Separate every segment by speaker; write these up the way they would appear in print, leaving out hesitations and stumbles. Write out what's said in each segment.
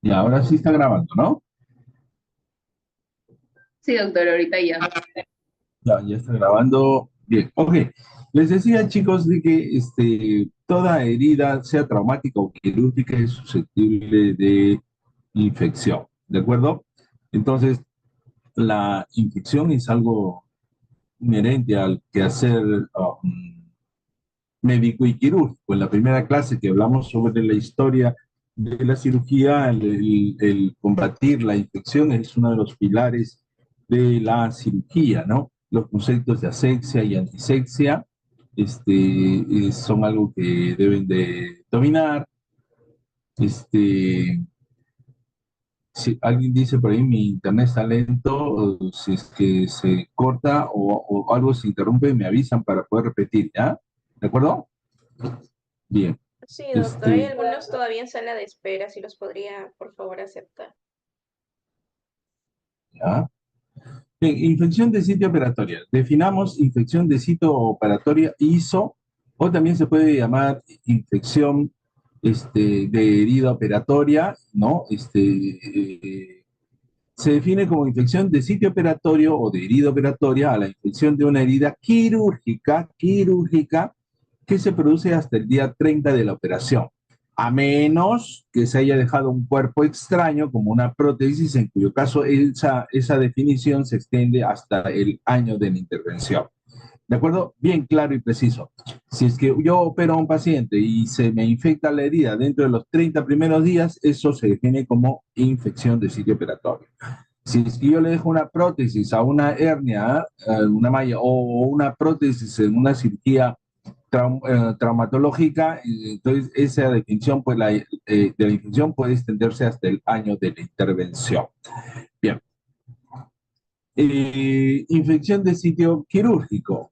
Speaker 1: Y ahora sí está grabando, ¿no?
Speaker 2: Sí, doctor, ahorita ya.
Speaker 1: Ya está grabando. Bien, ok. Les decía, chicos, de que toda herida, sea traumática o quirúrgica, es susceptible de infección, ¿de acuerdo? Entonces, la infección es algo inherente al quehacer médico y quirúrgico. En la primera clase que hablamos sobre la historia de la cirugía, el combatir la infección es uno de los pilares de la cirugía, ¿no? Los conceptos de asepsia y antisepsia son algo que deben de dominar. Este, si alguien dice por ahí mi internet está lento, o si es que se corta o algo se interrumpe, me avisan para poder repetir, ¿ya? ¿De acuerdo? Bien.
Speaker 3: Sí, doctor, hay
Speaker 1: Este,
Speaker 3: algunos todavía en sala de espera, si los podría, por favor, aceptar.
Speaker 1: ¿Ya? Bien, infección de sitio operatoria. Definamos infección de sitio operatoria ISO, o también se puede llamar infección de herida operatoria, ¿no? Se define como infección de sitio operatorio o de herida operatoria a la infección de una herida quirúrgica que se produce hasta el día 30 de la operación, a menos que se haya dejado un cuerpo extraño como una prótesis, en cuyo caso esa definición se extiende hasta el año de la intervención. ¿De acuerdo? Bien claro y preciso. Si es que yo opero a un paciente y se me infecta la herida dentro de los 30 primeros días, eso se define como infección de sitio operatorio. Si es que yo le dejo una prótesis a una hernia, una malla o una prótesis en una cirugía traumatológica, entonces esa definición, pues de la infección puede extenderse hasta el año de la intervención. Bien. Infección de sitio quirúrgico.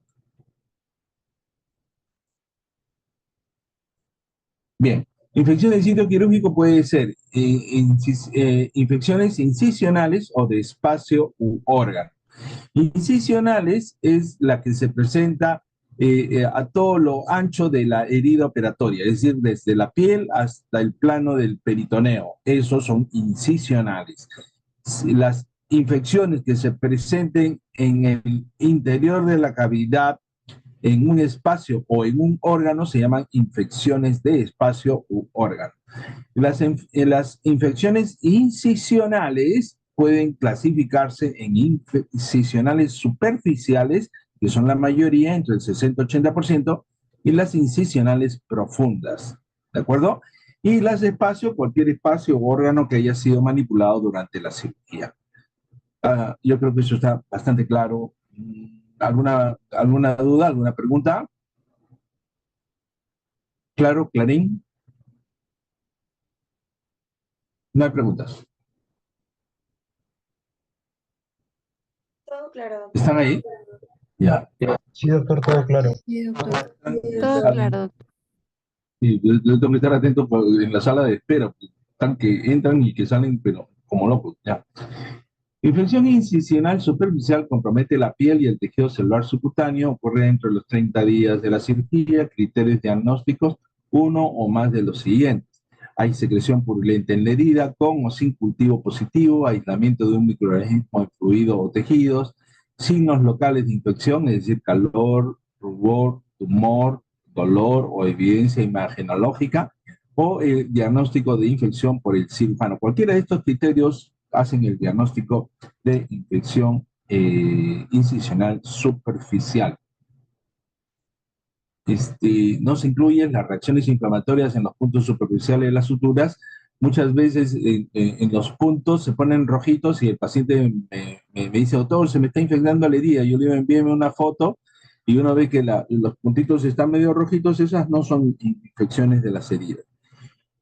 Speaker 1: Bien. Infección de sitio quirúrgico puede ser infecciones incisionales o de espacio u órgano. Incisionales es la que se presenta a todo lo ancho de la herida operatoria, es decir, desde la piel hasta el plano del peritoneo. Esos son incisionales. Si las infecciones que se presenten en el interior de la cavidad, en un espacio o en un órgano, se llaman infecciones de espacio u órgano. Las infecciones incisionales pueden clasificarse en incisionales superficiales, que son la mayoría, entre el 60 y 80%, y las incisionales profundas. ¿De acuerdo? Y las de espacio, cualquier espacio o órgano que haya sido manipulado durante la cirugía. Yo creo que eso está bastante claro. ¿Alguna duda, alguna pregunta? ¿Claro, Clarín? No hay preguntas.
Speaker 3: Todo claro, doctor.
Speaker 1: ¿Están ahí? Ya.
Speaker 4: Sí, doctor, todo claro.
Speaker 5: Sí, doctor.
Speaker 6: Todo claro, doctor.
Speaker 1: Sí, yo tengo que estar atento en la sala de espera, pues, están que entran y que salen, pero como locos, ya. Infección incisional superficial compromete la piel y el tejido celular subcutáneo, ocurre dentro de los 30 días de la cirugía, criterios diagnósticos, uno o más de los siguientes. Hay secreción purulenta en la herida, con o sin cultivo positivo, aislamiento de un microorganismo en fluido o tejidos, signos locales de infección, es decir, calor, rubor, tumor, dolor o evidencia imagenológica, o el diagnóstico de infección por el cirujano. Cualquiera de estos criterios hacen el diagnóstico de infección incisional superficial. No se incluyen las reacciones inflamatorias en los puntos superficiales de las suturas. Muchas veces en los puntos se ponen rojitos y el paciente me dice, doctor, se me está infectando la herida. Yo le digo, envíeme una foto y uno ve que los puntitos están medio rojitos. Esas no son infecciones de las heridas.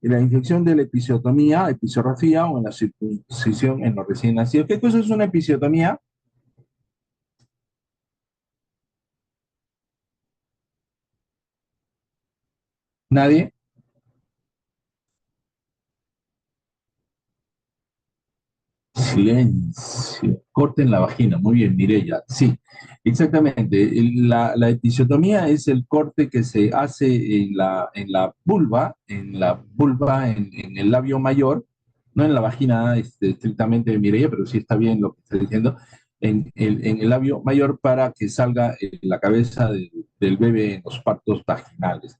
Speaker 1: La infección de la episiotomía, episografía o en la circuncisión en los recién nacidos. ¿Qué cosa es una episiotomía? ¿Nadie? Silencio. Corte en la vagina. Muy bien, Mireya. Sí, exactamente. La episiotomía es el corte que se hace en la vulva, en el labio mayor, no en la vagina estrictamente de Mireia, pero sí está bien lo que está diciendo, en el labio mayor para que salga la cabeza del bebé en los partos vaginales.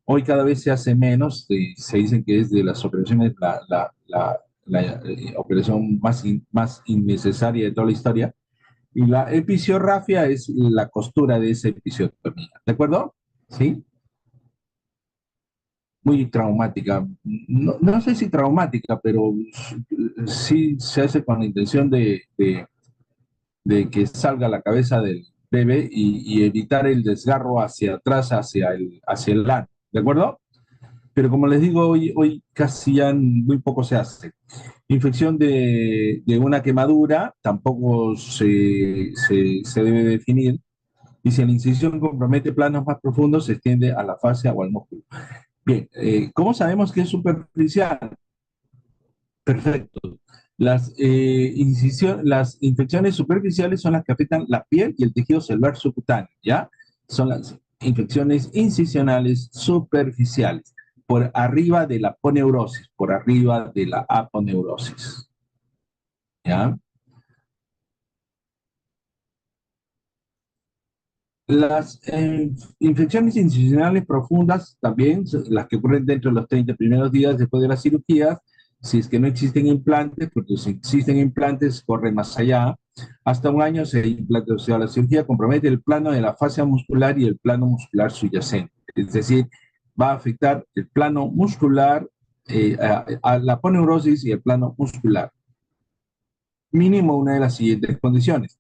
Speaker 1: Hoy cada vez se hace menos, se dicen que es de las operaciones la operación más innecesaria de toda la historia, y la episiorrafia es la costura de esa episiotomía, ¿de acuerdo? ¿Sí? Muy traumática. No, no sé si traumática, pero sí se hace con la intención de que salga la cabeza del bebé y evitar el desgarro hacia atrás, hacia el ano, ¿de acuerdo? Pero como les digo, hoy casi ya muy poco se hace. Infección de una quemadura tampoco se debe definir. Y si la incisión compromete planos más profundos, se extiende a la fascia o al músculo. Bien, ¿cómo sabemos que es superficial? Perfecto. Las infecciones superficiales son las que afectan la piel y el tejido celular subcutáneo, ¿ya? Son las infecciones incisionales superficiales, por arriba de la aponeurosis, por arriba de la aponeurosis, ¿ya? Las infecciones incisionales profundas también, las que ocurren dentro de los 30 primeros días después de la cirugía, si es que no existen implantes, porque si existen implantes, corre más allá. Hasta un año se implanta, o sea, la cirugía compromete el plano de la fascia muscular y el plano muscular subyacente. Es decir, va a afectar el plano muscular, a la aponeurosis y el plano muscular. Mínimo una de las siguientes condiciones: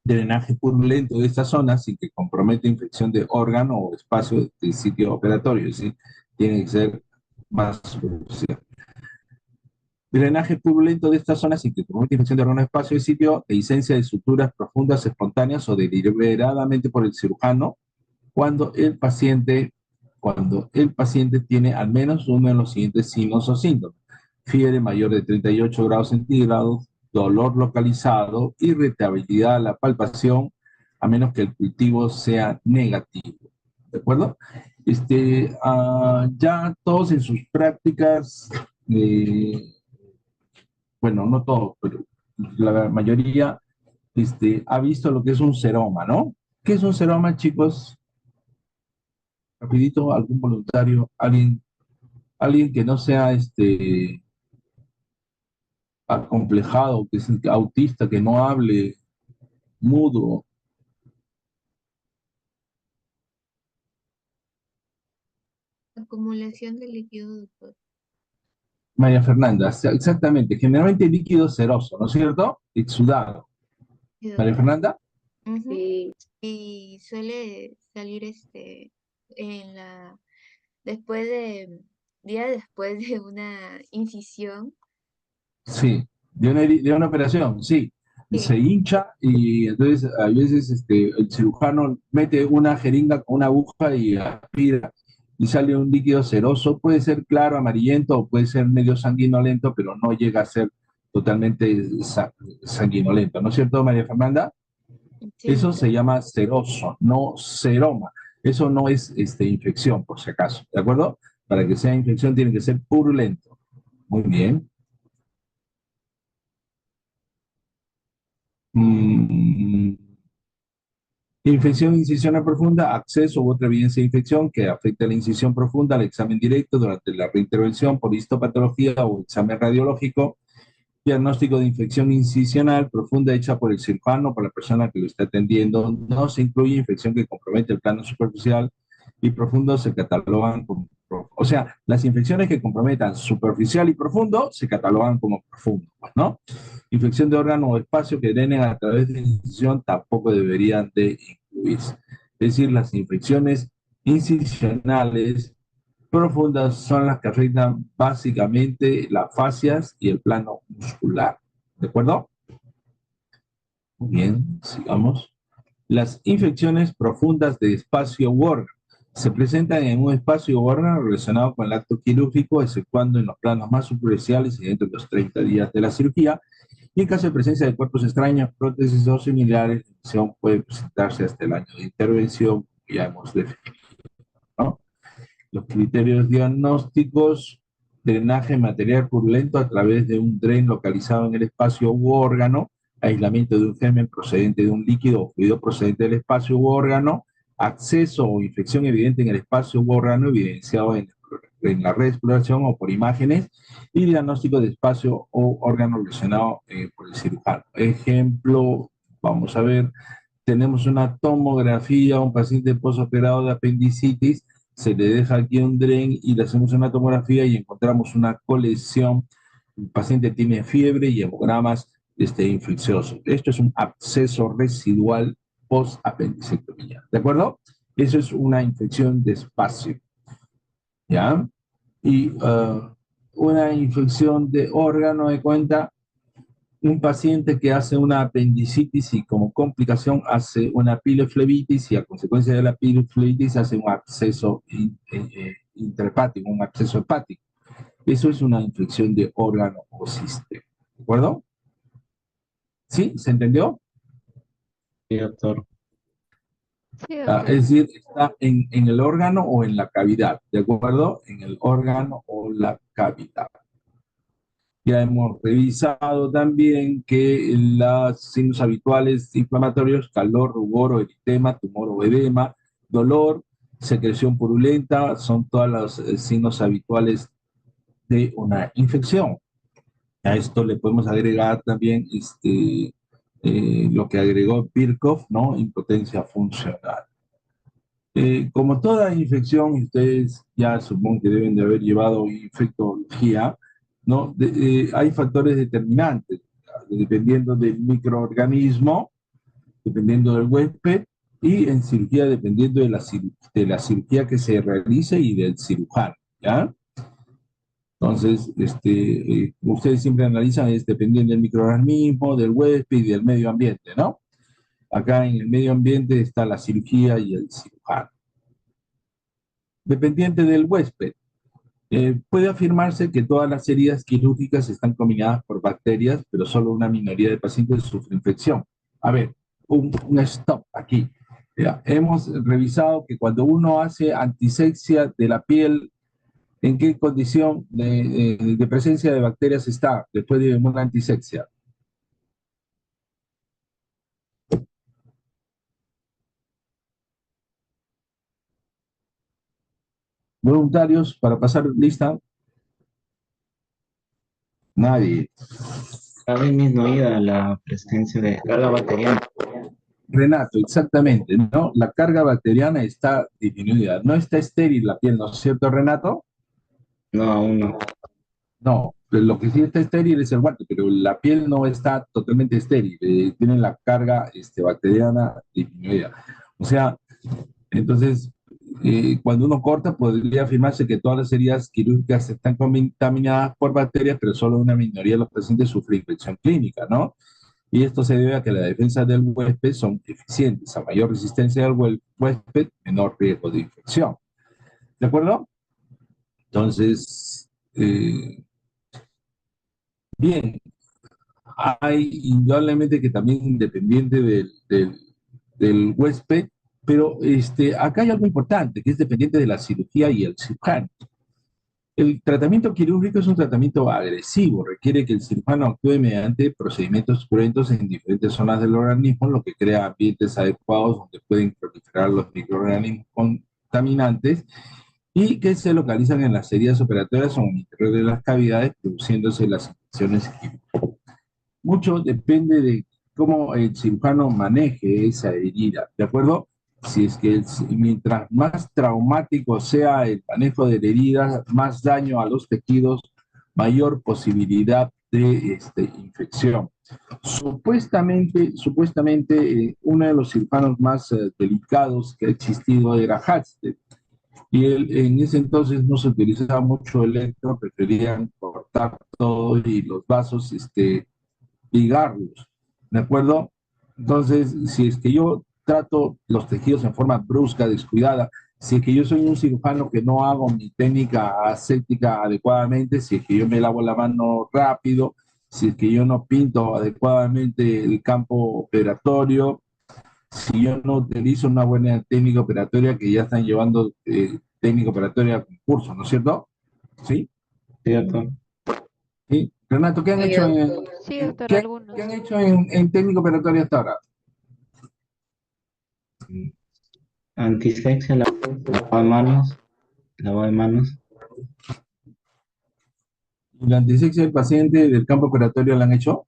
Speaker 1: drenaje purulento de esta zona sin que comprometa infección de órgano o espacio del sitio operatorio, ¿sí? Tiene que ser más superficial. Drenaje purulento de esta zona sin que comprometa infección de órgano o espacio del sitio, e licencia de suturas profundas, espontáneas o deliberadamente por el cirujano cuando el paciente, cuando el paciente tiene al menos uno de los siguientes signos o síntomas: fiebre mayor de 38 grados centígrados, dolor localizado, irritabilidad a la palpación, a menos que el cultivo sea negativo. ¿De acuerdo? Ya todos en sus prácticas, eh, bueno, no todos, pero la mayoría ha visto lo que es un seroma, ¿no? ¿Qué es un seroma, chicos? Rapidito, algún voluntario, alguien que no sea acomplejado, que es autista, que no hable, mudo.
Speaker 2: Acumulación de líquido, doctor.
Speaker 1: María Fernanda, exactamente, generalmente líquido seroso, ¿no es cierto? Exudado.
Speaker 2: Sí,
Speaker 1: María
Speaker 2: doctor.
Speaker 1: Fernanda,
Speaker 2: Ujú.
Speaker 3: Sí,
Speaker 2: Y suele salir en la después de día después de una incisión.
Speaker 1: sí, de una operación, sí.
Speaker 2: Sí,
Speaker 1: Se hincha y entonces a veces el cirujano mete una jeringa con una aguja y aspira y sale un líquido ceroso. Puede ser claro, amarillento o puede ser medio sanguinolento, pero no llega a ser totalmente sanguinolento, ¿no es cierto, María Fernanda?
Speaker 2: sí,
Speaker 1: Eso
Speaker 2: doctor.
Speaker 1: se llama seroso, no seroma. Eso no es infección, por si acaso, ¿de acuerdo? Para que sea infección tiene que ser purulento. Muy bien. Mm, Infección incisional profunda, acceso u otra evidencia de infección que afecte a la incisión profunda, al examen directo durante la reintervención por histopatología o examen radiológico. Diagnóstico de infección incisional profunda hecha por el cirujano, por la persona que lo está atendiendo. No se incluye infección que compromete el plano superficial y profundo, se catalogan como, o sea, las infecciones que comprometan superficial y profundo se catalogan como profundo, pues, ¿no? Infección de órgano o espacio que drenen a través de la incisión tampoco deberían de incluirse. Es decir, las infecciones incisionales profundas son las que afectan básicamente las fascias y el plano muscular. ¿De acuerdo? Muy bien, sigamos. Las infecciones profundas de espacio u órgano se presentan en un espacio u órgano relacionado con el acto quirúrgico, exceptuando en los planos más superficiales y dentro de los 30 días de la cirugía. Y en caso de presencia de cuerpos extraños, prótesis o similares, la infección puede presentarse hasta el año de intervención, que ya hemos definido, ¿no? Los criterios diagnósticos drenaje material purulento a través de un dren localizado en el espacio u órgano, aislamiento de un germen procedente de un líquido o fluido procedente del espacio u órgano, acceso o infección evidente en el espacio u órgano evidenciado en la red de exploración o por imágenes, y diagnóstico de espacio o órgano lesionado por el cirujano. Ejemplo, vamos a ver, tenemos una tomografía a un paciente postoperado de apendicitis, se le deja aquí un dren y le hacemos una tomografía y encontramos una colección. El paciente tiene fiebre y hemogramas infecciosos. Esto es un absceso residual post-apendicectomía. ¿De acuerdo? Eso es una infección de espacio. ¿Ya? Y una infección de órgano de cuenta, un paciente que hace una apendicitis y como complicación hace una piloflebitis y a consecuencia de la piloflebitis hace un absceso intrahepático, un absceso hepático. Eso es una infección de órgano o sistema. ¿De acuerdo? ¿Sí? ¿Se entendió?
Speaker 5: Sí, doctor.
Speaker 2: Sí,
Speaker 1: Es
Speaker 2: doctor.
Speaker 1: decir, está en el órgano o en la cavidad. ¿De acuerdo? En el órgano o la cavidad. Ya hemos revisado también que los signos habituales inflamatorios, calor, rubor o eritema, tumor o edema, dolor, secreción purulenta, son todos los signos habituales de una infección. A esto le podemos agregar también lo que agregó Birkhoff, ¿no? Impotencia funcional. Como toda infección, ustedes ya supongo que deben de haber llevado infectología, ¿no? Hay factores determinantes, dependiendo del microorganismo, dependiendo del huésped, y en cirugía dependiendo de la cirugía que se realice y del cirujano, ¿ya? Entonces, ustedes siempre analizan, es dependiendo del microorganismo, del huésped y del medio ambiente, ¿no? Acá en el medio ambiente está la cirugía y el cirujano. Dependiente del huésped. Puede afirmarse que todas las heridas quirúrgicas están combinadas por bacterias, pero solo una minoría de pacientes sufre infección. A ver, un stop aquí. Ya, hemos revisado que cuando uno hace antisepsia de la piel, ¿en qué condición de presencia de bacterias está después de una antisepsia? ¿Voluntarios para pasar lista? Nadie.
Speaker 5: Ha disminuida la presencia de carga bacteriana.
Speaker 1: Renato, exactamente, ¿no? La carga bacteriana está disminuida. No está estéril la piel, ¿no es cierto, Renato?
Speaker 5: No, aún no.
Speaker 1: No, pero lo que sí está estéril es el guante, pero la piel no está totalmente estéril. Tiene la carga bacteriana disminuida. O sea, entonces, cuando uno corta, podría afirmarse que todas las heridas quirúrgicas están contaminadas por bacterias, pero solo una minoría de los pacientes sufre infección clínica, ¿no? Y esto se debe a que las defensas del huésped son eficientes. A mayor resistencia del huésped, menor riesgo de infección. ¿De acuerdo? Entonces, bien, hay indudablemente que también independiente del huésped, pero acá hay algo importante, que es dependiente de la cirugía y el cirujano. El tratamiento quirúrgico es un tratamiento agresivo, requiere que el cirujano actúe mediante procedimientos cruentos en diferentes zonas del organismo, lo que crea ambientes adecuados donde pueden proliferar los microorganismos contaminantes y que se localizan en las heridas operatorias o en el interior de las cavidades, produciéndose las infecciones quirúrgicas. Mucho depende de cómo el cirujano maneje esa herida, ¿de acuerdo? Si es que mientras más traumático sea el manejo de la herida, más daño a los tejidos, mayor posibilidad de infección. Supuestamente uno de los cirujanos más delicados que ha existido era Halsted, y él, en ese entonces no se utilizaba mucho electro, preferían cortar todo y los vasos, ligarlos, ¿de acuerdo? Entonces, si es que yo trato los tejidos en forma brusca, descuidada, si es que yo soy un cirujano que no hago mi técnica aséptica adecuadamente, si es que yo me lavo la mano rápido, si es que yo no pinto adecuadamente el campo operatorio, si yo no utilizo una buena técnica operatoria, que ya están llevando técnica operatoria a concurso, ¿no es cierto? ¿Sí?
Speaker 5: Sí, Sí, doctor.
Speaker 1: ¿Sí? Renato, ¿qué han hecho
Speaker 2: Sí, doctor,
Speaker 1: qué
Speaker 2: algunos.
Speaker 1: han hecho en técnico operatorio hasta ahora?
Speaker 5: Antisexia, lavado de manos.
Speaker 1: ¿Y la antisexia del paciente del campo operatorio la han hecho?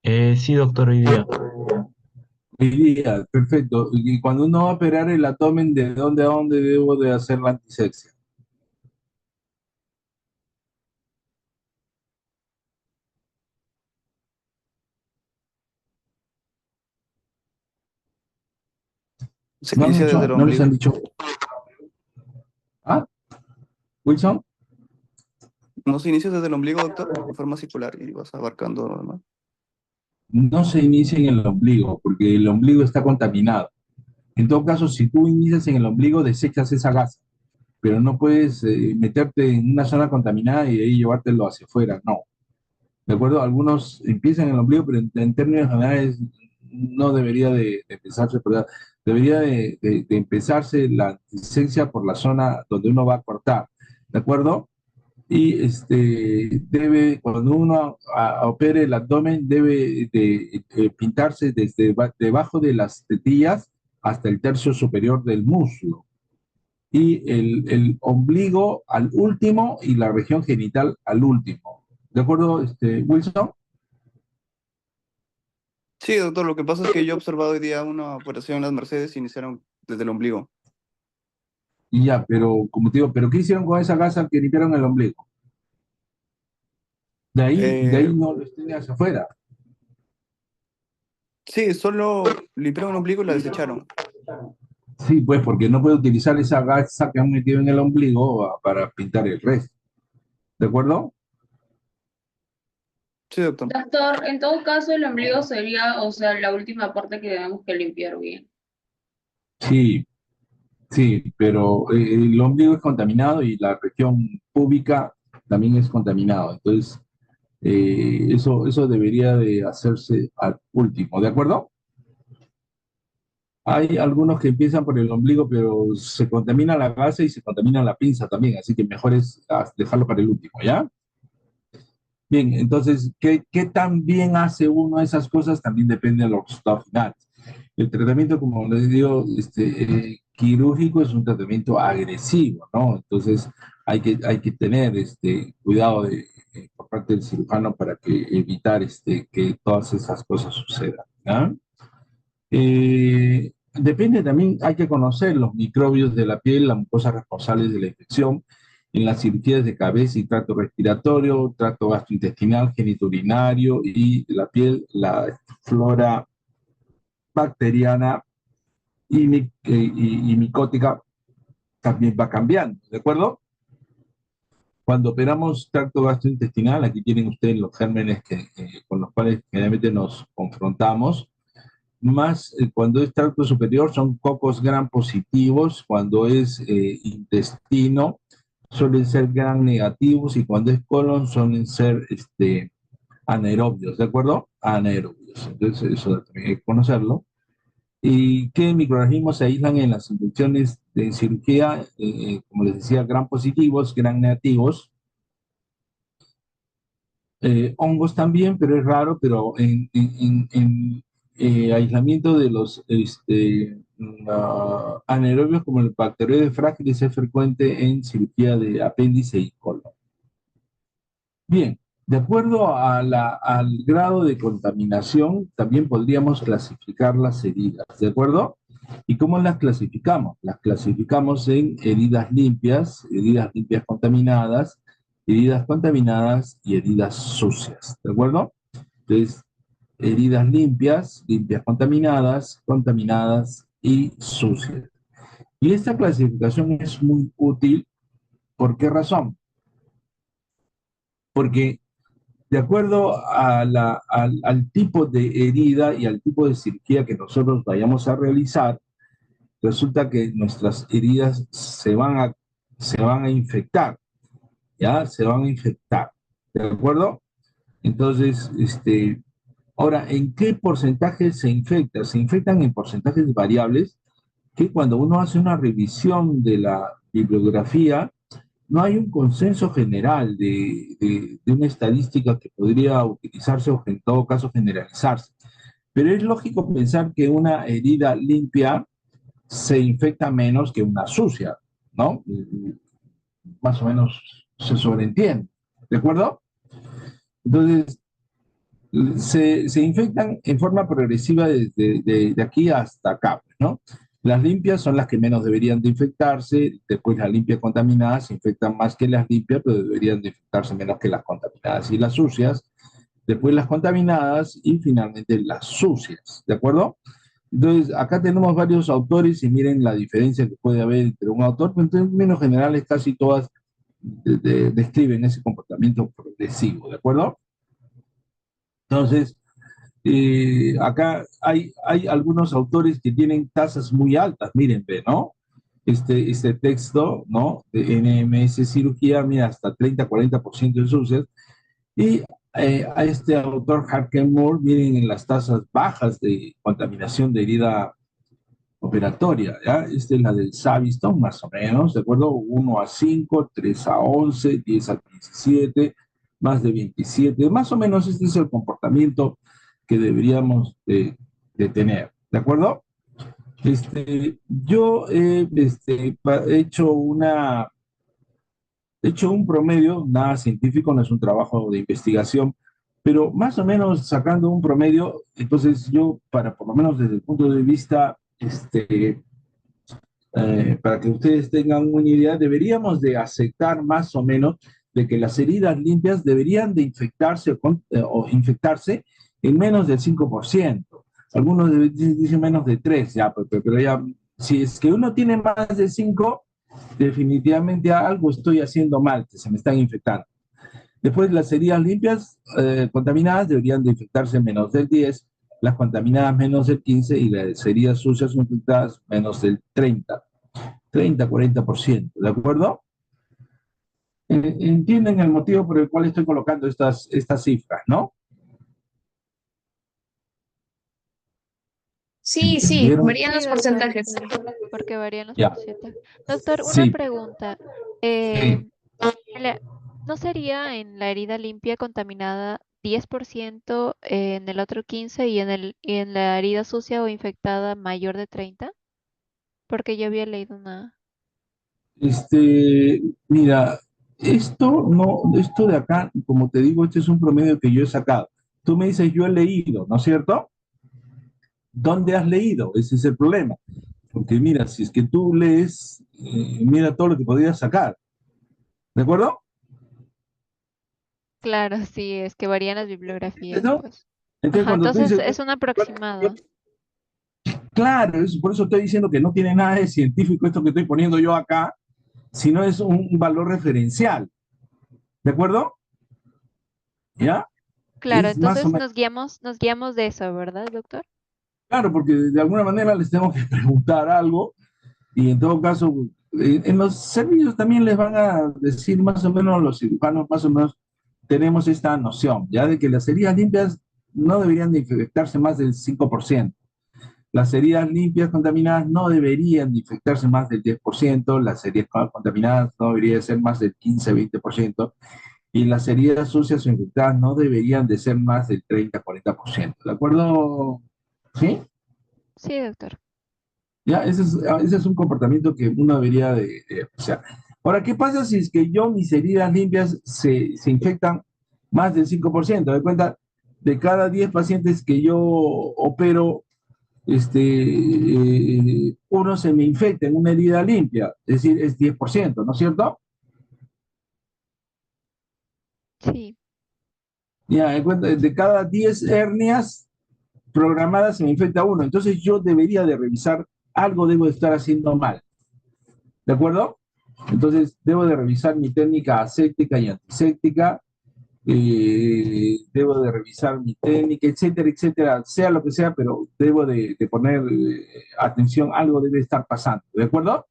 Speaker 6: Sí, doctor, hoy día.
Speaker 1: Hoy día, perfecto. Y cuando uno va a operar el abdomen, ¿de dónde a dónde debo de hacer la antisexia?
Speaker 7: Se
Speaker 1: ¿No han
Speaker 7: inicia desde
Speaker 1: hecho?
Speaker 7: el
Speaker 1: ¿No les han
Speaker 7: ombligo.
Speaker 1: dicho? ¿Ah? ¿Wilson?
Speaker 7: No se inicia desde el ombligo, doctor, de forma circular y vas abarcando lo demás.
Speaker 1: No se inicia en el ombligo, porque el ombligo está contaminado. En todo caso, si tú inicias en el ombligo, desechas esa gasa, pero no puedes meterte en una zona contaminada y de ahí llevártelo hacia afuera, no. ¿De acuerdo? Algunos empiezan en el ombligo, pero en términos generales no debería de empezarse, ¿verdad? Debería de empezarse la antisexia por la zona donde uno va a cortar, ¿de acuerdo? Y debe, cuando uno opere el abdomen, debe de pintarse desde debajo de las tetillas hasta el tercio superior del muslo. Y el ombligo al último y la región genital al último. ¿De acuerdo, Wilson?
Speaker 7: Sí, doctor, lo que pasa es que yo he observado hoy día una operación en las Mercedes y iniciaron desde el ombligo.
Speaker 1: Y ya, pero como te digo, ¿pero qué hicieron con esa gasa que limpiaron el ombligo? De ahí
Speaker 7: Eh,
Speaker 1: no lo estén hacia afuera.
Speaker 7: sí, solo limpiaron el ombligo y la desecharon.
Speaker 1: Sí, pues porque no puede utilizar esa gasa que han metido en el ombligo para pintar el resto. ¿De acuerdo?
Speaker 7: Sí, doctor.
Speaker 8: Doctor, en todo caso el ombligo sería, o sea, la última parte que debemos que limpiar bien.
Speaker 1: Sí, sí, pero el ombligo es contaminado y la región púbica también es contaminado. Entonces, eso debería de hacerse al último, ¿de acuerdo? Hay algunos que empiezan por el ombligo, pero se contamina la gasa y se contamina la pinza también, así que mejor es dejarlo para el último, ¿ya? Bien, entonces, ¿qué tan bien hace uno esas cosas? También depende de los resultados finales. El tratamiento, como les digo, quirúrgico es un tratamiento agresivo, ¿no? Entonces, hay que tener cuidado por parte del cirujano para que evitar que todas esas cosas sucedan, ¿ya? Depende también, hay que conocer los microbios de la piel, las mucosas responsables de la infección, en las cirugías de cabeza y tracto respiratorio, tracto gastrointestinal, genitourinario y la piel, la flora bacteriana y micótica también va cambiando, ¿de acuerdo? Cuando operamos tracto gastrointestinal, aquí tienen ustedes los gérmenes con los cuales generalmente nos confrontamos, más cuando es tracto superior son cocos gram positivos, cuando es intestino suelen ser gram negativos y cuando es colon suelen ser anaerobios, ¿de acuerdo? Anaerobios, entonces eso también hay que conocerlo. ¿Y qué microorganismos se aíslan en las infecciones de cirugía? Como les decía, gram positivos, gram negativos, hongos también, pero es raro, pero en aislamiento de los anaerobios como el bacteroides frágiles es frecuente en cirugía de apéndice y colon. Bien, de acuerdo al grado de contaminación, también podríamos clasificar las heridas, ¿de acuerdo? ¿Y cómo las clasificamos? Las clasificamos en heridas limpias contaminadas y heridas sucias, ¿de acuerdo? Entonces, heridas limpias, limpias contaminadas y sucias. Y esta clasificación es muy útil. ¿Por qué razón? Porque de acuerdo al tipo de herida y al tipo de cirugía que nosotros vayamos a realizar, resulta que nuestras heridas se van a infectar, ¿ya? Se van a infectar, ¿de acuerdo? Entonces, ahora, ¿en qué porcentaje se infecta? Se infectan en porcentajes variables que cuando uno hace una revisión de la bibliografía, no hay un consenso general de una estadística que podría utilizarse o en todo caso generalizarse. Pero es lógico pensar que una herida limpia se infecta menos que una sucia, ¿no? Más o menos se sobreentiende, ¿de acuerdo? Entonces, se infectan en forma progresiva de aquí hasta acá, ¿no? Las limpias son las que menos deberían de infectarse, después las limpias contaminadas se infectan más que las limpias, pero deberían de infectarse menos que las contaminadas y las sucias, después las contaminadas y finalmente las sucias, ¿de acuerdo? Entonces, acá tenemos varios autores y miren la diferencia que puede haber entre un autor, pero en términos generales casi todas describen ese comportamiento progresivo, ¿de acuerdo? Entonces, acá hay algunos autores que tienen tasas muy altas, miren, ve, ¿no? Este texto, ¿no? De NMS cirugía, mira, hasta 30-40% de sucias. Y a este autor, Harken Moore, miren en las tasas bajas de contaminación de herida operatoria, ¿ya? Esta es la del Saviston, más o menos, ¿de acuerdo? 1 a 5, 3 a 11, 10 a 17, más de 27, más o menos este es el comportamiento que deberíamos de tener, ¿de acuerdo? Yo he hecho un promedio, nada científico, no es un trabajo de investigación, pero más o menos sacando un promedio, entonces yo, para por lo menos desde el punto de vista para que ustedes tengan una idea, deberíamos de aceptar más o menos de que las heridas limpias deberían de infectarse o infectarse en menos del 5%. Algunos dicen menos de 3, ya, pero ya, si es que uno tiene más de 5, definitivamente algo estoy haciendo mal, que se me están infectando. Después, las heridas limpias contaminadas deberían de infectarse menos del 10, las contaminadas menos del 15 y las heridas sucias infectadas menos del 30-40%, ¿de acuerdo? Entienden el motivo por el cual estoy colocando estas cifras, ¿no?
Speaker 8: Sí,
Speaker 1: ¿Entendieron?
Speaker 8: varían
Speaker 2: Sí,
Speaker 8: los
Speaker 2: doctor,
Speaker 8: porcentajes.
Speaker 2: porque varían los
Speaker 1: Ya.
Speaker 2: porcentajes. Doctor, una
Speaker 1: Sí,
Speaker 2: pregunta.
Speaker 1: sí.
Speaker 2: La- ¿No sería en la herida limpia contaminada 10%, en el otro 15% y en la herida sucia o infectada mayor de 30%? Porque yo había leído una...
Speaker 1: Mira, esto de acá, como te digo, este es un promedio que yo he sacado. Tú me dices, yo he leído, ¿no es cierto? ¿Dónde has leído? Ese es el problema. Porque mira, si es que tú lees, mira todo lo que podrías sacar. ¿De acuerdo?
Speaker 2: Claro, sí, es que varían las bibliografías,
Speaker 1: ¿No?
Speaker 2: pues.
Speaker 1: Entonces,
Speaker 2: Ajá,
Speaker 1: cuando tú
Speaker 2: entonces
Speaker 1: dices,
Speaker 2: es un aproximado.
Speaker 1: claro, por eso estoy diciendo que no tiene nada de científico esto que estoy poniendo yo acá, sino es un valor referencial. ¿De acuerdo? ¿Ya?
Speaker 2: Claro,
Speaker 1: Es más o
Speaker 2: entonces
Speaker 1: menos,
Speaker 2: nos guiamos de eso, ¿verdad, doctor?
Speaker 1: claro, porque de alguna manera les tengo que preguntar algo y en todo caso, en los servicios también les van a decir más o menos, los cirujanos más o menos tenemos esta noción, ya de que las heridas limpias no deberían de infectarse más del 5%. Las heridas limpias contaminadas no deberían de infectarse más del 10%, las heridas contaminadas no deberían ser más del 15-20%, y las heridas sucias o infectadas no deberían de ser más del 30-40%. ¿De acuerdo? ¿Sí?
Speaker 2: Sí, doctor.
Speaker 1: Ya, ese es un comportamiento que uno debería o sea, ahora, ¿qué pasa si es que yo mis heridas limpias se infectan más del 5%? De cuenta, de cada 10 pacientes que yo opero, uno se me infecta en una herida limpia, es decir, es 10%, ¿no es cierto?
Speaker 2: Sí,
Speaker 1: Ya, de cada 10 hernias programadas se me infecta uno, entonces yo debería de revisar, algo debo de estar haciendo mal, ¿de acuerdo? Entonces debo de revisar mi técnica aséptica y antiséptica, debo de revisar mi técnica, etcétera, etcétera, sea lo que sea, pero debo de poner atención, algo debe estar pasando, ¿de acuerdo?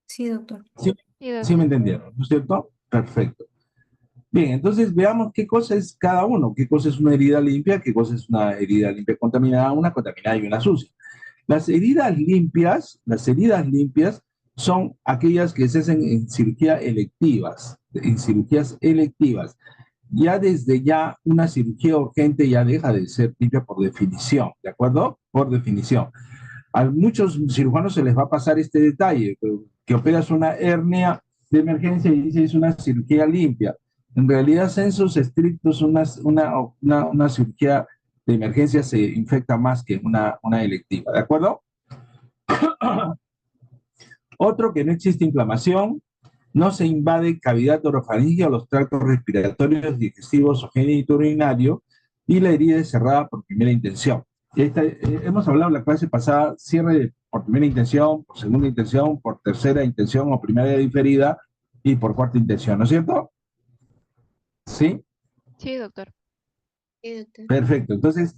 Speaker 6: Sí, doctor.
Speaker 1: Sí,
Speaker 2: sí,
Speaker 1: sí me
Speaker 2: doctor.
Speaker 1: entendieron, ¿no es cierto? Perfecto. Bien, entonces veamos qué cosa es cada uno, qué cosa es una herida limpia, qué cosa es una herida limpia contaminada, una contaminada y una sucia. Las heridas limpias son aquellas que se hacen en cirugía electivas, en cirugías electivas. Ya desde ya una cirugía urgente ya deja de ser limpia por definición, ¿de acuerdo? Por definición. A muchos cirujanos se les va a pasar este detalle, que operas una hernia de emergencia y dices es una cirugía limpia. En realidad, censos estrictos, una cirugía de emergencia se infecta más que una electiva, ¿de acuerdo? Otro, que no existe inflamación, no se invade cavidad orofaringea o los tractos respiratorios, digestivos o genitourinario, y la herida es cerrada por primera intención. Hemos hablado en la clase pasada, cierre por primera intención, por segunda intención, por tercera intención o primera diferida y por cuarta intención, ¿no es cierto? ¿Sí?
Speaker 2: Sí, doctor.
Speaker 1: Perfecto. Entonces,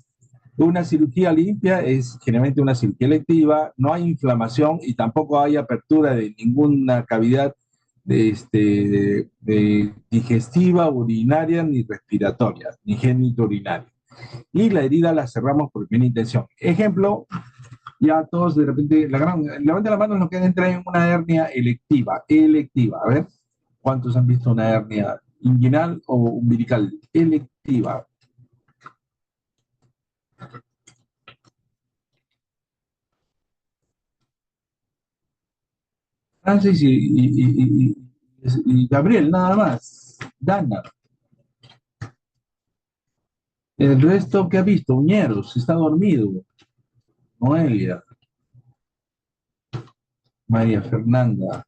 Speaker 1: una cirugía limpia es generalmente una cirugía electiva, no hay inflamación y tampoco hay apertura de ninguna cavidad digestiva, urinaria, ni respiratoria, ni genitourinaria. Y la herida la cerramos por primera intención. Ejemplo, ya todos de repente, levanta la mano los que entran en una hernia electiva. Electiva, a ver, ¿cuántos han visto una hernia inguinal o umbilical? Electiva. Francis y Gabriel, nada más. Dana. El resto, ¿qué ha visto? Uñeros, está dormido. Noelia. María Fernanda.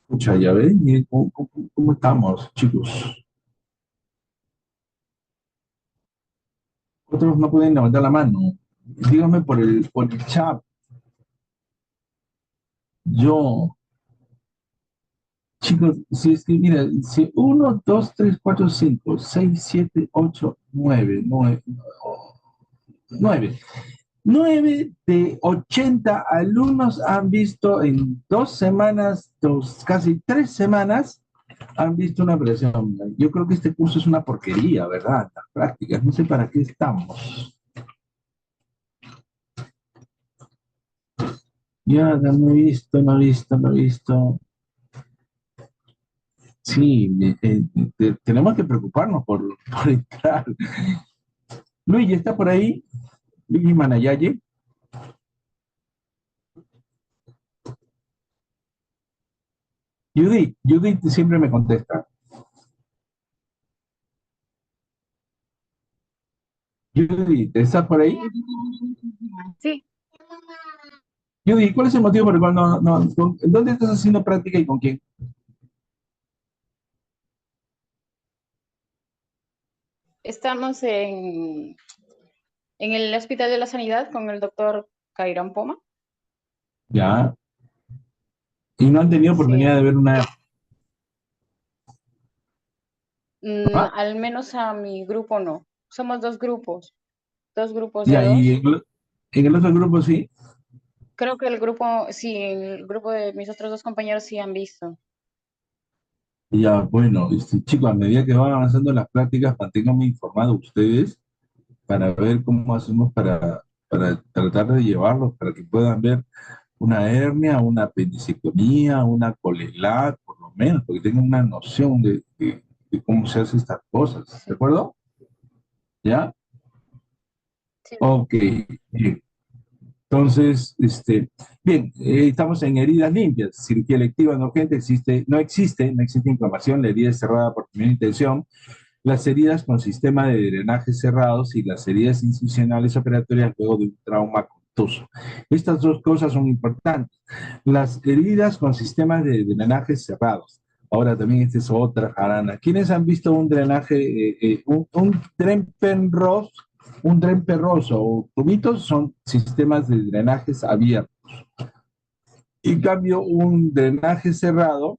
Speaker 1: Escucha, ya ven, miren cómo estamos, chicos. Otros no pueden levantar la mano. Díganme por el chat. Yo, chicos, si es que, mira, si 1, 2, 3, 4, 5, 6, 7, 8, 9, 9 de 80 alumnos han visto en 2 semanas, casi 3 semanas, han visto una presión. Yo creo que este curso es una porquería, ¿verdad? Las prácticas, no sé para qué estamos. Ya, no he visto, no he visto, no he visto. Sí, tenemos que preocuparnos por entrar. Luigi, ¿está por ahí? Luigi Manayaye. Judith siempre me contesta. Judith, ¿estás por ahí?
Speaker 3: Sí,
Speaker 1: Judith, ¿cuál es el motivo por el cual ¿dónde estás haciendo práctica y con quién?
Speaker 8: Estamos en el Hospital de la Sanidad con el doctor Cairán Poma.
Speaker 1: Ya. Y no han tenido oportunidad
Speaker 8: Sí.
Speaker 1: de ver una... ¿Ah?
Speaker 8: Al menos a mi grupo no. Somos dos grupos de
Speaker 1: Ya,
Speaker 8: dos.
Speaker 1: y en el otro grupo sí.
Speaker 8: Creo que el grupo, sí, el grupo de mis otros dos compañeros sí han visto.
Speaker 1: Ya, bueno, chicos, a medida que van avanzando las prácticas, manténganme informados ustedes para ver cómo hacemos para tratar de llevarlos, para que puedan ver una hernia, una apendicectomía, una colelat, por lo menos, porque tengan una noción de cómo se hacen estas cosas, ¿de acuerdo? ¿Ya?
Speaker 8: Sí.
Speaker 1: Ok, bien. Entonces, bien, estamos en heridas limpias, cirugía electiva no urgente, no existe inflamación, la herida es cerrada por primera intención, las heridas con sistema de drenaje cerrados y las heridas incisionales operatorias luego de un trauma contuso. Estas dos cosas son importantes. Las heridas con sistemas de drenaje cerrados. Ahora también esta es otra jarana. ¿Quiénes han visto un drenaje, un Trenpenrose? Un Trenpenrose o tubitos son sistemas de drenajes abiertos. En cambio, un drenaje cerrado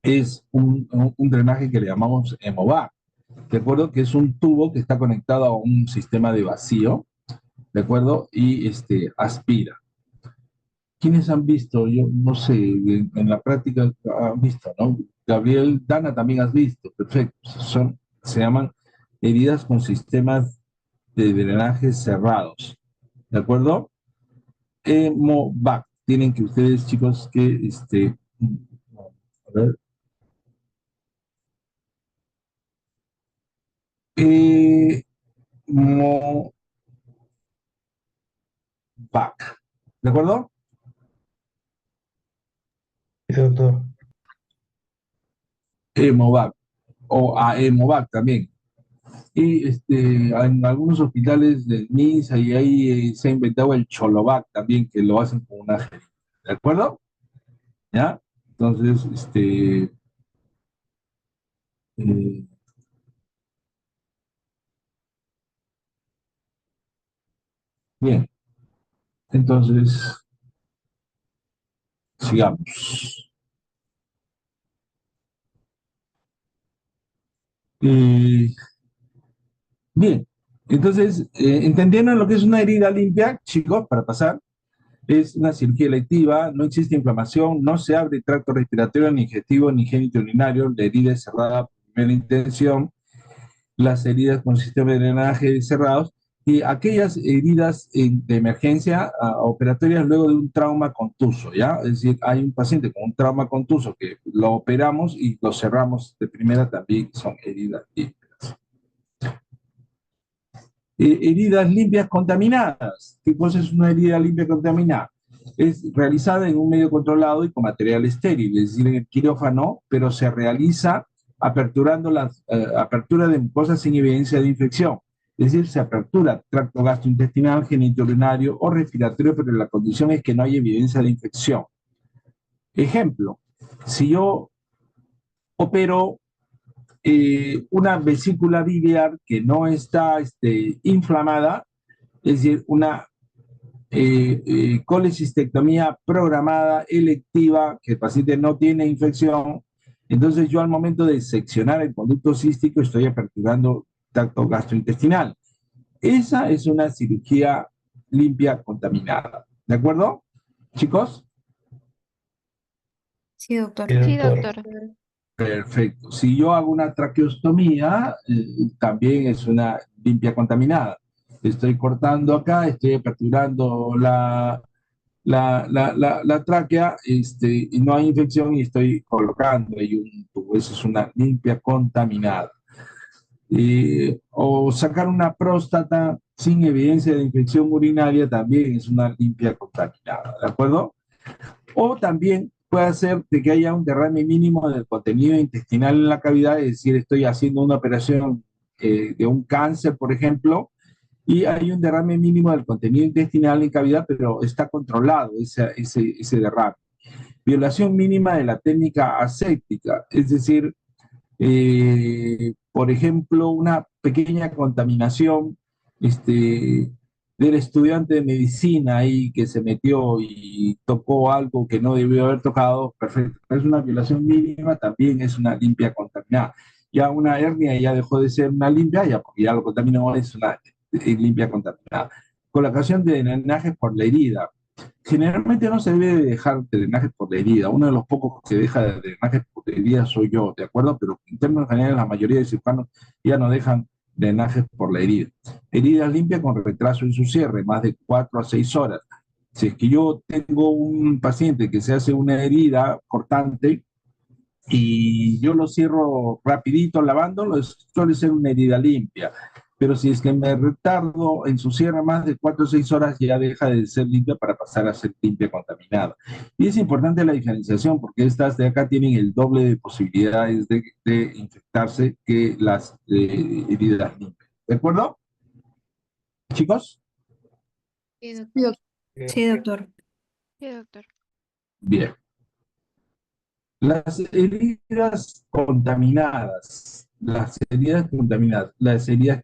Speaker 1: es un drenaje que le llamamos hemovac. ¿De acuerdo? Que es un tubo que está conectado a un sistema de vacío, ¿de acuerdo? Y aspira. ¿Quiénes han visto? Yo no sé, en la práctica han visto, ¿no? Gabriel, Dana también has visto, perfecto. Se llaman heridas con sistemas de drenaje cerrados, ¿de acuerdo? Hemovac. Tienen que ustedes, chicos, que, a ver. Hemovac. ¿De acuerdo?
Speaker 4: Sí, doctor.
Speaker 1: Hemovac. O a Hemovac también. Y en algunos hospitales del MINSA y ahí se ha inventado el Cholovac también, que lo hacen con una jeringa. ¿De acuerdo? ¿Ya? Entonces, eh, bien. Entonces, sigamos. Eh, bien. Entonces, ¿entendieron lo que es una herida limpia, chicos, para pasar? Es una cirugía electiva, no existe inflamación, no se abre tracto respiratorio, ni digestivo, ni genitourinario, la herida es cerrada por primera intención, las heridas con sistema de drenaje cerrados y aquellas heridas de emergencia operatorias luego de un trauma contuso, ¿ya? Es decir, hay un paciente con un trauma contuso que lo operamos y lo cerramos de primera, también son heridas limpias. Heridas limpias contaminadas. ¿Qué cosa es una herida limpia contaminada? Es realizada en un medio controlado y con material estéril, es decir, en el quirófano, pero se realiza aperturando la apertura de mucosas sin evidencia de infección. Es decir, se apertura tracto gastrointestinal, genitourinario o respiratorio, pero la condición es que no hay evidencia de infección. Ejemplo, si yo opero una vesícula biliar que no está inflamada, es decir, una colecistectomía programada, electiva, que el paciente no tiene infección, entonces yo al momento de seccionar el conducto cístico estoy aperturando tracto gastrointestinal. Esa es una cirugía limpia contaminada. ¿De acuerdo, chicos?
Speaker 6: Sí, doctor.
Speaker 4: Sí,
Speaker 2: Sí,
Speaker 4: doctor.
Speaker 2: doctor.
Speaker 1: Perfecto. Si yo hago una traqueostomía, también es una limpia contaminada. Estoy cortando acá, estoy aperturando la tráquea, y no hay infección y estoy colocando ahí un tubo. Eso es una limpia contaminada. O sacar una próstata sin evidencia de infección urinaria también es una limpia contaminada. ¿De acuerdo? O también puede ser de que haya un derrame mínimo del contenido intestinal en la cavidad, es decir, estoy haciendo una operación de un cáncer, por ejemplo, y hay un derrame mínimo del contenido intestinal en cavidad, pero está controlado ese derrame. Violación mínima de la técnica aséptica, es decir, por ejemplo, una pequeña contaminación del estudiante de medicina ahí que se metió y tocó algo que no debió haber tocado, perfecto. Es una violación mínima, también es una limpia contaminada. Ya una hernia ya dejó de ser una limpia, ya porque ya lo contaminó, es una limpia contaminada. Colocación de drenaje por la herida. Generalmente no se debe dejar drenaje por la herida. Uno de los pocos que deja de drenaje por la herida soy yo, ¿de acuerdo? Pero en términos generales, la mayoría de cirujanos ya no dejan drenaje por la herida. Heridas limpias con retraso en su cierre, más de 4 a 6 horas. Si es que yo tengo un paciente que se hace una herida cortante y yo lo cierro rapidito lavándolo, suele ser una herida limpia. Pero si es que me retardo en su cierre más de 4 o 6 horas, ya deja de ser limpia para pasar a ser limpia contaminada. Y es importante la diferenciación porque estas de acá tienen el doble de posibilidades de infectarse que las heridas limpias. ¿De acuerdo? Chicos,
Speaker 6: Sí, Sí, doctor.
Speaker 4: Sí,
Speaker 6: Sí, doctor.
Speaker 2: Sí, doctor.
Speaker 1: bien. Las heridas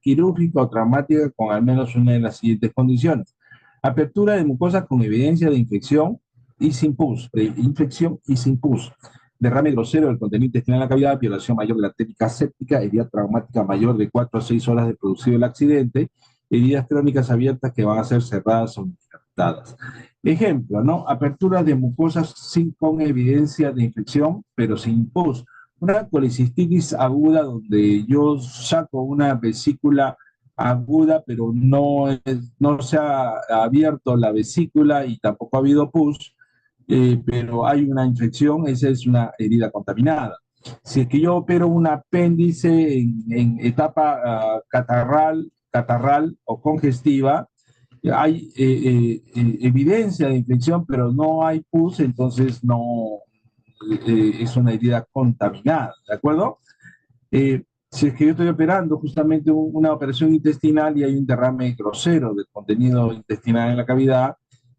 Speaker 1: quirúrgicas o traumáticas con al menos una de las siguientes condiciones. Apertura de mucosas con evidencia de infección y sin pus, infección y sin pus. Derrame grosero del contenido intestinal en la cavidad, violación mayor de la técnica séptica, herida traumática mayor de 4 a 6 horas de producido el accidente, heridas crónicas abiertas que van a ser cerradas o infectadas. Ejemplo, ¿no? Aperturas de mucosas con evidencia de infección, pero sin pus. Una colicistitis aguda donde yo saco una vesícula aguda, pero no se ha abierto la vesícula y tampoco ha habido pus, pero hay una infección, esa es una herida contaminada. Si es que yo opero un apéndice en etapa catarral o congestiva, hay evidencia de infección, pero no hay pus, entonces no es una herida contaminada, ¿de acuerdo? Si es que yo estoy operando justamente una operación intestinal y hay un derrame grosero del contenido intestinal en la cavidad,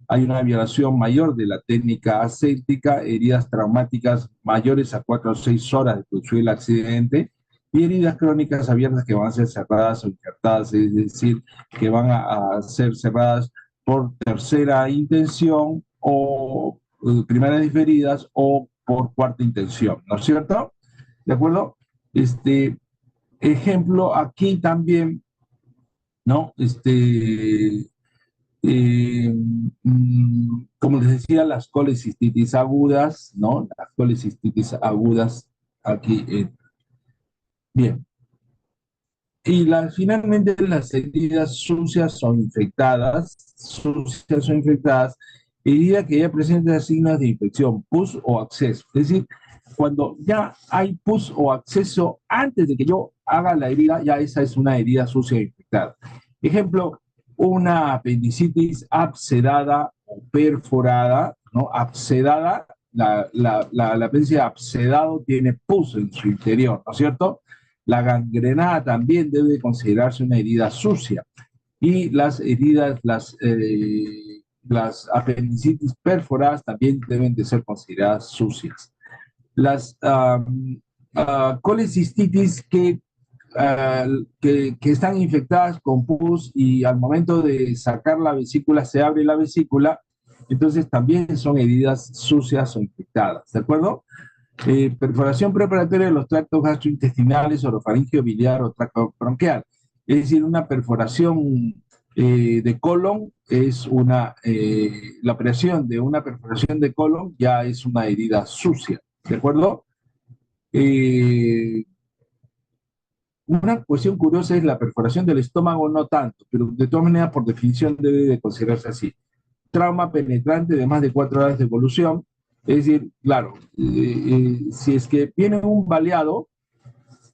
Speaker 1: hay una violación mayor de la técnica aséptica, heridas traumáticas mayores a 4 o 6 horas de producir el accidente y heridas crónicas abiertas que van a ser cerradas o injertadas, es decir, que van a ser cerradas por tercera intención o primarias diferidas o por cuarta intención, ¿no es cierto? ¿De acuerdo? Ejemplo, aquí también, ¿no? Como les decía, las colecistitis agudas, ¿no? Las colecistitis agudas aquí. Bien. Y finalmente las heridas sucias o infectadas, heridas que ya presentan signos de infección, pus o acceso. Es decir, cuando ya hay pus o acceso antes de que yo haga la herida, ya esa es una herida sucia o infectada. Ejemplo, una apendicitis abscedada o perforada, ¿no? Abscedada, la apéndice abscedado tiene pus en su interior, ¿no es cierto? La gangrenada también debe considerarse una herida sucia. Y las heridas, las apendicitis perforadas también deben de ser consideradas sucias. Las colecistitis que están infectadas con pus y al momento de sacar la vesícula se abre la vesícula, entonces también son heridas sucias o infectadas, ¿de acuerdo? Perforación preoperatoria de los tractos gastrointestinales, orofaringio, biliar o tracto bronquial. Es decir, una perforación de colon es la operación de una perforación de colon ya es una herida sucia, ¿de acuerdo? Una cuestión curiosa es la perforación del estómago, no tanto, pero de todas maneras, por definición, debe de considerarse así. Trauma penetrante de más de 4 horas de evolución, es decir, claro, si es que viene un baleado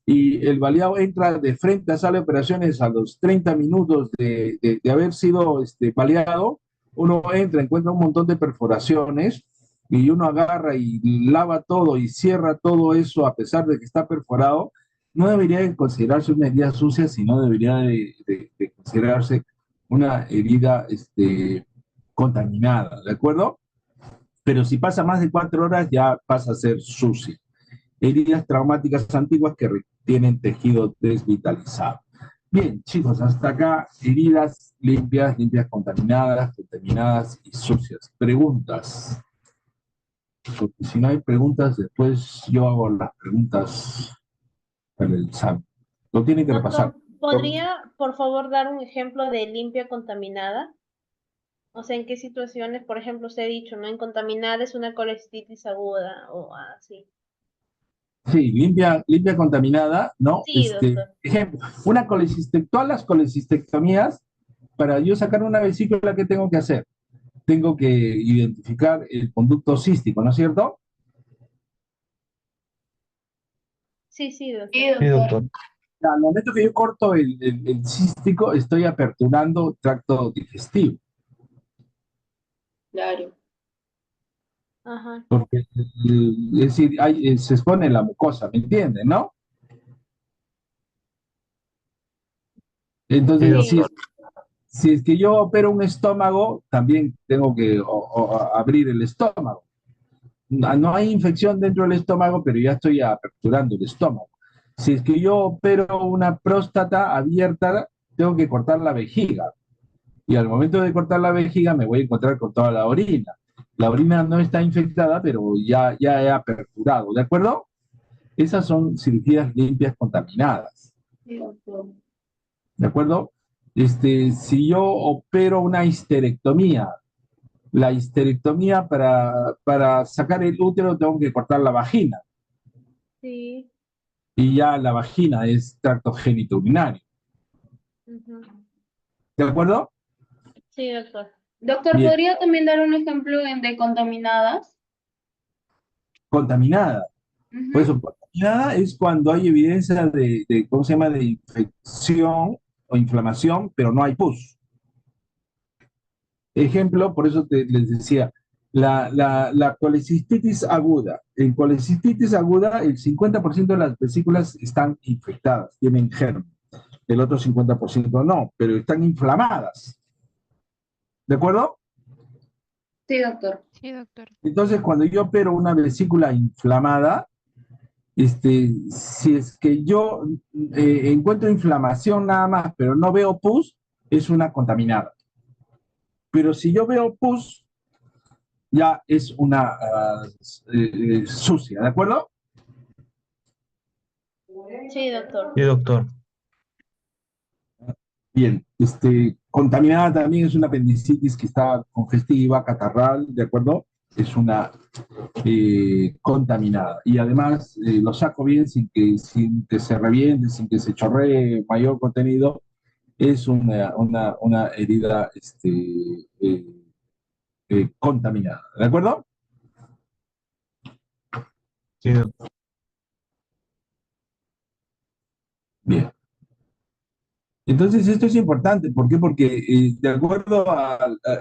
Speaker 1: y el baleado entra de frente a sala de operaciones a los 30 minutos de haber sido baleado, uno entra, encuentra un montón de perforaciones y uno agarra y lava todo y cierra todo eso a pesar de que está perforado, no debería de considerarse una herida sucia, sino debería de considerarse una herida contaminada, ¿de acuerdo? Pero si pasa más de 4 horas ya pasa a ser sucia. Heridas traumáticas antiguas que tienen tejido desvitalizado. Bien, chicos, hasta acá heridas limpias, contaminadas y sucias. Preguntas. Porque si no hay preguntas, después yo hago las preguntas para el examen. Lo tienen que repasar.
Speaker 9: Doctor, ¿podría, por favor, dar un ejemplo de limpia contaminada? O sea, ¿en qué situaciones, por ejemplo, usted ha dicho, ¿no? En contaminada es una colestitis aguda o así.
Speaker 1: Sí, limpia contaminada, ¿no?
Speaker 9: Sí, doctor.
Speaker 1: Ejemplo, todas las colecistectomías, para yo sacar una vesícula, ¿qué tengo que hacer? Tengo que identificar el conducto cístico, ¿no es cierto?
Speaker 9: Sí, doctor.
Speaker 4: Sí, doctor.
Speaker 1: Al momento que yo corto el cístico, estoy aperturando tracto digestivo.
Speaker 3: Claro.
Speaker 9: Ajá.
Speaker 1: Porque, es decir, se expone la mucosa, ¿me entienden, no? Entonces,
Speaker 4: Sí,
Speaker 1: si es que yo opero un estómago, también tengo que abrir el estómago. No hay infección dentro del estómago, pero ya estoy aperturando el estómago. Si es que yo opero una próstata abierta, tengo que cortar la vejiga. Y al momento de cortar la vejiga me voy a encontrar con toda la orina. La orina no está infectada, pero ya he aperturado, ¿de acuerdo? Esas son cirugías limpias contaminadas,
Speaker 3: Sí, doctor.
Speaker 1: ¿de acuerdo? Si yo opero una histerectomía, la histerectomía para sacar el útero tengo que cortar la vagina.
Speaker 9: Sí.
Speaker 1: Y ya la vagina es tracto genitourinario.
Speaker 9: Ujú.
Speaker 1: ¿De acuerdo?
Speaker 9: Sí, doctor.
Speaker 8: Doctor,
Speaker 1: Bien.
Speaker 8: ¿podría también dar un ejemplo de contaminadas?
Speaker 1: Contaminada.
Speaker 8: Ujú.
Speaker 1: Por eso, contaminada es cuando hay evidencia ¿cómo se llama?, de infección o inflamación, pero no hay pus. Ejemplo, por eso les decía, la colecistitis aguda. En colecistitis aguda, el 50% de las vesículas están infectadas, tienen germen. El otro 50% no, pero están inflamadas. ¿De acuerdo?
Speaker 8: Sí, doctor.
Speaker 2: Sí, doctor.
Speaker 1: Entonces, cuando yo opero una vesícula inflamada, si es que yo encuentro inflamación nada más, pero no veo pus, es una contaminada. Pero si yo veo pus, ya es una sucia, ¿de acuerdo?
Speaker 9: Sí, doctor.
Speaker 4: Sí, doctor.
Speaker 1: Bien, contaminada también es una apendicitis que está congestiva, catarral, ¿de acuerdo? Es una contaminada. Y además lo saco bien sin que se reviente, sin que se chorree mayor contenido. Es una herida eh, contaminada, ¿de acuerdo?
Speaker 4: Sí, doctor.
Speaker 1: Bien. Entonces, esto es importante. ¿Por qué? Porque de acuerdo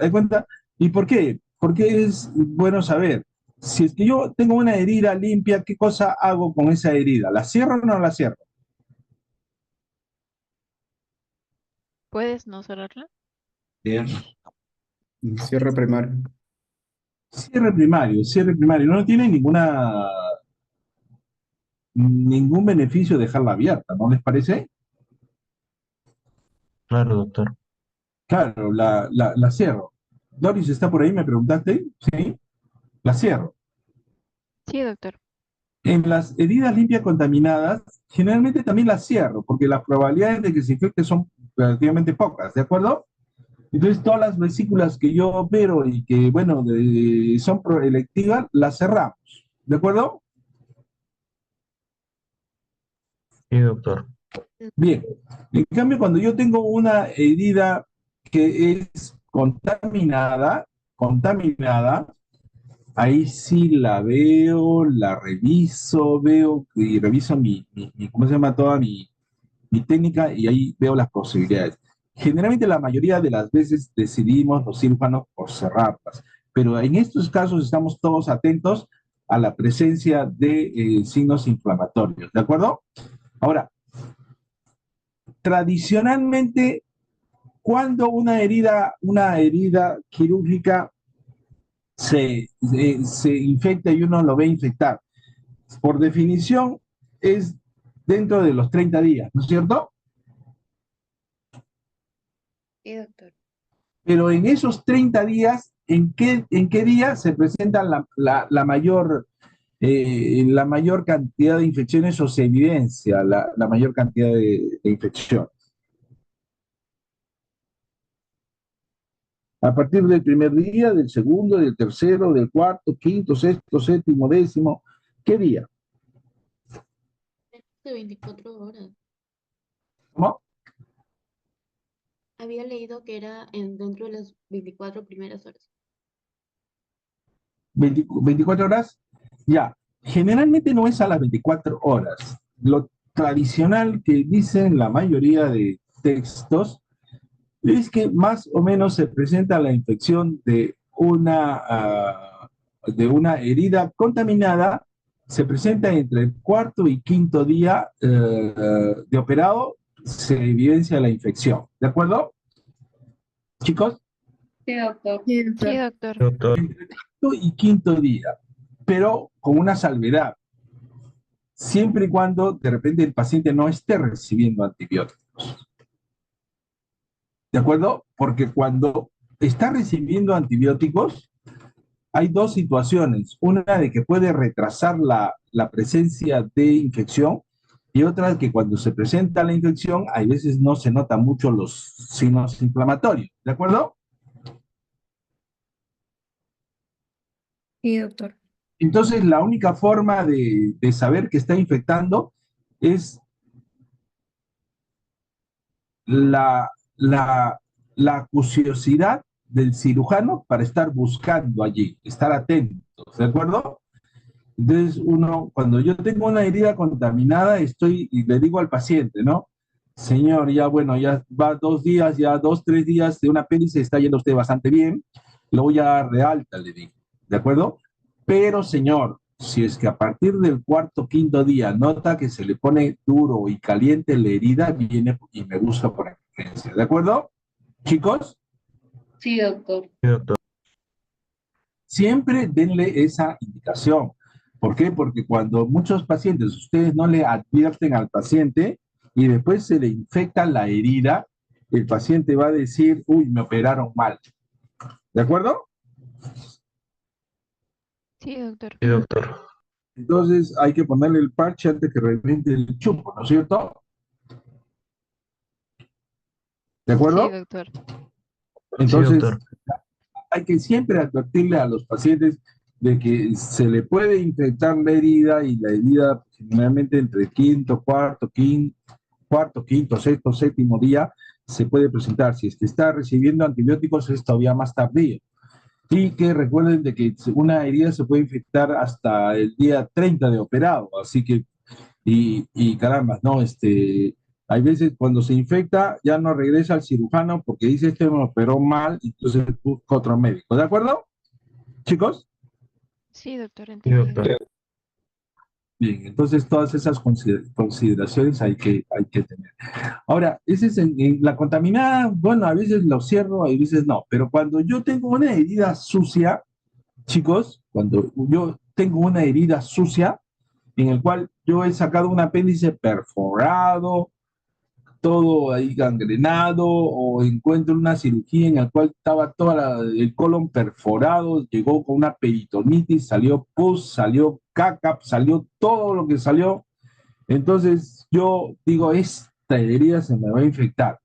Speaker 1: ¿de cuenta? ¿Y por qué? Porque es bueno saber. Si es que yo tengo una herida limpia, ¿qué cosa hago con esa herida? ¿La cierro o no la cierro?
Speaker 2: ¿Puedes no cerrarla?
Speaker 5: Bien.
Speaker 7: Cierre primario.
Speaker 1: Cierre primario. No tiene ningún beneficio dejarla abierta, ¿no les parece?
Speaker 4: Claro, doctor.
Speaker 1: Claro, la cierro. Doris, ¿está por ahí? ¿Me preguntaste? Sí, la cierro.
Speaker 2: Sí, doctor.
Speaker 1: En las heridas limpias contaminadas, generalmente también las cierro, porque las probabilidades de que se infecte son relativamente pocas, ¿de acuerdo? Entonces, todas las vesículas que yo opero y que, bueno, son electivas, las cerramos, ¿de acuerdo?
Speaker 4: Sí, doctor.
Speaker 1: Bien. En cambio, cuando yo tengo una herida que es contaminada, ahí sí la veo, la reviso, veo y reviso ¿cómo se llama? Toda mi técnica y ahí veo las posibilidades. Generalmente la mayoría de las veces decidimos los cirujanos por cerrarlas, pero en estos casos estamos todos atentos a la presencia de signos inflamatorios, ¿de acuerdo? Ahora, tradicionalmente, cuando una herida quirúrgica se infecta y uno lo ve infectar, por definición es dentro de los 30 días, ¿no es cierto?
Speaker 2: Sí, doctor.
Speaker 1: Pero en esos 30 días, ¿en qué día se presenta la mayor cantidad de infecciones o se evidencia la mayor cantidad de infecciones? A partir del primer día, del segundo, del tercero, del cuarto, quinto, sexto, séptimo, décimo. ¿Qué día?
Speaker 6: De 24 horas.
Speaker 1: ¿Cómo?
Speaker 6: Había leído que era dentro de las 24 primeras horas.
Speaker 1: 24 horas. Ya. Generalmente no es a las 24 horas. Lo tradicional que dicen la mayoría de textos es que más o menos se presenta la infección de una herida contaminada, se presenta entre el cuarto y quinto día de operado, se evidencia la infección. ¿De acuerdo, chicos?
Speaker 8: Sí, doctor.
Speaker 6: Sí,
Speaker 2: Sí,
Speaker 6: doctor.
Speaker 2: doctor.
Speaker 4: Doctor.
Speaker 1: Entre cuarto y quinto día, pero con una salvedad, siempre y cuando de repente el paciente no esté recibiendo antibióticos. ¿De acuerdo? Porque cuando está recibiendo antibióticos, hay dos situaciones. Una de que puede retrasar la presencia de infección y otra que cuando se presenta la infección, a veces no se notan mucho los signos inflamatorios. ¿De acuerdo?
Speaker 6: Sí, doctor.
Speaker 1: Entonces, la única forma de saber que está infectando es la, la, la acuciosidad del cirujano para estar buscando allí, estar atentos, ¿de acuerdo? Entonces, uno, cuando yo tengo una herida contaminada, estoy y le digo al paciente, ¿no? Señor, ya bueno, ya va 2 días, ya 2, 3 días de un apéndice, está yendo usted bastante bien, lo voy a dar de alta, le digo, ¿de acuerdo? Pero, señor, si es que a partir del cuarto, quinto día nota que se le pone duro y caliente la herida, viene y me busca por emergencia, ¿de acuerdo? Chicos,
Speaker 8: Sí, doctor.
Speaker 4: Sí, doctor.
Speaker 1: siempre denle esa indicación. ¿Por qué? Porque cuando muchos pacientes, ustedes no le advierten al paciente y después se le infecta la herida, el paciente va a decir, uy, me operaron mal. ¿De acuerdo?
Speaker 2: Sí, doctor.
Speaker 4: Sí, doctor.
Speaker 1: Entonces hay que ponerle el parche antes que reviente el chumbo, ¿no es cierto? ¿De
Speaker 2: Sí,
Speaker 1: acuerdo?
Speaker 2: doctor.
Speaker 4: Sí,
Speaker 1: Entonces,
Speaker 4: doctor.
Speaker 1: hay que siempre advertirle a los pacientes de que se le puede infectar la herida y la herida generalmente entre cuarto, quinto, sexto, séptimo día se puede presentar. Si es que está recibiendo antibióticos es todavía más tardío. Y que recuerden de que una herida se puede infectar hasta el día 30 de operado. Así que, y caramba, ¿no? Hay veces cuando se infecta ya no regresa al cirujano porque dice este me operó mal, entonces busca otro médico. ¿De acuerdo, chicos?
Speaker 2: Sí, doctor,
Speaker 4: Sí,
Speaker 2: entendido.
Speaker 4: doctor.
Speaker 1: Bien, entonces todas esas consideraciones hay que tener. Ahora, ese es en la contaminada, bueno, a veces lo cierro, a veces no, pero cuando yo tengo una herida sucia, chicos, cuando yo tengo una herida sucia en el cual yo he sacado un apéndice perforado, todo ahí gangrenado, o encuentro una cirugía en la cual estaba todo el colon perforado, llegó con una peritonitis, salió pus, salió caca, salió todo lo que salió. Entonces yo digo, esta herida se me va a infectar,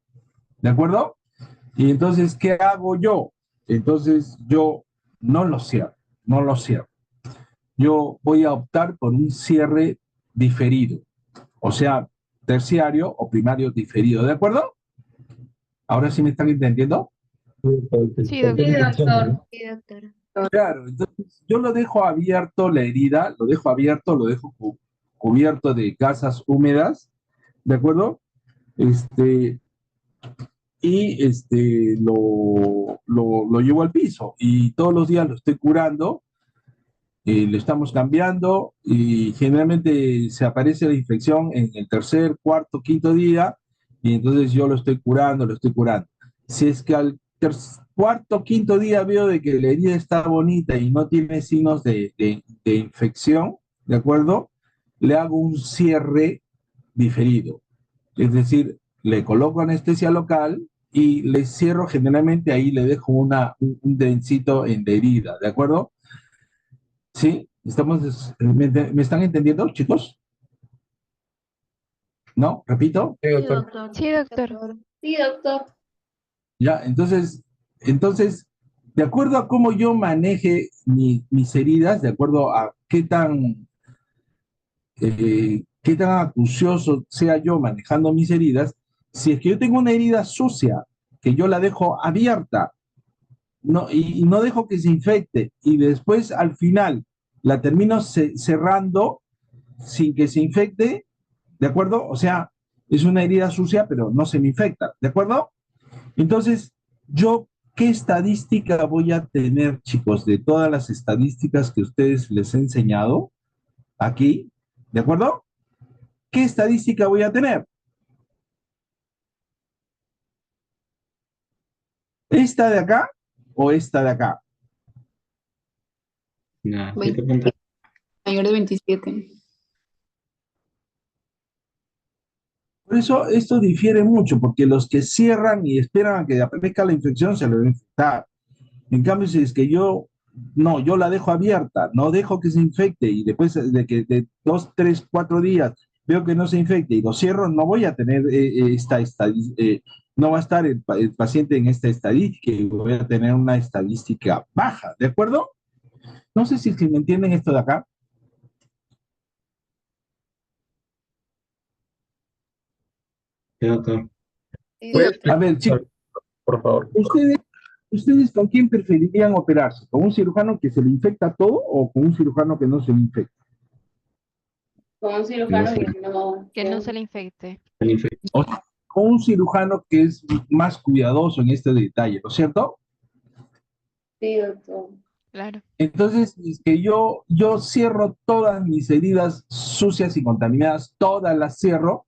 Speaker 1: ¿de acuerdo? Y entonces, ¿qué hago yo? Entonces yo no lo cierro, no lo cierro. Yo voy a optar por un cierre diferido, o sea, terciario o primario diferido, ¿de acuerdo? ¿Ahora sí me están entendiendo?
Speaker 2: Sí,
Speaker 8: Sí,
Speaker 2: doctor.
Speaker 8: doctor.
Speaker 6: Sí, doctor.
Speaker 1: Claro, entonces yo lo dejo abierto la herida, lo dejo abierto, lo dejo cubierto de gasas húmedas, ¿de acuerdo? Este, lo llevo al piso y todos los días lo estoy curando, lo estamos cambiando y generalmente se aparece la infección en el tercer, cuarto, quinto día y entonces yo lo estoy curando, lo estoy curando. Si es que al cuarto, quinto día veo de que la herida está bonita y no tiene signos de infección, ¿de acuerdo? Le hago un cierre diferido. Es decir, le coloco anestesia local y le cierro generalmente ahí, le dejo un densito en la herida, ¿de acuerdo? ¿Sí? ¿Me están entendiendo, chicos? ¿No? ¿Repito?
Speaker 4: Sí,
Speaker 6: Sí,
Speaker 4: doctor.
Speaker 6: doctor.
Speaker 2: Sí, doctor.
Speaker 8: Sí, doctor.
Speaker 1: Ya, entonces, de acuerdo a cómo yo maneje mis heridas, de acuerdo a qué tan acucioso sea yo manejando mis heridas, si es que yo tengo una herida sucia, que yo la dejo abierta, no, y no dejo que se infecte, y después al final la termino cerrando sin que se infecte, ¿de acuerdo? O sea, es una herida sucia, pero no se me infecta, ¿de acuerdo? Entonces, yo, ¿qué estadística voy a tener, chicos, de todas las estadísticas que ustedes les he enseñado aquí? ¿De acuerdo? ¿Qué estadística voy a tener? ¿Esta de acá o esta de acá?
Speaker 5: No,
Speaker 6: 20 mayor de 27.
Speaker 1: Por eso esto difiere mucho, porque los que cierran y esperan a que aparezca la infección se lo van a infectar. En cambio, si es que no, yo la dejo abierta, no dejo que se infecte y después de que de 2, 3, 4 días veo que no se infecte y lo cierro, no voy a tener no va a estar el paciente en esta estadística y voy a tener una estadística baja, ¿de acuerdo? No sé si me entienden esto de acá.
Speaker 5: Sí, doctor.
Speaker 2: Sí,
Speaker 4: Voy a
Speaker 2: doctor.
Speaker 1: A ver, chicos,
Speaker 4: por favor.
Speaker 1: ¿ustedes con quién preferirían operarse? ¿Con un cirujano que se le infecta todo o con un cirujano que no se le infecta?
Speaker 8: Con un cirujano que
Speaker 2: Que no
Speaker 8: no,
Speaker 2: se le infecte.
Speaker 1: O sea, con un cirujano que es más cuidadoso en este detalle, ¿no es cierto?
Speaker 8: sí, doctor.
Speaker 2: Claro.
Speaker 1: Entonces, es que yo cierro todas mis heridas sucias y contaminadas, todas las cierro.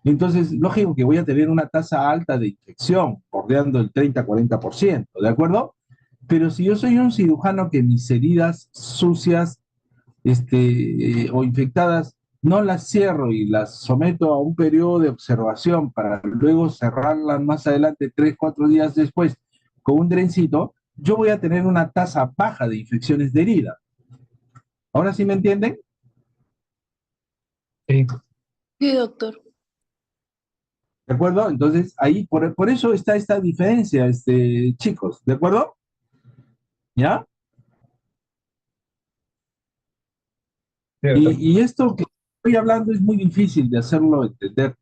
Speaker 1: Entonces, lógico que voy a tener una tasa alta de infección, bordeando el 30-40%, ¿de acuerdo? Pero si yo soy un cirujano que mis heridas sucias o infectadas no las cierro y las someto a un periodo de observación para luego cerrarlas más adelante, 3-4 días después, con un drencito, yo voy a tener una tasa baja de infecciones de herida. ¿Ahora sí me entienden?
Speaker 4: Sí,
Speaker 6: Sí, doctor.
Speaker 1: ¿De acuerdo? Entonces, ahí, por eso está esta diferencia, chicos, ¿de acuerdo? ¿Ya?
Speaker 4: sí, doctor.
Speaker 1: Y esto que estoy hablando es muy difícil de hacerlo entender.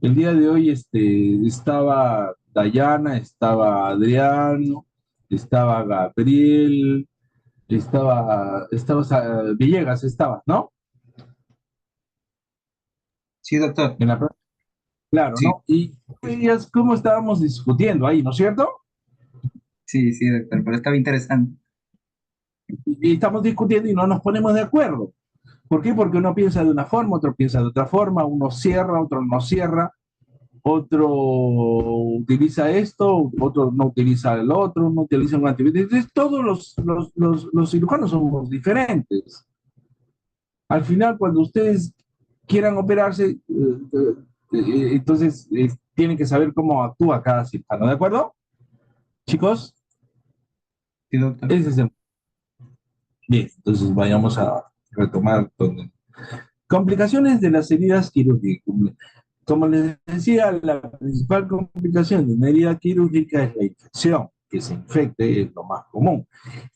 Speaker 1: El día de hoy estaba Dayana, estaba Adriano, estaba Gabriel, Villegas, ¿no?
Speaker 5: Sí, doctor.
Speaker 1: Claro,
Speaker 5: Sí,
Speaker 1: ¿no? Y veías cómo estábamos discutiendo ahí, ¿no es cierto?
Speaker 5: sí, doctor, pero estaba interesante.
Speaker 1: Y estamos discutiendo y no nos ponemos de acuerdo. ¿Por qué? Porque uno piensa de una forma, otro piensa de otra forma, uno cierra, otro no cierra, otro utiliza esto, otro no utiliza el otro, uno utiliza un antibiótico. Entonces, todos los cirujanos somos diferentes. Al final, cuando ustedes quieran operarse, entonces tienen que saber cómo actúa cada cirujano, ¿de acuerdo? Chicos,
Speaker 5: Sí, doctor.
Speaker 1: ese es el... Bien, entonces vayamos a retomar. Complicaciones de las heridas quirúrgicas. Como les decía, la principal complicación de una herida quirúrgica es la infección, que se infecte es lo más común.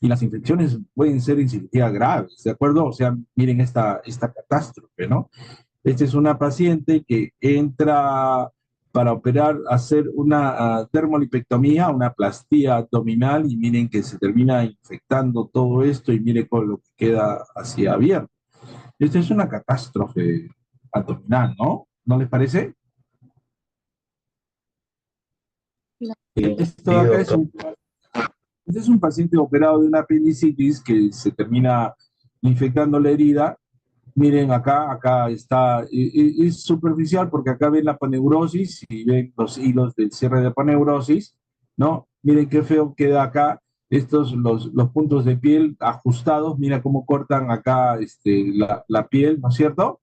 Speaker 1: Y las infecciones pueden ser en cirugía graves, ¿de acuerdo? O sea, miren esta catástrofe, ¿no? Esta es una paciente que entra para operar, hacer una termolipectomía, una plastía abdominal, y miren que se termina infectando todo esto y miren con lo que queda así abierto. Esta es una catástrofe abdominal, ¿no? ¿No les parece? Esto
Speaker 4: Sí,
Speaker 1: de acá
Speaker 4: doctor.
Speaker 1: este es un paciente operado de una apendicitis que se termina infectando la herida. Miren acá está, es superficial porque acá ven la paneurosis y ven los hilos del cierre de paneurosis, ¿no? Miren qué feo queda acá, los puntos de piel ajustados, mira cómo cortan acá la piel, ¿no es cierto?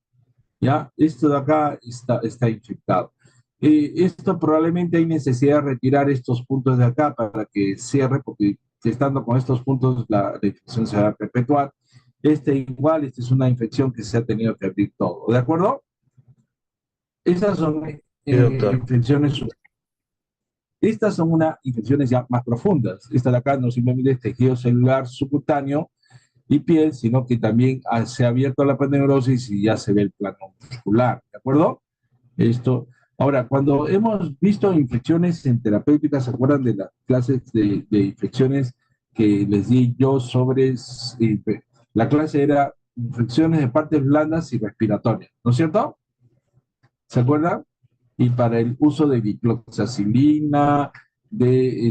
Speaker 1: ¿Ya? Esto de acá está infectado. Esto probablemente hay necesidad de retirar estos puntos de acá para que cierre, porque estando con estos puntos la infección se va a perpetuar. Esta es una infección que se ha tenido que abrir todo, ¿de acuerdo? Esas son
Speaker 4: Sí, doctor.
Speaker 1: infecciones. Estas son unas infecciones ya más profundas. Esta de acá no simplemente es tejido celular subcutáneo y piel, sino que también se ha abierto la paneurosis y ya se ve el plano muscular, ¿de acuerdo? Esto. Ahora, cuando hemos visto infecciones en terapéuticas, ¿se acuerdan de las clases de infecciones que les di yo sobre... La clase era infecciones de partes blandas y respiratorias, ¿no es cierto? ¿Se acuerdan? Y para el uso de dicloxacilina, de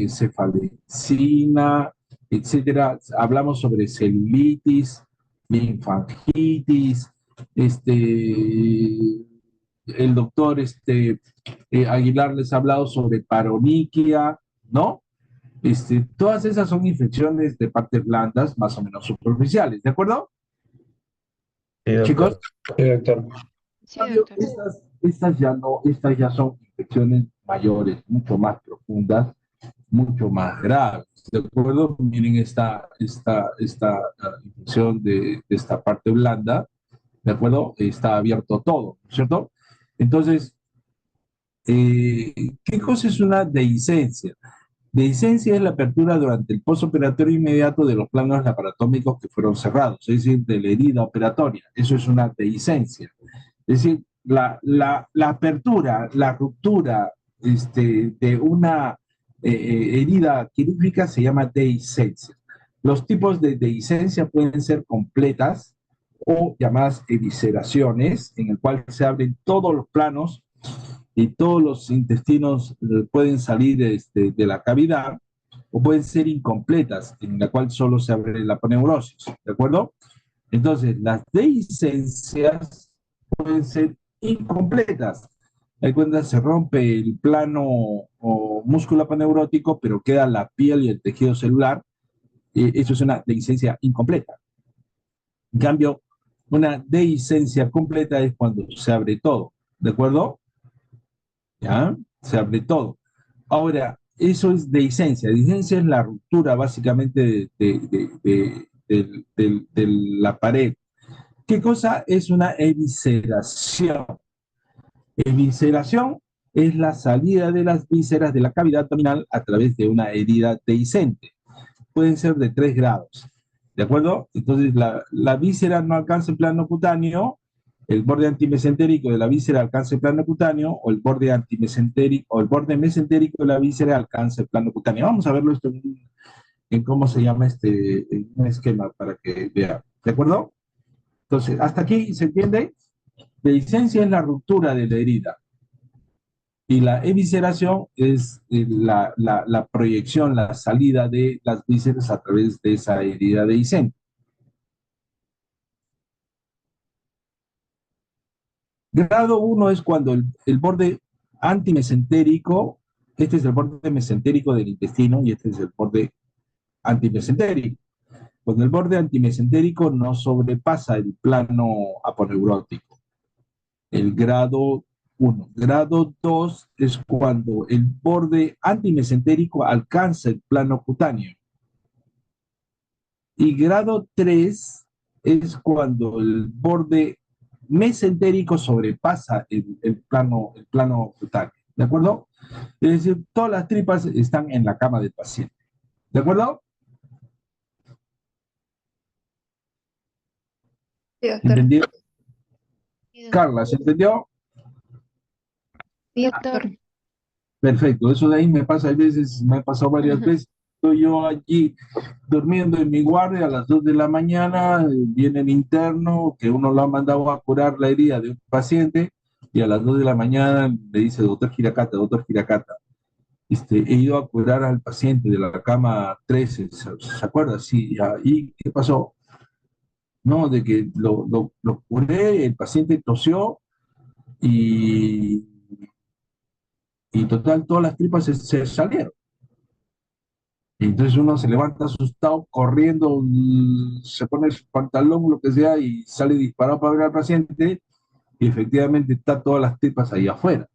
Speaker 1: cefalexina, etcétera, hablamos sobre celulitis, linfangitis, el doctor Aguilar les ha hablado sobre paroniquia, ¿no? Todas esas son infecciones de partes blandas, más o menos superficiales, ¿de acuerdo?
Speaker 4: Sí, doctor.
Speaker 1: Chicos,
Speaker 4: Sí, doctor.
Speaker 2: Sí, doctor.
Speaker 1: estas ya son infecciones mayores, mucho más profundas, mucho más graves. ¿De acuerdo? Miren esta infección de esta parte blanda, ¿de acuerdo? Está abierto todo, ¿no es cierto? Entonces, ¿qué cosa es una dehiscencia? Dehiscencia es la apertura durante el postoperatorio inmediato de los planos laparatómicos que fueron cerrados, es decir, de la herida operatoria. Eso es una dehiscencia. Es decir, la apertura, la ruptura de una herida quirúrgica se llama dehiscencia. Los tipos de dehiscencia pueden ser completas o llamadas evisceraciones, en el cual se abren todos los planos y todos los intestinos pueden salir de la cavidad, o pueden ser incompletas, en la cual solo se abre la aponeurosis, ¿de acuerdo? Entonces, las dehiscencias pueden ser incompletas. Hay cuenta, se rompe el plano o músculo aponeurótico, pero queda la piel y el tejido celular. Eso es una dehiscencia incompleta. En cambio, una dehiscencia completa es cuando se abre todo, ¿de acuerdo? ¿Ya? Se abre todo. Ahora, eso es dehiscencia. Dehiscencia es la ruptura básicamente de la pared. ¿Qué cosa es una evisceración? Evisceración es la salida de las vísceras de la cavidad abdominal a través de una herida dehiscente. Pueden ser de 3 grados, ¿de acuerdo? Entonces, la víscera no alcanza el plano cutáneo, el borde antimesentérico de la víscera alcanza el plano cutáneo, o el borde antimesentérico, o el borde mesentérico de la víscera alcanza el plano cutáneo. Vamos a verlo esto en cómo se llama en un esquema para que vean, ¿de acuerdo? Entonces, hasta aquí se entiende. Dehiscencia es la ruptura de la herida. Y la evisceración es la proyección, la salida de las vísceras a través de esa herida dehiscente. Grado 1 es cuando el borde antimesentérico, este es el borde mesentérico del intestino y este es el borde antimesentérico. Cuando el borde antimesentérico no sobrepasa el plano aponeurótico. El grado 1. Grado 2 es cuando el borde antimesentérico alcanza el plano cutáneo. Y grado 3 es cuando el borde mesentérico sobrepasa el plano cutáneo. ¿De acuerdo? Es decir, todas las tripas están en la cama del paciente. ¿De acuerdo?
Speaker 2: Sí, doctor.
Speaker 1: ¿Entendido?
Speaker 2: Sí, doctor.
Speaker 1: Carla, ¿se entendió?
Speaker 2: Sí, doctor.
Speaker 1: Perfecto, eso de ahí me pasa a veces, me ha pasado varias veces. Estoy yo allí durmiendo en mi guardia a las 2 de la mañana, viene el interno que uno lo ha mandado a curar la herida de un paciente y a las 2 de la mañana le dice, doctor Giracata, he ido a curar al paciente de la cama 13, ¿se acuerda? Sí, ¿y qué pasó? No, de que lo curé, el paciente tosió y total todas las tripas se salieron. Y entonces uno se levanta asustado, corriendo, se pone su pantalón, lo que sea, y sale disparado para ver al paciente, y efectivamente está todas las tripas ahí afuera.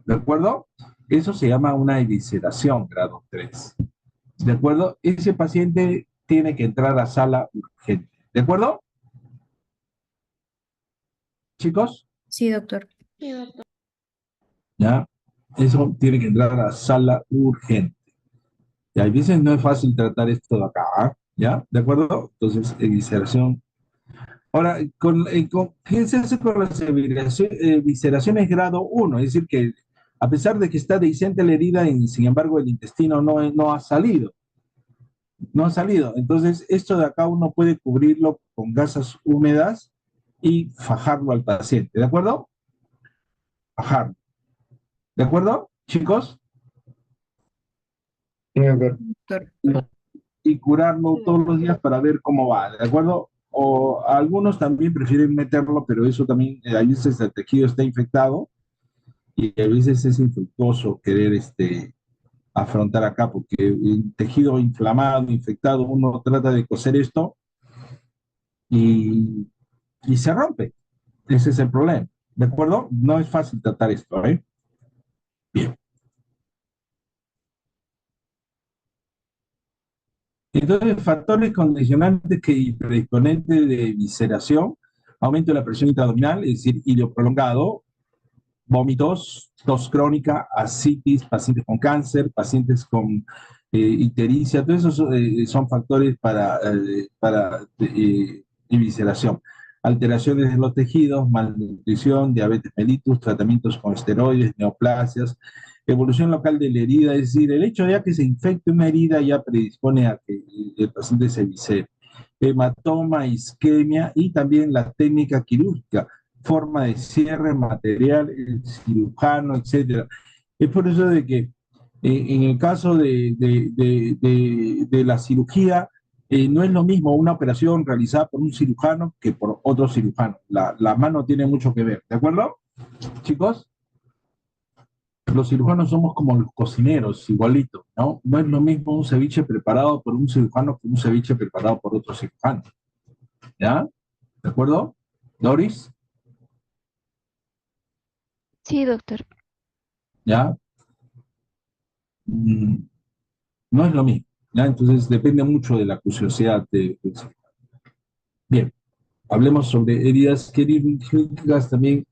Speaker 1: ¿De acuerdo? Eso se llama una evisceración, grado 3. ¿De acuerdo? Ese paciente tiene que entrar a sala urgente. ¿De acuerdo? ¿Chicos?
Speaker 10: Sí, doctor.
Speaker 9: Sí, doctor.
Speaker 1: ¿Ya? Eso tiene que entrar a sala urgente. Y a veces no es fácil tratar esto de acá, ¿ya? ¿De acuerdo? Entonces, evisceración. Ahora, ¿qué se hace con las evisceraciones grado 1? Es decir, que a pesar de que está dehiscente la herida, sin embargo, el intestino no ha salido. No ha salido. Entonces, esto de acá uno puede cubrirlo con gasas húmedas y fajarlo al paciente. ¿De acuerdo? Fajarlo. ¿De acuerdo, chicos?
Speaker 4: Sí, doctor.
Speaker 1: Y curarlo todos los días para ver cómo va, ¿de acuerdo? O algunos también prefieren meterlo, pero eso también, a veces el tejido está infectado y a veces es infructuoso querer afrontar acá, porque el tejido inflamado, infectado, uno trata de coser esto y se rompe. Ese es el problema, ¿de acuerdo? No es fácil tratar esto, ¿eh? Bien. Entonces, factores condicionantes y predisponentes de visceración, aumento de la presión intraabdominal, es decir, hilo prolongado, vómitos, tos crónica, ascitis, pacientes con cáncer, pacientes con ictericia, todos esos son factores para visceración. Alteraciones de los tejidos, malnutrición, diabetes mellitus, tratamientos con esteroides, neoplasias, evolución local de la herida, es decir, el hecho de que se infecte una herida ya predispone a que el paciente se visere. Hematoma, isquemia y también la técnica quirúrgica, forma de cierre, material, el cirujano, etcétera. Es por eso de que en el caso de la cirugía, no es lo mismo una operación realizada por un cirujano que por otro cirujano. La mano tiene mucho que ver, ¿de acuerdo? Chicos, los cirujanos somos como los cocineros, igualito, ¿no? No es lo mismo un ceviche preparado por un cirujano que un ceviche preparado por otro cirujano. ¿Ya? ¿De acuerdo? Doris,
Speaker 2: Sí, doctor.
Speaker 1: ¿ya? No es lo mismo, ¿ya? Entonces depende mucho de la acuciosidad del cirujano. Bien, hablemos sobre heridas quirúrgicas, también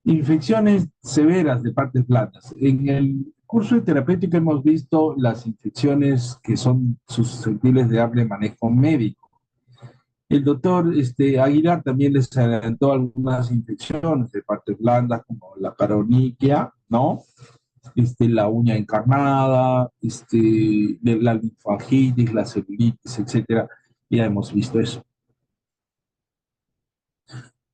Speaker 1: infecciones severas de partes blandas. En el curso de terapéutica hemos visto las infecciones que son susceptibles de darle manejo médico. El doctor Aguilar también les adelantó algunas infecciones de partes blandas, como la paroniquia, ¿no? La uña encarnada, la linfagitis, la celulitis, etcétera. Ya hemos visto eso.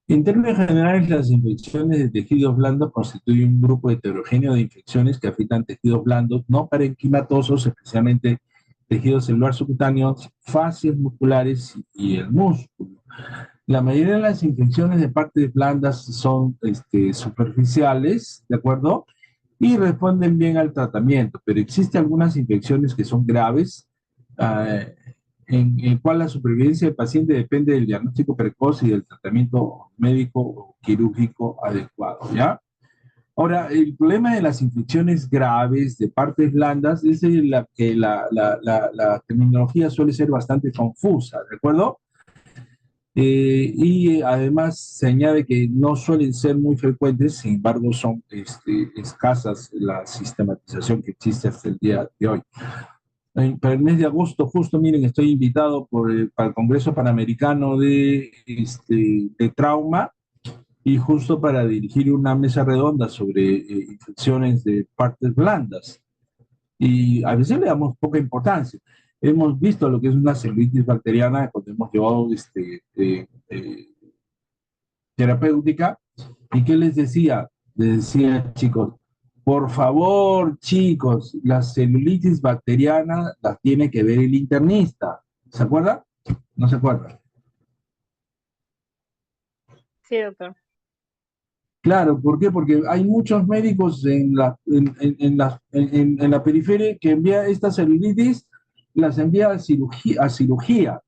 Speaker 1: En términos generales, las infecciones de tejidos blandos constituyen un grupo heterogéneo de infecciones que afectan tejidos blandos no parenquimatosos, especialmente tejidos celular subcutáneos, fascias musculares y el músculo. La mayoría de las infecciones de partes blandas son superficiales, ¿de acuerdo? Y responden bien al tratamiento, pero existen algunas infecciones que son graves, en el cual la supervivencia del paciente depende del diagnóstico precoz y del tratamiento médico o quirúrgico adecuado, ¿ya? Ahora, el problema de las infecciones graves de partes blandas es que la terminología suele ser bastante confusa, ¿de acuerdo? Y además se añade que no suelen ser muy frecuentes, sin embargo son escasas la sistematización que existe hasta el día de hoy. Para el mes de agosto, justo miren, estoy invitado para el Congreso Panamericano de Trauma y justo para dirigir una mesa redonda sobre infecciones de partes blandas. Y a veces le damos poca importancia. Hemos visto lo que es una celulitis bacteriana cuando hemos llevado terapéutica. ¿Y qué les decía? Les decía, chicos, por favor, chicos, la celulitis bacteriana la tiene que ver el internista. ¿Se acuerda? ¿No se acuerda?
Speaker 3: Sí, doctor.
Speaker 1: Claro, ¿por qué? Porque hay muchos médicos en la periferia que envía esta celulitis, las envía a cirugía.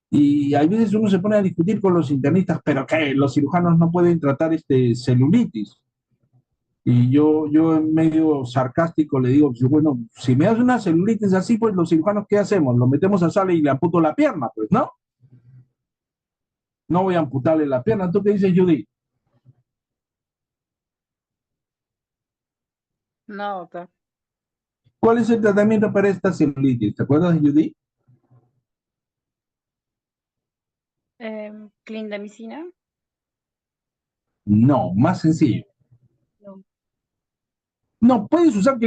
Speaker 1: Y a veces uno se pone a discutir con los internistas, pero ¿qué? Los cirujanos no pueden tratar celulitis. Y yo en medio sarcástico le digo, bueno, si me das una celulitis así, pues los cirujanos, ¿qué hacemos? Lo metemos a sala y le amputo la pierna, pues, ¿no? No voy a amputarle la pierna. ¿Tú qué dices, Judy?
Speaker 3: No, doctor.
Speaker 1: ¿Cuál es el tratamiento para esta celulitis? ¿Te acuerdas, Judy?
Speaker 3: Clindamicina.
Speaker 1: No, más sencillo.
Speaker 3: No.
Speaker 1: No, puedes usar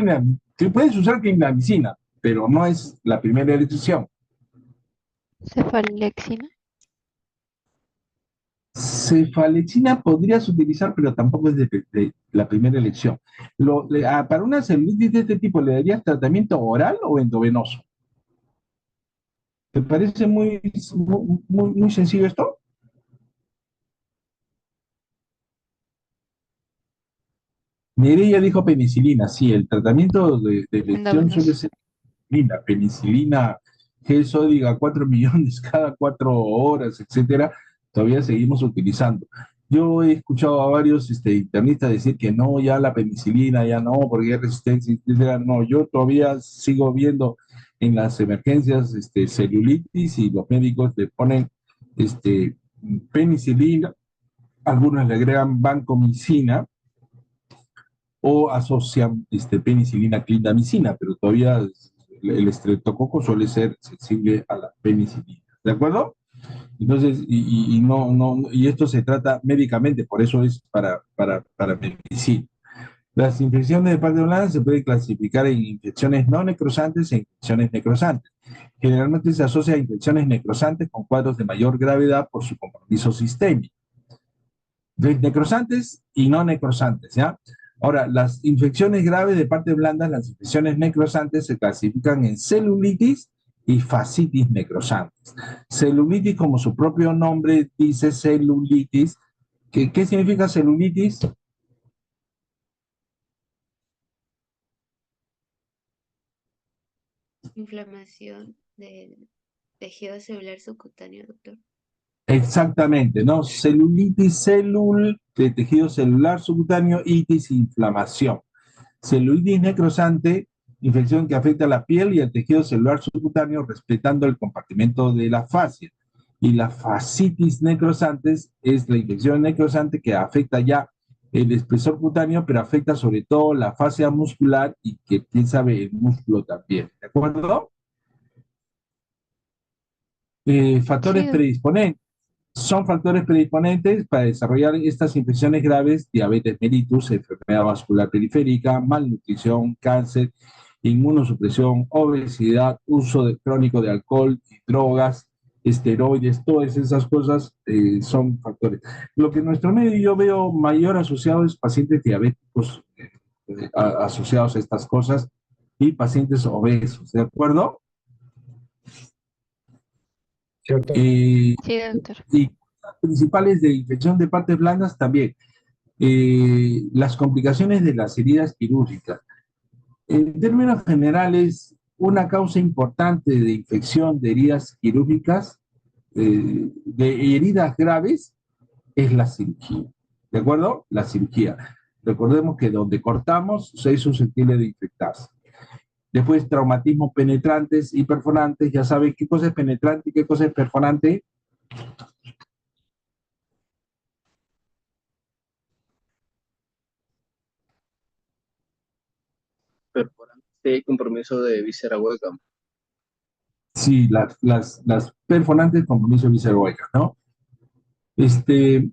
Speaker 1: clindamicina, pero no es la primera elección.
Speaker 2: Cefalexina.
Speaker 1: Cefalexina podrías utilizar, pero tampoco es de la primera elección. Para una celulitis de este tipo, ¿le darías tratamiento oral o endovenoso? ¿Te parece muy sencillo esto? Mireya dijo penicilina, sí, el tratamiento de elección suele ser penicilina, G-sódiga 4 millones cada 4 horas, etcétera, todavía seguimos utilizando. Yo he escuchado a varios internistas decir que no, ya la penicilina, ya no, porque hay resistencia, etcétera. No, yo todavía sigo viendo en las emergencias celulitis y los médicos le ponen penicilina, algunos le agregan vancomicina o asocian penicilina clindamicina, pero todavía el estreptococo suele ser sensible a la penicilina. ¿De acuerdo? Entonces, y esto se trata médicamente, por eso es para medicina. Las infecciones de parte blanda se pueden clasificar en infecciones no necrosantes e infecciones necrosantes. Generalmente se asocia a infecciones necrosantes con cuadros de mayor gravedad por su compromiso sistémico. Entonces, necrosantes y no necrosantes, ¿ya? Ahora, las infecciones graves de parte blanda, las infecciones necrosantes se clasifican en celulitis y fascitis necrosantes. Celulitis, como su propio nombre dice, celulitis. ¿Qué significa celulitis?
Speaker 6: Inflamación del tejido celular subcutáneo, doctor.
Speaker 1: Exactamente, ¿no? Celulitis, de tejido celular subcutáneo, itis, inflamación. Celulitis necrosante, infección que afecta a la piel y el tejido celular subcutáneo respetando el compartimento de la fascia. Y la fascitis necrosantes es la infección necrosante que afecta ya el espesor cutáneo, pero afecta sobre todo la fascia muscular y que, quién sabe, el músculo también. ¿De acuerdo? Factores
Speaker 2: Sí,
Speaker 1: predisponentes. Son factores predisponentes para desarrollar estas infecciones graves: diabetes mellitus, enfermedad vascular periférica, malnutrición, cáncer, inmunosupresión, obesidad, uso crónico de alcohol y drogas, esteroides, todas esas cosas son factores. Lo que en nuestro medio yo veo mayor asociado es pacientes diabéticos asociados a estas cosas y pacientes obesos, ¿de acuerdo?
Speaker 4: ¿Cierto?
Speaker 2: sí, doctor.
Speaker 1: Y principales de infección de partes blandas también. Las complicaciones de las heridas quirúrgicas. En términos generales, una causa importante de infección de heridas quirúrgicas, de heridas graves, es la cirugía. ¿De acuerdo? La cirugía. Recordemos que donde cortamos es susceptible de infectarse. Después, traumatismos penetrantes y perforantes. Ya saben qué cosa es penetrante y qué cosa es perforante.
Speaker 10: Perforante, compromiso de víscera hueca.
Speaker 1: Sí, las perforantes, compromiso visceral, ¿no?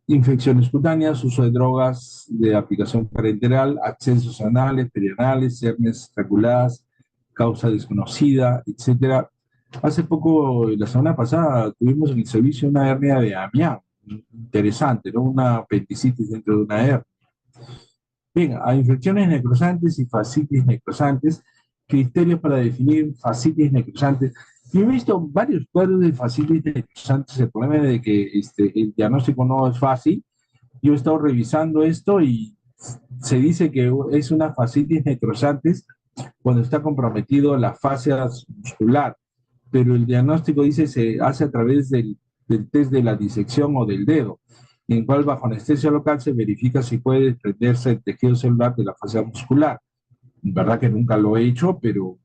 Speaker 1: Infecciones cutáneas, uso de drogas de aplicación parenteral, accesos anales, perianales, hernias estranguladas, causa desconocida, etcétera. Hace poco, la semana pasada, tuvimos en el servicio una hernia de Amiens, interesante, ¿no? Una apendicitis dentro de una hernia. Bien, a infecciones necrosantes y fascitis necrosantes, criterios para definir fascitis necrosantes. Yo he visto varios cuadros de fascitis necrosantes. El problema es de que el diagnóstico no es fácil. Yo he estado revisando esto y se dice que es una fascitis necrosantes cuando está comprometido la fascia muscular, pero el diagnóstico dice se hace a través del test de la disección o del dedo, en el cual bajo anestesia local se verifica si puede desprenderse el tejido celular de la fascia muscular. Verdad que nunca lo he hecho, pero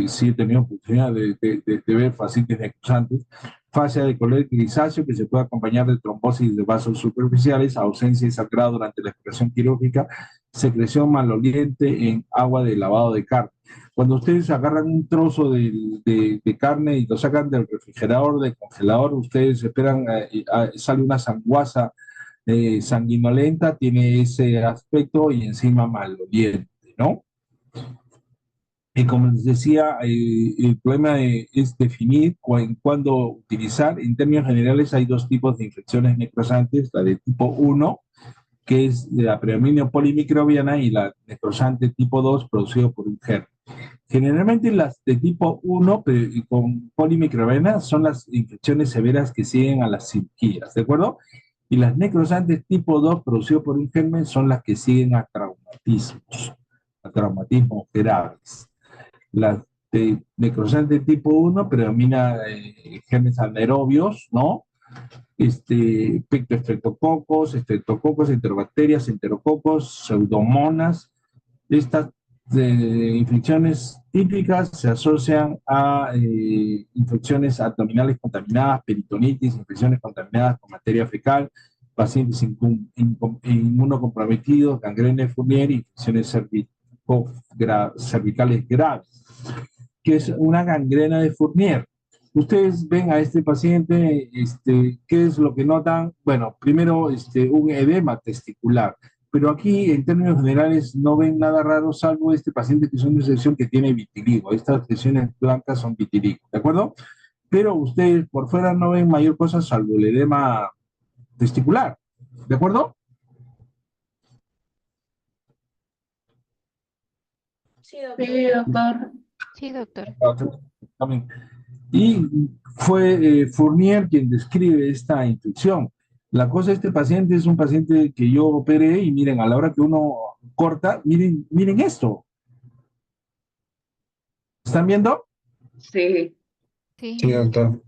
Speaker 1: sí he tenido oportunidad de ver fascitis necrosantes. Fascia de color grisáceo que se puede acompañar de trombosis de vasos superficiales, ausencia de sangrado durante la exploración quirúrgica, secreción maloliente en agua de lavado de carne. Cuando ustedes agarran un trozo de carne y lo sacan del refrigerador, del congelador, ustedes esperan, sale una sanguaza sanguinolenta, tiene ese aspecto y encima maloliente, ¿no? Y como les decía, el problema es definir cuándo utilizar. En términos generales hay dos tipos de infecciones necrosantes, la de tipo 1, que es la predominio polimicrobiana, y la necrosante tipo 2, producido por un germen. Generalmente las de tipo 1 con polimicrobiana son las infecciones severas que siguen a las cirugías, ¿de acuerdo? Y las necrosantes tipo 2, producido por un germen, son las que siguen a traumatismos graves. Las de necrosante tipo 1 predomina genes anaerobios, ¿no? Pectoestreptococos, enterobacterias, enterococos, pseudomonas. Estas infecciones típicas se asocian a infecciones abdominales contaminadas, peritonitis, infecciones contaminadas con materia fecal, pacientes inmunocomprometidos, gangrena de Fournier, infecciones cervicales graves, que es una gangrena de Fournier. Ustedes ven a este paciente, ¿qué es lo que notan? Bueno, primero un edema testicular, pero aquí en términos generales no ven nada raro, salvo este paciente que es una excepción que tiene vitiligo. Estas lesiones blancas son vitiligo, ¿de acuerdo? Pero ustedes por fuera no ven mayor cosa salvo el edema testicular, ¿de acuerdo?
Speaker 3: Sí, doctor.
Speaker 8: Sí, doctor.
Speaker 2: Sí, doctor.
Speaker 1: También. Y fue Fournier quien describe esta infección. La cosa de este paciente es un paciente que yo operé y miren, a la hora que uno corta, miren esto. ¿Están viendo?
Speaker 8: Sí.
Speaker 4: Sí,
Speaker 2: Sí.
Speaker 4: doctor.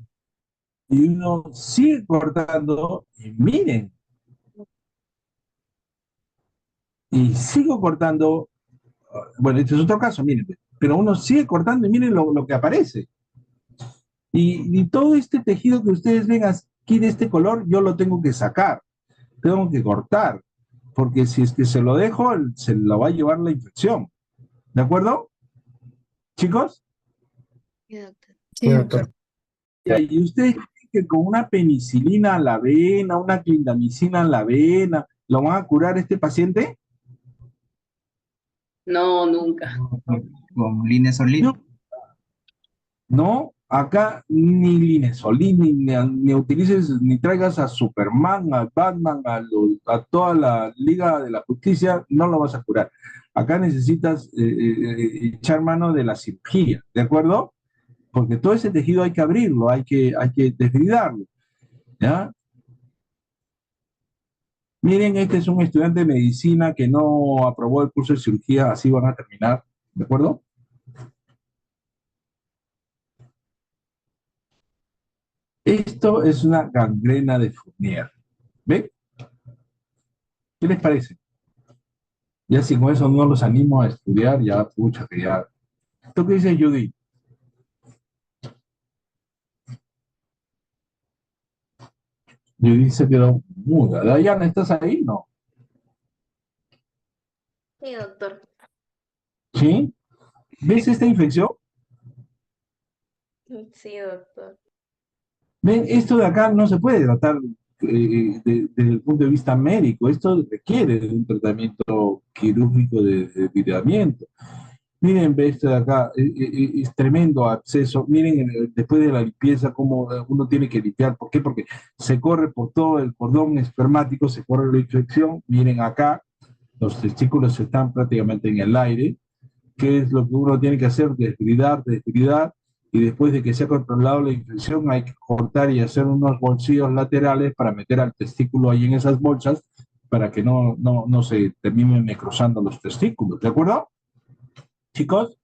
Speaker 1: Y uno sigue cortando y miren. Y sigo cortando. Bueno, este es otro caso, miren. Pero uno sigue cortando y miren lo que aparece. Y todo este tejido que ustedes ven aquí de este color, yo lo tengo que sacar. Tengo que cortar. Porque si es que se lo dejo, se lo va a llevar la infección. ¿De acuerdo? ¿Chicos?
Speaker 6: Sí, doctor.
Speaker 4: Sí, doctor.
Speaker 1: Y ustedes creen que con una penicilina a la vena, una clindamicina a la vena, ¿lo van a curar a este paciente?
Speaker 8: No, nunca.
Speaker 5: Con linesolid.
Speaker 1: No, acá ni linesolid, ni utilices, ni traigas a Superman, a Batman, a toda la Liga de la Justicia, no lo vas a curar. Acá necesitas echar mano de la cirugía, ¿de acuerdo? Porque todo ese tejido hay que abrirlo, hay que desbridarlo, ¿ya? Miren, este es un estudiante de medicina que no aprobó el curso de cirugía, así van a terminar, ¿de acuerdo? Esto es una gangrena de Fournier. ¿Ven? ¿Qué les parece? Ya si con eso no los animo a estudiar, ya, pucha, que ya. ¿Esto qué dice Judy? Judy se quedó muda. Dayana, ¿estás ahí? No.
Speaker 3: Sí, doctor.
Speaker 1: ¿Sí? ¿Ves esta infección?
Speaker 3: Sí, doctor.
Speaker 1: Ven, esto de acá no se puede tratar desde el punto de vista médico. Esto requiere de un tratamiento quirúrgico de desbridamiento. Miren, ve esto de acá, es tremendo absceso. Miren, después de la limpieza, cómo uno tiene que limpiar. ¿Por qué? Porque se corre por todo el cordón espermático, se corre la infección. Miren acá, los testículos están prácticamente en el aire. ¿Qué es lo que uno tiene que hacer? Desbridar, y después de que se ha controlado la infección hay que cortar y hacer unos bolsillos laterales para meter al testículo ahí en esas bolsas para que no se terminen necrosando los testículos, ¿de acuerdo? Chicos,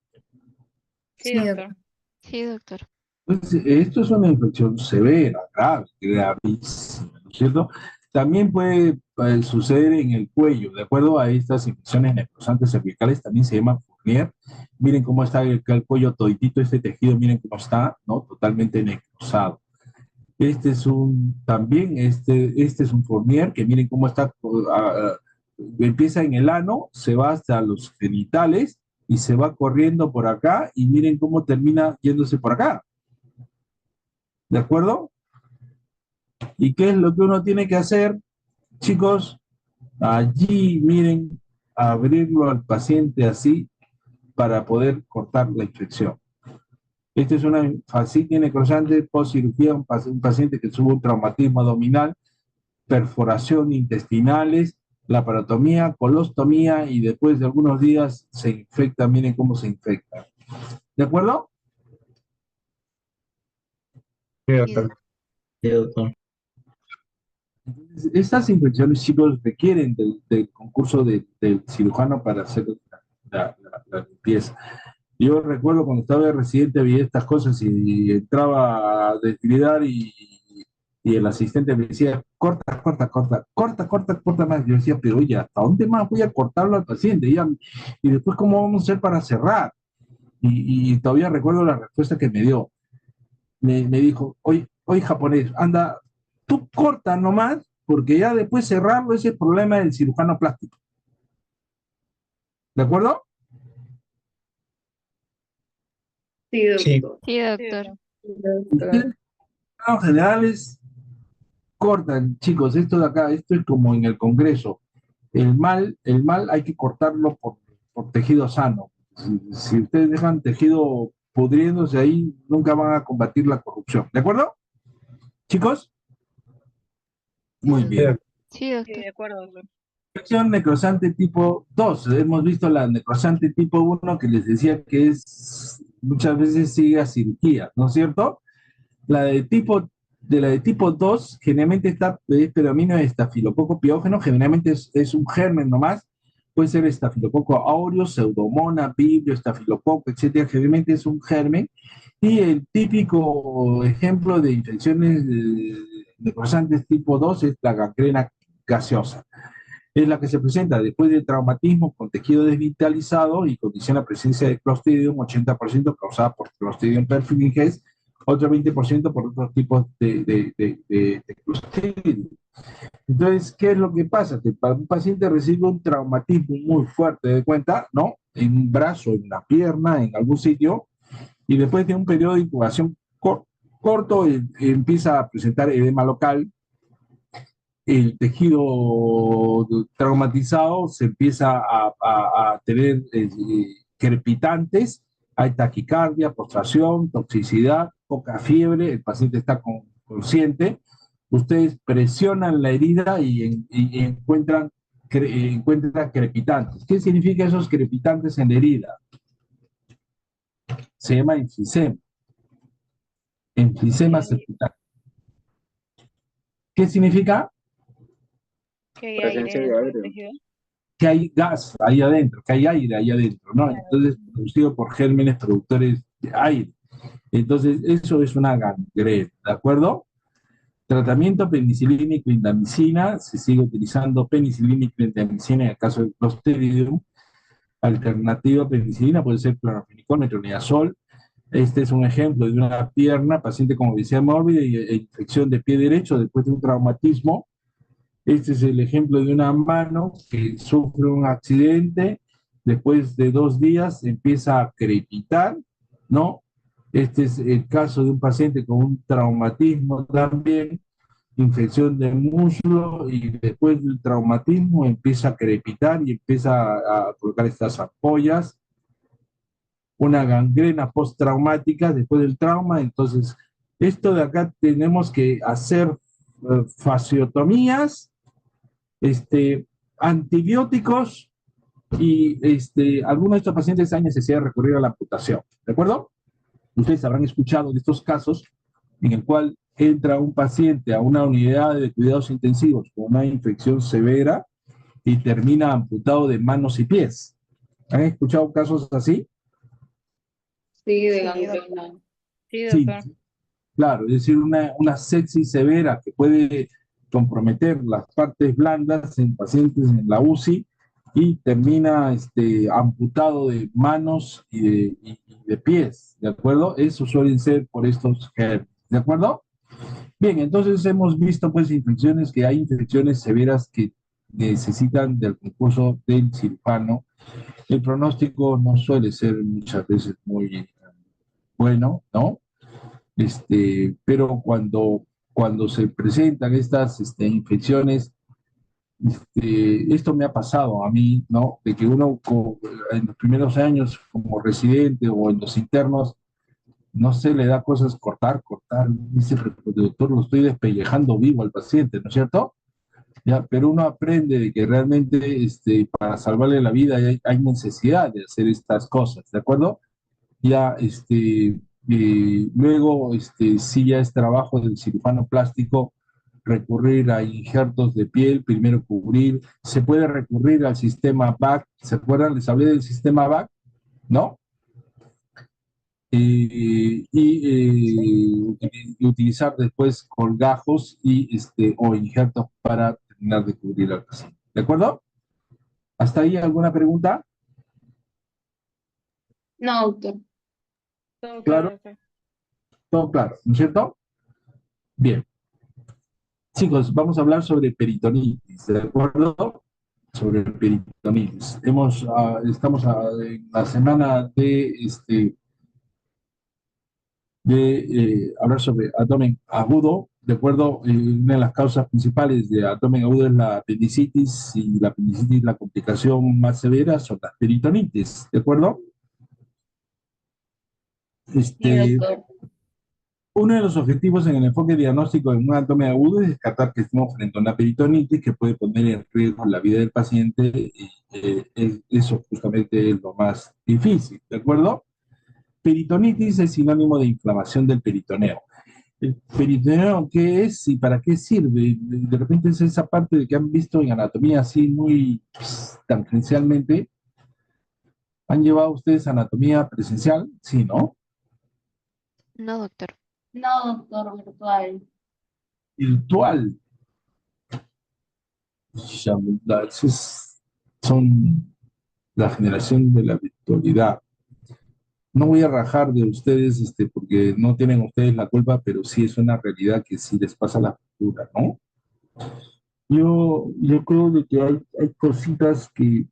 Speaker 8: Sí, doctor.
Speaker 2: Sí, doctor.
Speaker 1: pues, esto es una infección severa, grave, gravísima, ¿no es cierto? También puede suceder en el cuello, de acuerdo a estas infecciones necrosantes cervicales, también se llama Fournier. Miren cómo está el cuello toditito, este tejido, miren cómo está, ¿no? Totalmente necrosado. Este es este es un Fournier, que miren cómo está, empieza en el ano, se va hasta los genitales y se va corriendo por acá y miren cómo termina yéndose por acá. ¿De acuerdo? ¿Y qué es lo que uno tiene que hacer, chicos? Allí, miren, abrirlo al paciente así para poder cortar la infección. Esta es una fascitis necrosante post-cirugía, un paciente que tuvo un traumatismo abdominal, perforación intestinales, laparotomía, colostomía y después de algunos días se infecta, miren cómo se infecta. ¿De acuerdo?
Speaker 4: Sí, doctor.
Speaker 5: Sí, doctor.
Speaker 1: Estas infecciones, chicos, requieren del concurso del cirujano para hacer la limpieza. Yo recuerdo cuando estaba de residente veía estas cosas y entraba a desbridar y el asistente me decía, corta, corta, corta, corta, corta, corta más. Yo decía, pero oye, ¿hasta dónde más voy a cortarlo al paciente? Y después, ¿cómo vamos a hacer para cerrar? Y todavía recuerdo la respuesta que me dio. Me dijo, oye, japonés, anda, tú corta nomás, porque ya después cerrarlo es el problema del cirujano plástico. ¿De acuerdo?
Speaker 8: Sí,
Speaker 4: Sí.
Speaker 8: doctor.
Speaker 2: Sí, doctor.
Speaker 1: Ustedes, en general, cortan, chicos, esto de acá, esto es como en el Congreso. El mal hay que cortarlo por tejido sano. Si ustedes dejan tejido pudriéndose ahí, nunca van a combatir la corrupción. ¿De acuerdo? Chicos, muy bien.
Speaker 2: Sí,
Speaker 9: Sí,
Speaker 2: doctor.
Speaker 9: de acuerdo, doctor.
Speaker 1: Infección necrosante tipo 2. Hemos visto la necrosante tipo 1 que les decía que es muchas veces sigue a cirugía, ¿no es cierto? La de tipo 2 generalmente está predomino de estafilococo piógeno, generalmente es un germen nomás, puede ser estafilococo aureus, pseudomonas, vibrio, estafilococo, etcétera, generalmente es un germen, y el típico ejemplo de infecciones necrosantes tipo 2 es la gangrena gaseosa. Es la que se presenta después del traumatismo con tejido desvitalizado y condiciona la presencia de Clostridium, 80% causada por Clostridium perfringens, otro 20% por otros tipos de Clostridium. Entonces, ¿qué es lo que pasa? Que para un paciente recibe un traumatismo muy fuerte, de cuenta, ¿no? En un brazo, en una pierna, en algún sitio, y después de un periodo de incubación corto, empieza a presentar edema local, el tejido traumatizado se empieza a tener crepitantes, hay taquicardia, postración, toxicidad, poca fiebre, el paciente está consciente, ustedes presionan la herida y encuentran crepitantes. ¿Qué significa esos crepitantes en la herida? Se llama enfisema septicante. ¿Qué significa?
Speaker 9: Que hay
Speaker 10: Presencia
Speaker 9: aire
Speaker 10: de
Speaker 9: dentro del
Speaker 10: aire.
Speaker 9: tejido.
Speaker 1: Que hay gas ahí adentro, que hay aire ahí adentro, ¿no? Entonces, producido por gérmenes productores de aire. Entonces, eso es una gangrena, ¿de acuerdo? Tratamiento penicilina y clindamicina, se sigue utilizando penicilina y clindamicina en el caso del Clostridium. Alternativa a penicilina puede ser clorfenicol, metronidazol. Este es un ejemplo de una pierna, paciente con obesidad mórbida e infección de pie derecho después de un traumatismo. Este es el ejemplo de una mano que sufre un accidente, después de 2 días empieza a crepitar, ¿no? Este es el caso de un paciente con un traumatismo también, infección del muslo, y después del traumatismo empieza a crepitar y empieza a colocar estas ampollas, una gangrena postraumática después del trauma. Entonces, esto de acá tenemos que hacer fasciotomías, antibióticos, y algunos de estos pacientes hay necesidad de recurrir a la amputación, ¿de acuerdo? Ustedes habrán escuchado de estos casos en el cual entra un paciente a una unidad de cuidados intensivos con una infección severa y termina amputado de manos y pies. ¿Han escuchado casos así?
Speaker 8: Sí, de
Speaker 9: Sí,
Speaker 8: gangrena.
Speaker 9: Sí,
Speaker 1: Sí,
Speaker 9: doctor.
Speaker 1: claro, es decir, una sepsis severa que puede comprometer las partes blandas en pacientes en la UCI y termina amputado de manos y de pies, ¿de acuerdo? Eso suelen ser por estos gérmenes, ¿de acuerdo? Bien, entonces hemos visto pues infecciones, que hay infecciones severas que necesitan del recurso del cirujano. El pronóstico no suele ser muchas veces muy bueno, ¿no? Pero cuando se presentan estas infecciones, esto me ha pasado a mí, ¿no? De que uno en los primeros años como residente o en los internos, no se le da cosas cortar, dice, pero doctor, lo estoy despellejando vivo al paciente, ¿no es cierto? Ya, pero uno aprende de que realmente para salvarle la vida hay necesidad de hacer estas cosas, ¿de acuerdo? Ya, luego, sí ya es trabajo del cirujano plástico recurrir a injertos de piel, primero cubrir, se puede recurrir al sistema BAC, ¿se acuerdan? Les hablé del sistema BAC, ¿no? Y utilizar después colgajos o injertos para terminar de cubrir al paciente. ¿De acuerdo? ¿Hasta ahí alguna pregunta?
Speaker 8: No, doctor.
Speaker 9: Todo claro,
Speaker 1: ¿Claro?
Speaker 9: doctor.
Speaker 1: Todo claro, ¿no es cierto? Bien. Chicos, vamos a hablar sobre peritonitis, ¿de acuerdo? Sobre peritonitis. Estamos en la semana de hablar sobre abdomen agudo, de acuerdo, una de las causas principales de abdomen agudo es la apendicitis, y la apendicitis, la complicación más severa son las peritonitis, ¿de acuerdo?
Speaker 8: Sí, doctor.
Speaker 1: Uno de los objetivos en el enfoque diagnóstico en un abdomen agudo es descartar que estemos frente a una peritonitis que puede poner en riesgo la vida del paciente, y eso justamente es lo más difícil, ¿de acuerdo? Peritonitis es sinónimo de inflamación del peritoneo. ¿El peritoneo qué es y para qué sirve? De repente es esa parte de que han visto en anatomía así muy tangencialmente. ¿Han llevado ustedes anatomía presencial? Sí, ¿no?
Speaker 2: No, doctor.
Speaker 8: No, doctor, virtual.
Speaker 1: Virtual. Ya, son la generación de la virtualidad. No voy a rajar de ustedes, porque no tienen ustedes la culpa, pero sí es una realidad que sí les pasa la factura, ¿no? Yo creo de que hay cositas que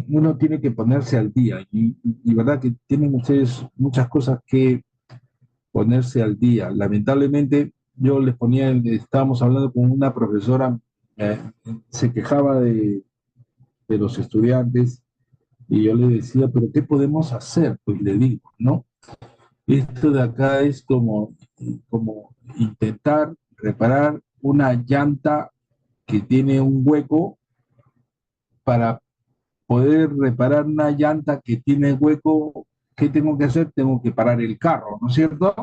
Speaker 1: uno tiene que ponerse al día, y verdad que tienen ustedes muchas cosas que ponerse al día. Lamentablemente, yo les ponía, estábamos hablando con una profesora, eh, se quejaba de los estudiantes, y yo le decía, pero ¿qué podemos hacer? Pues le digo, ¿no? Esto de acá es como intentar reparar una llanta que tiene un hueco. Para poder reparar una llanta que tiene hueco, ¿qué tengo que hacer? Tengo que parar el carro, ¿no es cierto?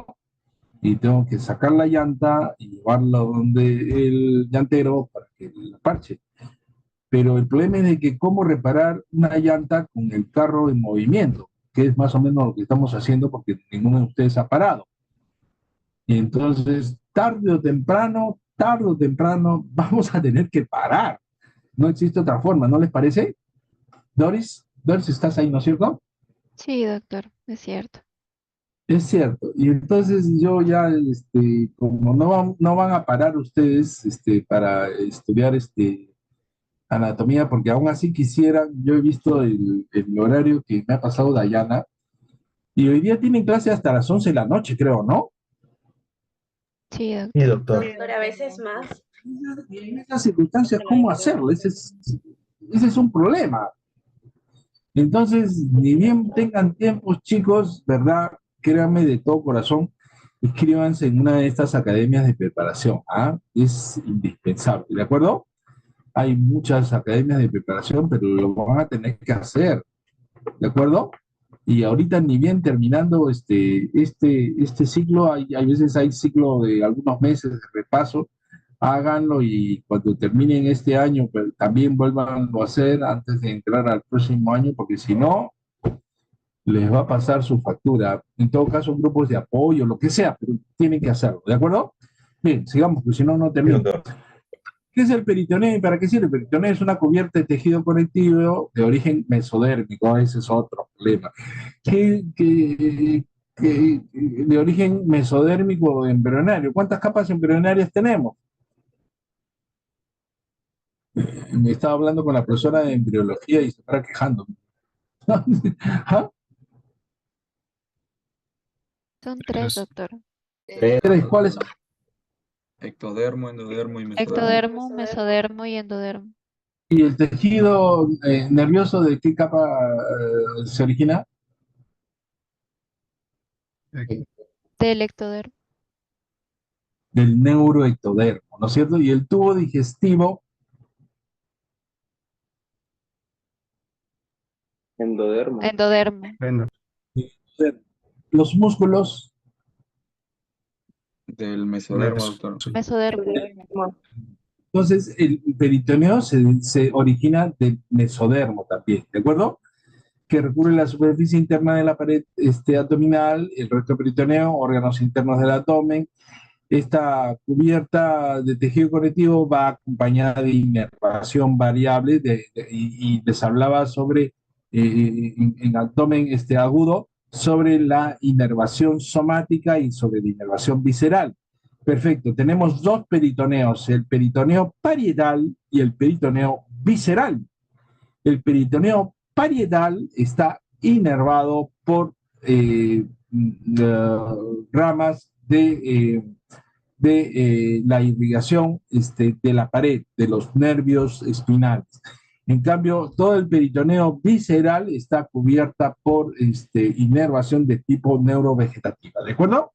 Speaker 1: Y tengo que sacar la llanta y llevarla donde el llantero para que la parche. Pero el problema es de que cómo reparar una llanta con el carro en movimiento, que es más o menos lo que estamos haciendo porque ninguno de ustedes ha parado. Y entonces, tarde o temprano, vamos a tener que parar. No existe otra forma, ¿no les parece? Doris, ¿estás ahí, no es cierto?
Speaker 2: Sí, doctor, es cierto.
Speaker 1: Es cierto. Y entonces yo ya, como no van a parar ustedes, para estudiar, anatomía, porque aún así quisiera, yo he visto el horario que me ha pasado Dayana, y hoy día tienen clase hasta las 11 de la noche, creo, ¿no?
Speaker 2: Sí, doctor.
Speaker 4: Sí, doctor.
Speaker 3: Doctor, a veces más.
Speaker 1: Y en esas circunstancias, ¿cómo hacerlo? Ese es un problema. Entonces, ni bien tengan tiempos, chicos, ¿verdad? Créanme de todo corazón, inscríbanse en una de estas academias de preparación, ¿ah? Es indispensable, ¿de acuerdo? Hay muchas academias de preparación, pero lo van a tener que hacer, ¿de acuerdo? Y ahorita ni bien terminando este ciclo, hay veces hay ciclo de algunos meses de repaso, háganlo, y cuando terminen este año, pues, también vuélvanlo a hacer antes de entrar al próximo año, porque si no, les va a pasar su factura. En todo caso, grupos de apoyo, lo que sea, pero tienen que hacerlo, ¿de acuerdo? Bien, sigamos, porque si no, no
Speaker 4: Sí,
Speaker 1: termino.
Speaker 4: doctor.
Speaker 1: ¿Qué es el peritoneo y para qué sirve? El peritoneo es una cubierta de tejido conectivo de origen mesodérmico, ese es otro problema. De origen mesodérmico o embrionario. ¿Cuántas capas embrionarias tenemos? Me estaba hablando con la profesora de embriología y se estaba quejando. ¿Ah?
Speaker 2: Son tres, doctor.
Speaker 1: ¿Tres? ¿Cuáles son?
Speaker 11: Ectodermo, endodermo y mesodermo.
Speaker 2: Ectodermo, mesodermo y endodermo.
Speaker 1: ¿Y el tejido nervioso de qué capa se origina?
Speaker 2: Del ectodermo.
Speaker 1: Del neuroectodermo, ¿no es cierto? Y el tubo digestivo,
Speaker 10: Endodermo.
Speaker 2: Endodermo.
Speaker 1: los músculos,
Speaker 11: Del mesodermo, doctor.
Speaker 2: Mesodermo.
Speaker 1: entonces el peritoneo se origina del mesodermo también, ¿de acuerdo? Que recubre la superficie interna de la pared abdominal, el resto peritoneo, órganos internos del abdomen. Esta cubierta de tejido conectivo va acompañada de inervación variable, y les hablaba sobre, en abdomen agudo, sobre la inervación somática y sobre la inervación visceral. Perfecto, tenemos dos peritoneos, el peritoneo parietal y el peritoneo visceral. El peritoneo parietal está inervado por ramas la irrigación de la pared, de los nervios espinales. En cambio, todo el peritoneo visceral está cubierta por inervación de tipo neurovegetativa. ¿De acuerdo,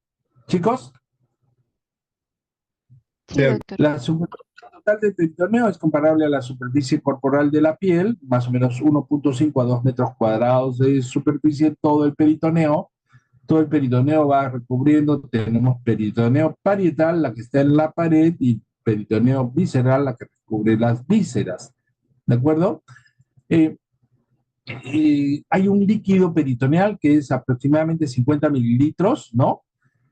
Speaker 1: chicos?
Speaker 2: Sí, doctor.
Speaker 1: La superficie total del peritoneo es comparable a la superficie corporal de la piel, más o menos 1.5 a 2 metros cuadrados de superficie, todo el peritoneo. Todo el peritoneo va recubriendo, tenemos peritoneo parietal, la que está en la pared, y peritoneo visceral, la que recubre las vísceras. ¿De acuerdo? Hay un líquido peritoneal que es aproximadamente 50 mililitros, ¿no?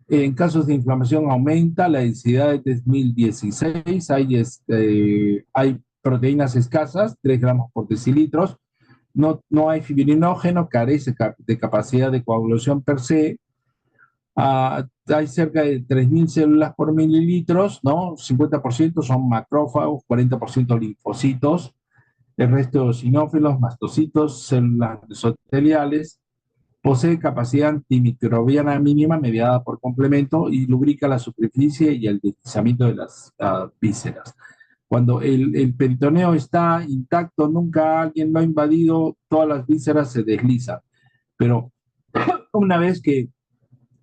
Speaker 1: En casos de inflamación aumenta, la densidad es de 1016, hay proteínas escasas, 3 gramos por decilitros, no hay fibrinógeno, carece de capacidad de coagulación per se, hay cerca de 3.000 células por mililitros, ¿no? 50% son macrófagos, 40% linfocitos, el resto eosinófilos, mastocitos, células mesoteliales. Posee capacidad antimicrobiana mínima mediada por complemento y lubrica la superficie y el deslizamiento de las vísceras. Cuando el peritoneo está intacto, nunca alguien lo ha invadido, todas las vísceras se deslizan. Pero una vez que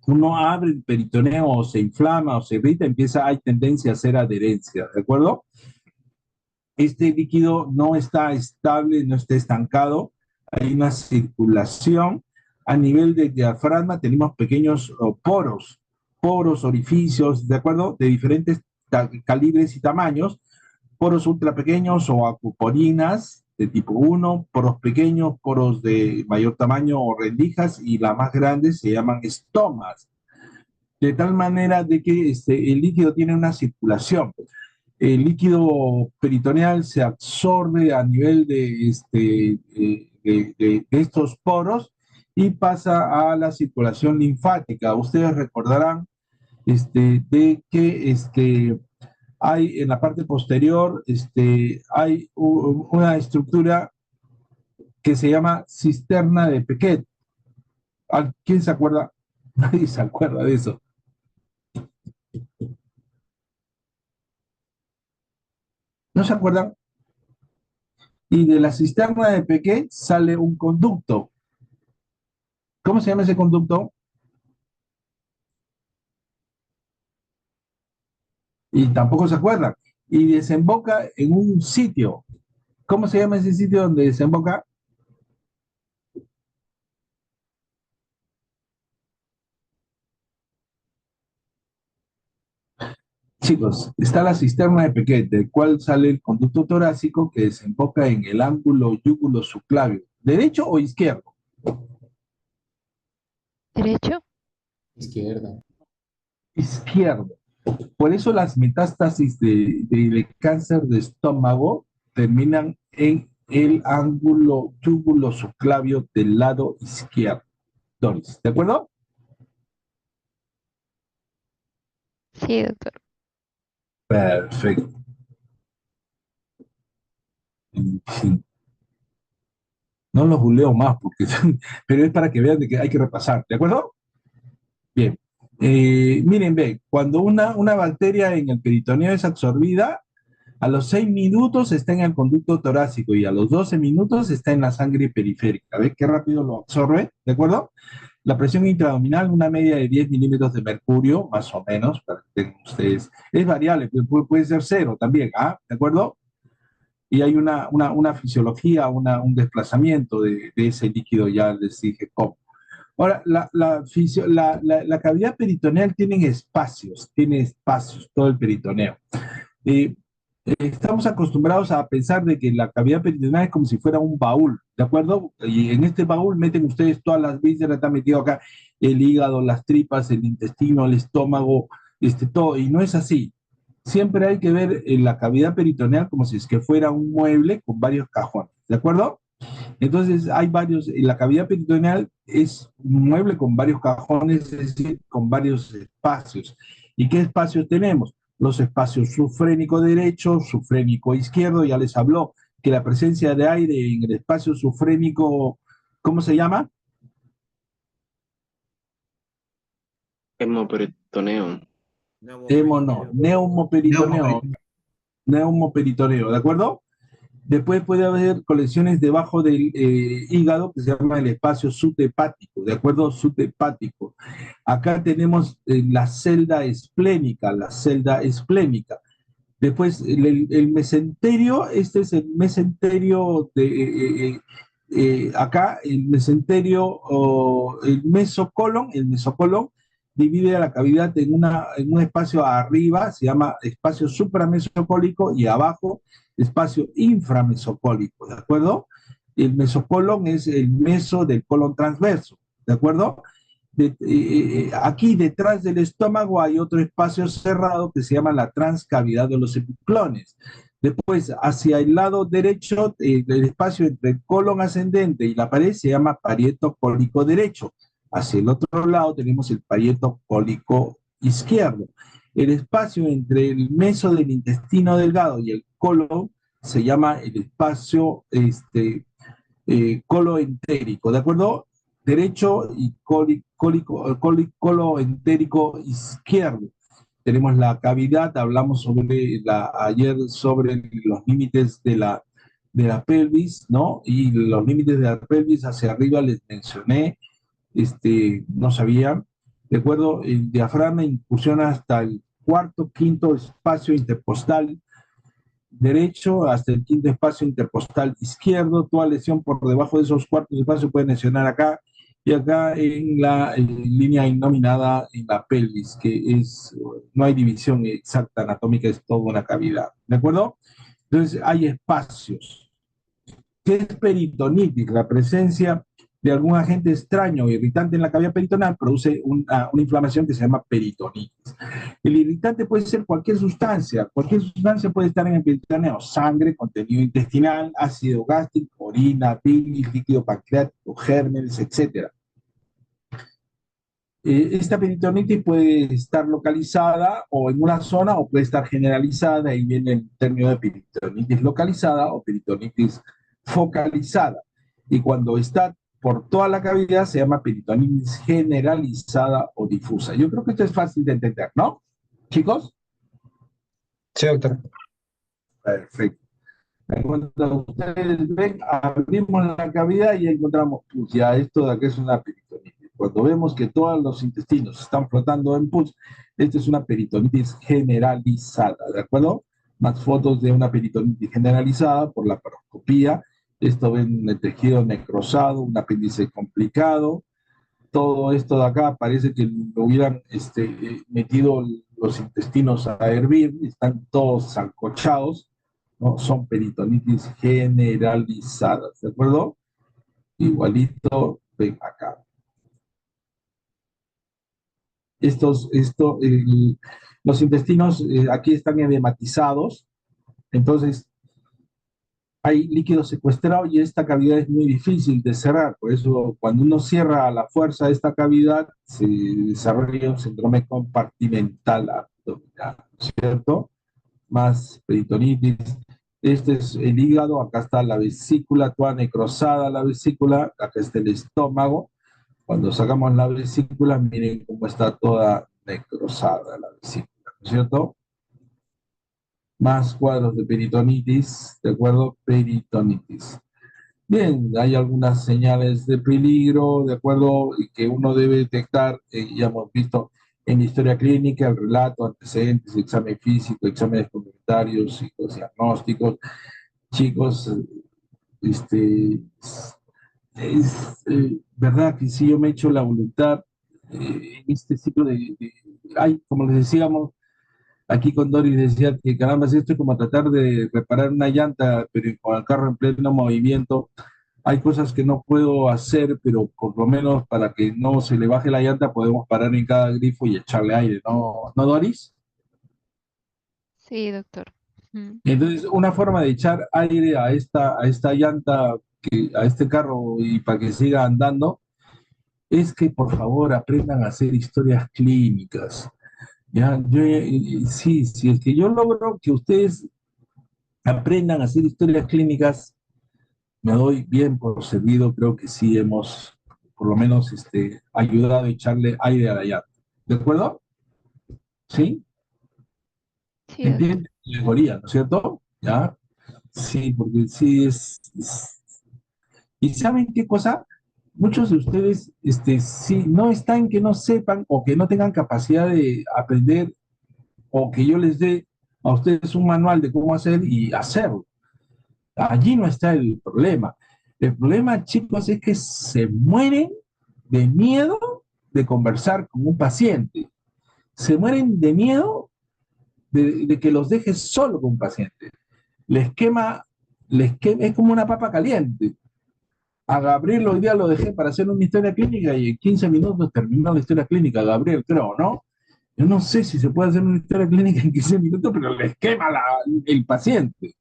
Speaker 1: uno abre el peritoneo o se inflama o se irrita, hay tendencia a hacer adherencia, ¿de acuerdo? Este líquido no está estable, no está estancado, hay una circulación. A nivel de diafragma tenemos pequeños poros, orificios, ¿de acuerdo? De diferentes calibres y tamaños, poros ultra pequeños o acuporinas de tipo 1, poros pequeños, poros de mayor tamaño o rendijas, y las más grandes se llaman estomas. De tal manera de que el líquido tiene una circulación. El líquido peritoneal se absorbe a nivel de estos poros y pasa a la circulación linfática. Ustedes recordarán de que hay en la parte posterior hay una estructura que se llama cisterna de Pequet. ¿Quién se acuerda? Nadie se acuerda de eso. ¿No se acuerdan? Y de la cisterna de Pequet sale un conducto. ¿Cómo se llama ese conducto? Y tampoco se acuerdan. Y desemboca en un sitio. ¿Cómo se llama ese sitio donde desemboca? Chicos, está la cisterna de Pequet, del cual sale el conducto torácico que desemboca en el ángulo yúgulo subclavio. ¿Derecho o izquierdo?
Speaker 2: ¿Derecho?
Speaker 5: Izquierda.
Speaker 1: Izquierdo. Por eso las metástasis de cáncer de estómago terminan en el ángulo yúgulo subclavio del lado izquierdo. Doris, ¿de acuerdo?
Speaker 2: Sí, doctor.
Speaker 1: Perfecto. Sí. No los buleo más, pero es para que vean de que hay que repasar, ¿de acuerdo? Bien. Miren, ve, cuando una bacteria en el peritoneo es absorbida, a los 6 minutos está en el conducto torácico y a los 12 minutos está en la sangre periférica. ¿Ves qué rápido lo absorbe? ¿De acuerdo? La presión intraabdominal, una media de 10 milímetros de mercurio, más o menos, para que tengan ustedes. Es variable, puede ser 0 también, ¿ah? ¿De acuerdo? Y hay una fisiología, un desplazamiento de ese líquido, ya les dije cómo. Ahora, la cavidad peritoneal tiene espacios, todo el peritoneo. Estamos acostumbrados a pensar de que la cavidad peritoneal es como si fuera un baúl, ¿de acuerdo? Y en este baúl meten ustedes todas las vísceras, está metido acá el hígado, las tripas, el intestino, el estómago, todo, y no es así. Siempre hay que ver la cavidad peritoneal como si es que fuera un mueble con varios cajones, ¿de acuerdo? Entonces hay la cavidad peritoneal es un mueble con varios cajones, es decir, con varios espacios. ¿Y qué espacios tenemos? Los espacios sufrénico derecho, sufrénico izquierdo, ya les habló que la presencia de aire en el espacio sufrénico, ¿cómo se llama?
Speaker 10: Hemoperitoneo.
Speaker 1: Hemo no, neumoperitoneo, neumoperitoneo, ¿de acuerdo? Después puede haber colecciones debajo del hígado que se llama el espacio subhepático, ¿de acuerdo? Subhepático. Acá tenemos la celda esplénica, Después el mesenterio, este es el mesenterio acá el mesenterio o el mesocolon divide a la cavidad en un espacio arriba, se llama espacio supramesocólico, y abajo espacio inframesocólico, ¿de acuerdo? El mesocolon es el meso del colon transverso, ¿de acuerdo? Aquí detrás del estómago hay otro espacio cerrado que se llama la transcavidad de los epiclones. Después, hacia el lado derecho, el espacio entre el colon ascendente y la pared se llama parieto cólico derecho. Hacia el otro lado tenemos el parieto cólico izquierdo. El espacio entre el meso del intestino delgado y el colon se llama el espacio coloentérico, ¿de acuerdo? Derecho y coloentérico izquierdo. Tenemos la cavidad, hablamos ayer sobre los límites de la pelvis, ¿no? Y los límites de la pelvis hacia arriba les mencioné, no sabían, ¿de acuerdo? El diafragma incursiona hasta el quinto espacio interpostal derecho, hasta el quinto espacio interpostal izquierdo. Toda lesión por debajo de esos cuartos espacios puede lesionar acá, y acá en la línea innominada en la pelvis, no hay división exacta anatómica, es toda una cavidad, ¿de acuerdo? Entonces hay espacios. ¿Qué es peritonitis? La presencia de algún agente extraño o irritante en la cavidad peritoneal produce una inflamación que se llama peritonitis. El irritante puede ser cualquier sustancia puede estar en el peritoneo: sangre, contenido intestinal, ácido gástrico, orina, bilis, líquido pancreático, gérmenes, etc. Esta peritonitis puede estar localizada o en una zona, o puede estar generalizada. Ahí viene el término de peritonitis localizada o peritonitis focalizada. Y cuando está por toda la cavidad se llama peritonitis generalizada o difusa. Yo creo que esto es fácil de entender, ¿no? ¿Chicos?
Speaker 4: Sí, doctor.
Speaker 1: Perfecto. Cuando ustedes ven, abrimos la cavidad y encontramos, pues ya esto de aquí es una peritonitis. Cuando vemos que todos los intestinos están flotando en pus, esto es una peritonitis generalizada, ¿de acuerdo? Más fotos de una peritonitis generalizada por la laparoscopía. Esto ven el tejido necrosado, un apéndice complicado. Todo esto de acá parece que lo hubieran metido los intestinos a hervir, están todos sancochados, ¿no? Son peritonitis generalizadas, ¿de acuerdo? Igualito, ven acá. Los intestinos aquí están edematizados, entonces hay líquido secuestrado y esta cavidad es muy difícil de cerrar. Por eso, cuando uno cierra a la fuerza esta cavidad, se desarrolla un síndrome compartimental abdominal, ¿cierto? Más peritonitis. Este es el hígado, acá está la vesícula, toda necrosada la vesícula, acá está el estómago. Cuando sacamos la vesícula, miren cómo está toda necrosada la vesícula, ¿no es cierto? Más cuadros de peritonitis, ¿de acuerdo? Peritonitis. Bien, hay algunas señales de peligro, ¿de acuerdo? Y que uno debe detectar, ya hemos visto en la historia clínica, el relato, antecedentes, examen físico, exámenes complementarios, psicodiagnósticos. Chicos, es verdad que si yo me echo la voluntad en este ciclo como les decíamos, aquí con Doris decía que caramba, esto es como tratar de reparar una llanta, pero con el carro en pleno movimiento. Hay cosas que no puedo hacer, pero por lo menos para que no se le baje la llanta, podemos parar en cada grifo y echarle aire, ¿no, Doris?
Speaker 2: Sí, doctor.
Speaker 1: Entonces, una forma de echar aire a esta llanta, a este carro, y para que siga andando, es que por favor aprendan a hacer historias clínicas. Ya, sí, es que yo logro que ustedes aprendan a hacer historias clínicas, me doy bien por servido. Creo que sí hemos, por lo menos, ayudado a echarle aire a la llanta. ¿De acuerdo? ¿Sí?
Speaker 2: Sí, doctor.
Speaker 1: ¿Entiendes? Alegoría, ¿no es cierto? ¿Ya? Sí, porque sí ¿Y saben qué cosa? Muchos de ustedes, sí, no está en que no sepan o que no tengan capacidad de aprender o que yo les dé a ustedes un manual de cómo hacer y hacerlo. Allí no está el problema. El problema, chicos, es que se mueren de miedo de conversar con un paciente. Se mueren de miedo de que los dejes solo con un paciente. Es como una papa caliente. A Gabriel hoy día lo dejé para hacer una historia clínica y en 15 minutos terminó la historia clínica, Gabriel, creo, ¿no? Yo no sé si se puede hacer una historia clínica en 15 minutos, pero les quema el paciente.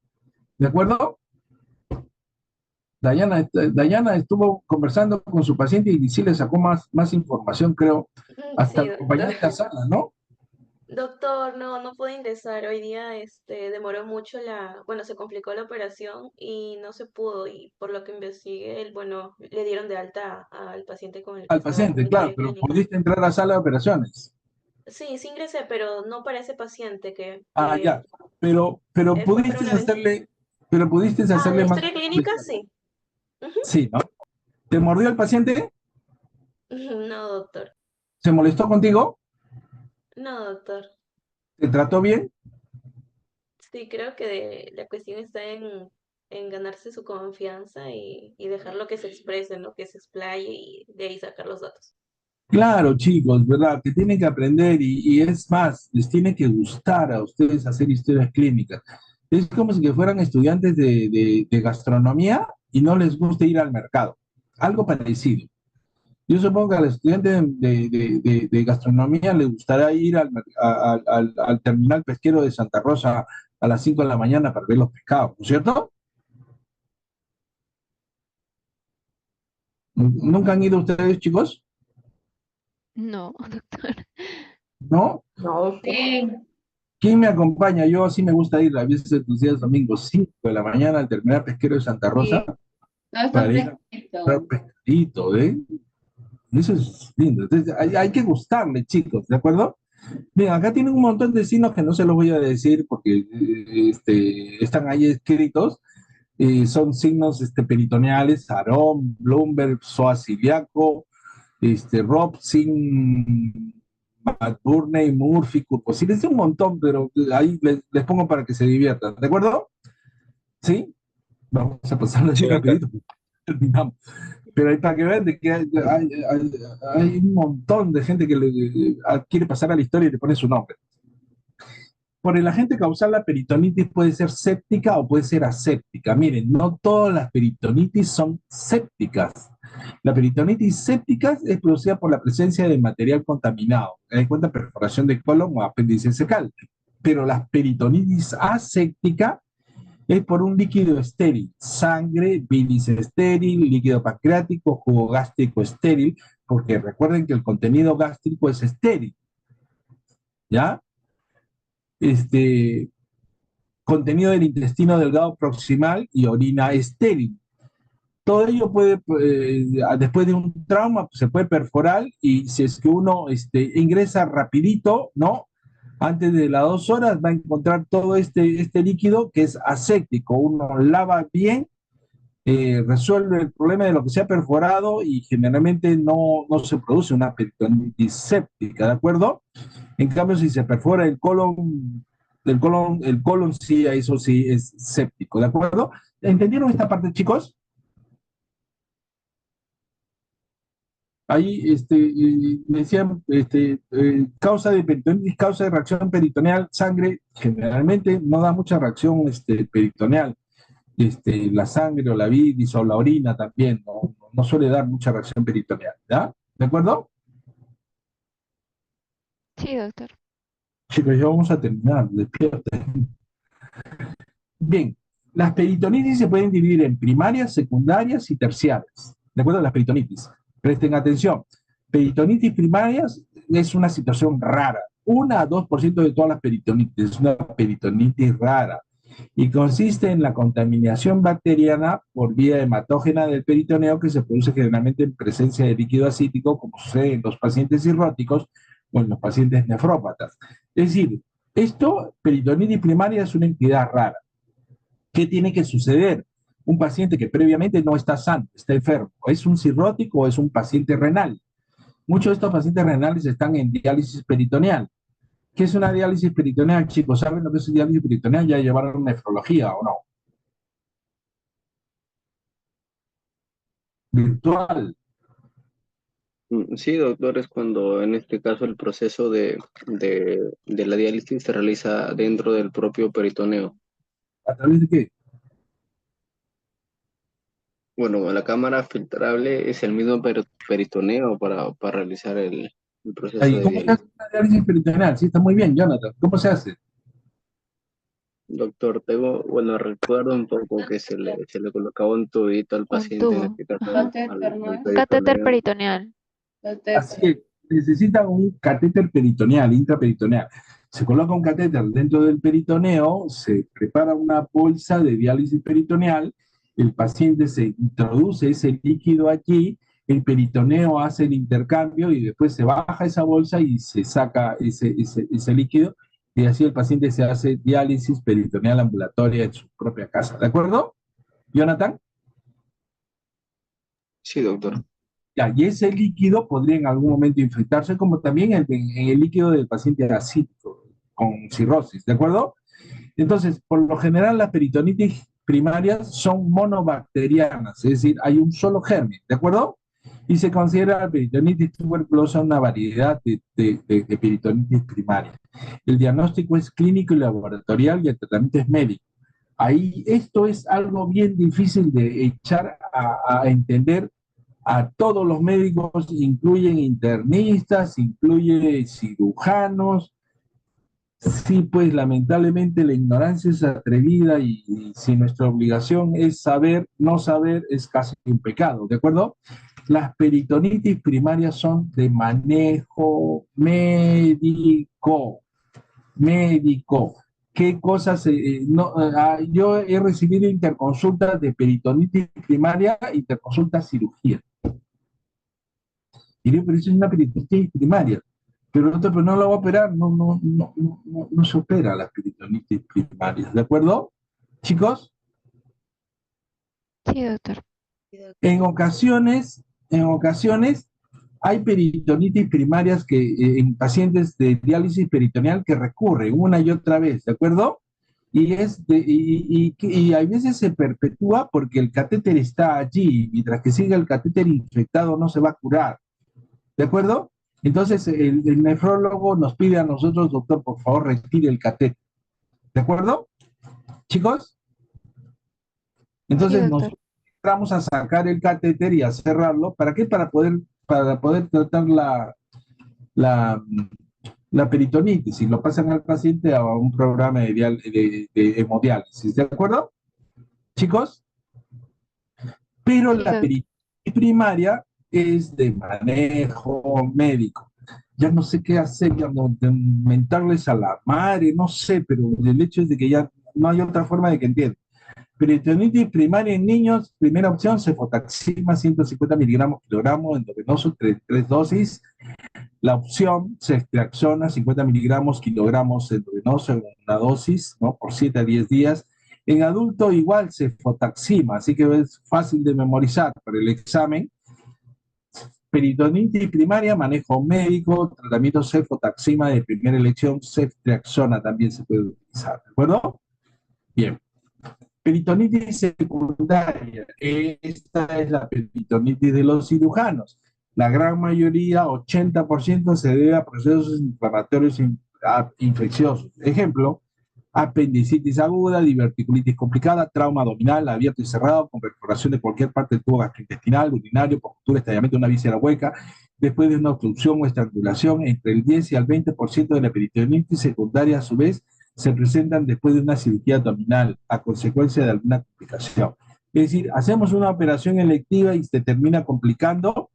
Speaker 1: ¿De acuerdo? Dayana estuvo conversando con su paciente y sí le sacó más información, creo, hasta
Speaker 3: Sí,
Speaker 1: acompañante a sala, ¿no?
Speaker 3: doctor, no pude ingresar. Hoy día demoró mucho bueno, se complicó la operación y no se pudo. Y por lo que investigué, bueno, le dieron de alta al paciente con el que
Speaker 1: Al
Speaker 3: estaba con
Speaker 1: paciente,
Speaker 3: la
Speaker 1: claro,
Speaker 3: historia
Speaker 1: pero
Speaker 3: clínica.
Speaker 1: pudiste entrar a sala de operaciones.
Speaker 3: Sí, sí ingresé, pero no para ese paciente
Speaker 1: Ah, ya, pero
Speaker 3: fue para una vez.
Speaker 1: pudiste
Speaker 3: Ah,
Speaker 1: hacerle
Speaker 3: de
Speaker 1: más.
Speaker 3: historia clínica, sí. Ujú.
Speaker 1: Sí, ¿no? ¿Te mordió el paciente?
Speaker 3: No, doctor.
Speaker 1: ¿Se molestó contigo?
Speaker 3: No, doctor.
Speaker 1: ¿Te trató bien?
Speaker 3: Sí, creo que la cuestión está en ganarse su confianza y dejarlo que se exprese, ¿no? Que se explaye y de ahí sacar los datos.
Speaker 1: Claro, chicos, ¿verdad? Que tienen que aprender y es más, les tiene que gustar a ustedes hacer historias clínicas. Es como si que fueran estudiantes de gastronomía y no les guste ir al mercado. Algo parecido. Yo supongo que al estudiante de gastronomía le gustará ir al terminal pesquero de Santa Rosa a las 5 de la mañana para ver los pescados, ¿no es cierto? ¿Nunca han ido ustedes, chicos?
Speaker 2: No, doctor.
Speaker 1: ¿No?
Speaker 3: No.
Speaker 8: Sí,
Speaker 1: ¿Quién me acompaña? Yo sí me gusta ir a veces los días domingos, 5 de la mañana al terminal pesquero de Santa Rosa
Speaker 8: sí, no está
Speaker 1: para ir a comprar
Speaker 8: fresquito.
Speaker 1: pescadito, ¿eh? Eso es lindo. Entonces, hay que gustarle, chicos, ¿de acuerdo? Bien, acá tienen un montón de signos que no se los voy a decir porque están ahí escritos. Son signos peritoneales, Aarón, Bloomberg, psoas ciliaco, Robson, McBurney, Murphy, Curposilis, es un montón, pero ahí les pongo para que se diviertan, ¿de acuerdo? ¿Sí? Vamos a pasarlo así
Speaker 4: Sí, doctor.
Speaker 1: rapidito, terminamos. Pero ahí para que vean de que hay un montón de gente que quiere pasar a la historia y le pone su nombre. Por el agente causal, la peritonitis puede ser séptica o puede ser aséptica. Miren, no todas las peritonitis son sépticas. La peritonitis séptica es producida por la presencia de material contaminado, en cuenta perforación de colon o apéndice secal. Pero la peritonitis aséptica es por un líquido estéril, sangre, bilis estéril, líquido pancreático, jugo gástrico estéril, porque recuerden que el contenido gástrico es estéril, ¿ya? Contenido del intestino delgado proximal y orina estéril. Todo ello puede, después de un trauma, se puede perforar y si es que uno ingresa rapidito, ¿no? Antes de las 2 horas va a encontrar todo este líquido que es aséptico. Uno lava bien, resuelve el problema de lo que se ha perforado y generalmente no se produce una peritonitis séptica, ¿de acuerdo? En cambio, si se perfora el colon sí, eso sí es séptico, ¿de acuerdo? ¿Entendieron esta parte, chicos? Ahí me decían, causa de peritonitis, causa de reacción peritoneal, sangre, generalmente no da mucha reacción peritoneal. La sangre o la bilis o la orina también no suele dar mucha reacción peritoneal, ¿ya? ¿De acuerdo?
Speaker 2: Sí, doctor.
Speaker 1: Chicos, ya vamos a terminar, despierten. Bien, las peritonitis se pueden dividir en primarias, secundarias y terciarias. ¿De acuerdo? Las peritonitis. Presten atención. Peritonitis primarias es una situación rara. 1 a 2% de todas las peritonitis es una peritonitis rara y consiste en la contaminación bacteriana por vía hematógena del peritoneo que se produce generalmente en presencia de líquido acítico, como sucede en los pacientes cirróticos o en los pacientes nefrópatas. Es decir, Esto, peritonitis primaria, es una entidad rara. ¿Qué tiene que suceder? Un paciente que previamente no está sano, está enfermo, es un cirrótico o es un paciente renal. Muchos de estos pacientes renales están en diálisis peritoneal. ¿Qué es una diálisis peritoneal, chicos? ¿Saben lo que es diálisis peritoneal? Ya llevaron nefrología o no. Virtual.
Speaker 10: Sí, doctor, es cuando en este caso el proceso de la diálisis se realiza dentro del propio peritoneo.
Speaker 1: ¿A través de qué?
Speaker 10: Bueno, la cámara filtrable es el mismo peritoneo para realizar el proceso
Speaker 1: Ahí,
Speaker 10: de
Speaker 1: ¿cómo se hace
Speaker 10: diálisis.
Speaker 1: una diálisis peritoneal? Sí, está muy bien, Jonathan. ¿Cómo se hace?
Speaker 10: Doctor, bueno, recuerdo un poco que se le colocaba un tubito al
Speaker 2: Un
Speaker 10: paciente, en
Speaker 2: tubo.
Speaker 10: este caso
Speaker 2: Ajá.
Speaker 8: Catéter, ¿no
Speaker 10: al
Speaker 8: es?
Speaker 2: Un catéter
Speaker 10: peritoneo.
Speaker 2: peritoneal.
Speaker 1: Así
Speaker 8: Catéter.
Speaker 1: es, necesita un catéter peritoneal, intraperitoneal. Se coloca un catéter dentro del peritoneo, se prepara una bolsa de diálisis peritoneal, el paciente se introduce ese líquido allí, el peritoneo hace el intercambio y después se baja esa bolsa y se saca ese líquido y así el paciente se hace diálisis peritoneal ambulatoria en su propia casa. ¿De acuerdo, Jonathan?
Speaker 10: Sí, doctor.
Speaker 1: Ya, y ese líquido podría en algún momento infectarse, como también en el líquido del paciente ascítico con cirrosis, ¿de acuerdo? Entonces, por lo general, las peritonitis primarias son monobacterianas, es decir, hay un solo germen, ¿de acuerdo? Y se considera la peritonitis tuberculosa una variedad de peritonitis primaria. El diagnóstico es clínico y laboratorial y el tratamiento es médico. Ahí esto es algo bien difícil de echar a entender a todos los médicos, incluyen internistas, incluye cirujanos. Sí, pues lamentablemente la ignorancia es atrevida y si nuestra obligación es saber, no saber es casi un pecado, ¿de acuerdo? Las peritonitis primarias son de manejo médico, médico. ¿Qué cosas? Yo he recibido interconsultas de peritonitis primaria, interconsultas cirugía. Y digo, pero eso es una peritonitis primaria. Pero el otro, pero no la va a operar, no se opera la peritonitis primaria, ¿de acuerdo? Chicos,
Speaker 2: Sí, doctor.
Speaker 1: en ocasiones hay peritonitis primarias que en pacientes de diálisis peritoneal que recurren una y otra vez, ¿de acuerdo? Y a veces se perpetúa porque el catéter está allí, mientras que siga el catéter infectado no se va a curar. ¿De acuerdo? Entonces el nefrólogo nos pide a nosotros, doctor, por favor, retire el catéter. ¿De acuerdo? Chicos,
Speaker 2: Sí,
Speaker 1: entonces
Speaker 2: doctor.
Speaker 1: nos vamos a sacar el catéter y a cerrarlo. ¿Para qué? Para poder tratar la, la peritonitis y lo pasan al paciente a un programa de hemodiálisis. ¿De acuerdo? Chicos, pero
Speaker 2: Sí,
Speaker 1: la
Speaker 2: doctor.
Speaker 1: peritonitis primaria es de manejo médico. Ya no sé qué hacer, ya no, de mentarles a la madre, no sé, pero el hecho es de que ya no hay otra forma de que entiendan. Peritonitis primaria en niños, primera opción, cefotaxima 150 miligramos kilogramo, endovenoso, 3 dosis. La opción, ceftriaxona 50 miligramos kilogramos endovenoso en una dosis, ¿no? Por 7 a 10 días. En adulto igual cefotaxima, así que es fácil de memorizar para el examen. Peritonitis primaria, manejo médico, tratamiento cefotaxima de primera elección, ceftriaxona también se puede utilizar, ¿de acuerdo? Bien. Peritonitis secundaria, esta es la peritonitis de los cirujanos. La gran mayoría, 80%, se debe a procesos inflamatorios infecciosos. Ejemplo, apendicitis aguda, diverticulitis complicada, trauma abdominal abierto y cerrado, con perforación de cualquier parte del tubo gastrointestinal, urinario, por ruptura, estallamiento de una víscera hueca, después de una obstrucción o estrangulación. Entre el 10 y el 20% de la peritonitis secundaria, a su vez, se presentan después de una cirugía abdominal a consecuencia de alguna complicación. Es decir, hacemos una operación electiva y se termina complicando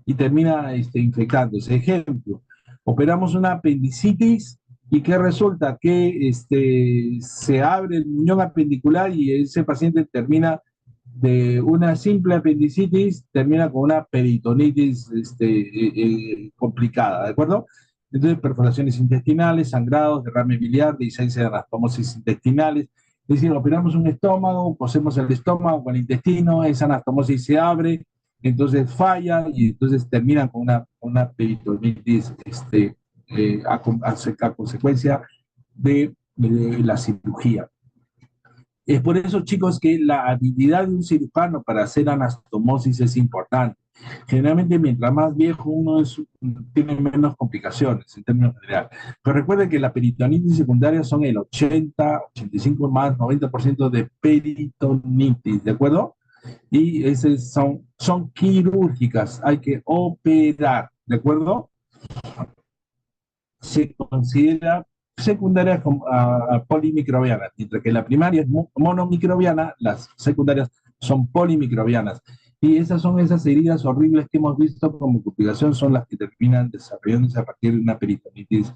Speaker 1: y termina infectándose. Ejemplo, operamos una apendicitis y ¿qué resulta? Que se abre el muñón apendicular y ese paciente termina de una simple apendicitis, termina con una peritonitis complicada, ¿de acuerdo? Entonces, perforaciones intestinales, sangrados, derrame biliar, disencia de anastomosis intestinales. Es decir, operamos un estómago, cosemos el estómago con el intestino, esa anastomosis se abre, entonces falla y entonces terminan con una peritonitis a consecuencia de la cirugía. Es por eso, chicos, que la habilidad de un cirujano para hacer anastomosis es importante. Generalmente, mientras más viejo uno es, tiene menos complicaciones en términos generales. Pero recuerden que la peritonitis secundaria son el 80, 85 más 90% de peritonitis, ¿de acuerdo? Y esas son quirúrgicas, hay que operar, ¿de acuerdo? Se considera secundarias polimicrobianas, mientras que la primaria es monomicrobiana, las secundarias son polimicrobianas. Y esas son esas heridas horribles que hemos visto como complicación, son las que terminan desarrollándose a partir de una peritonitis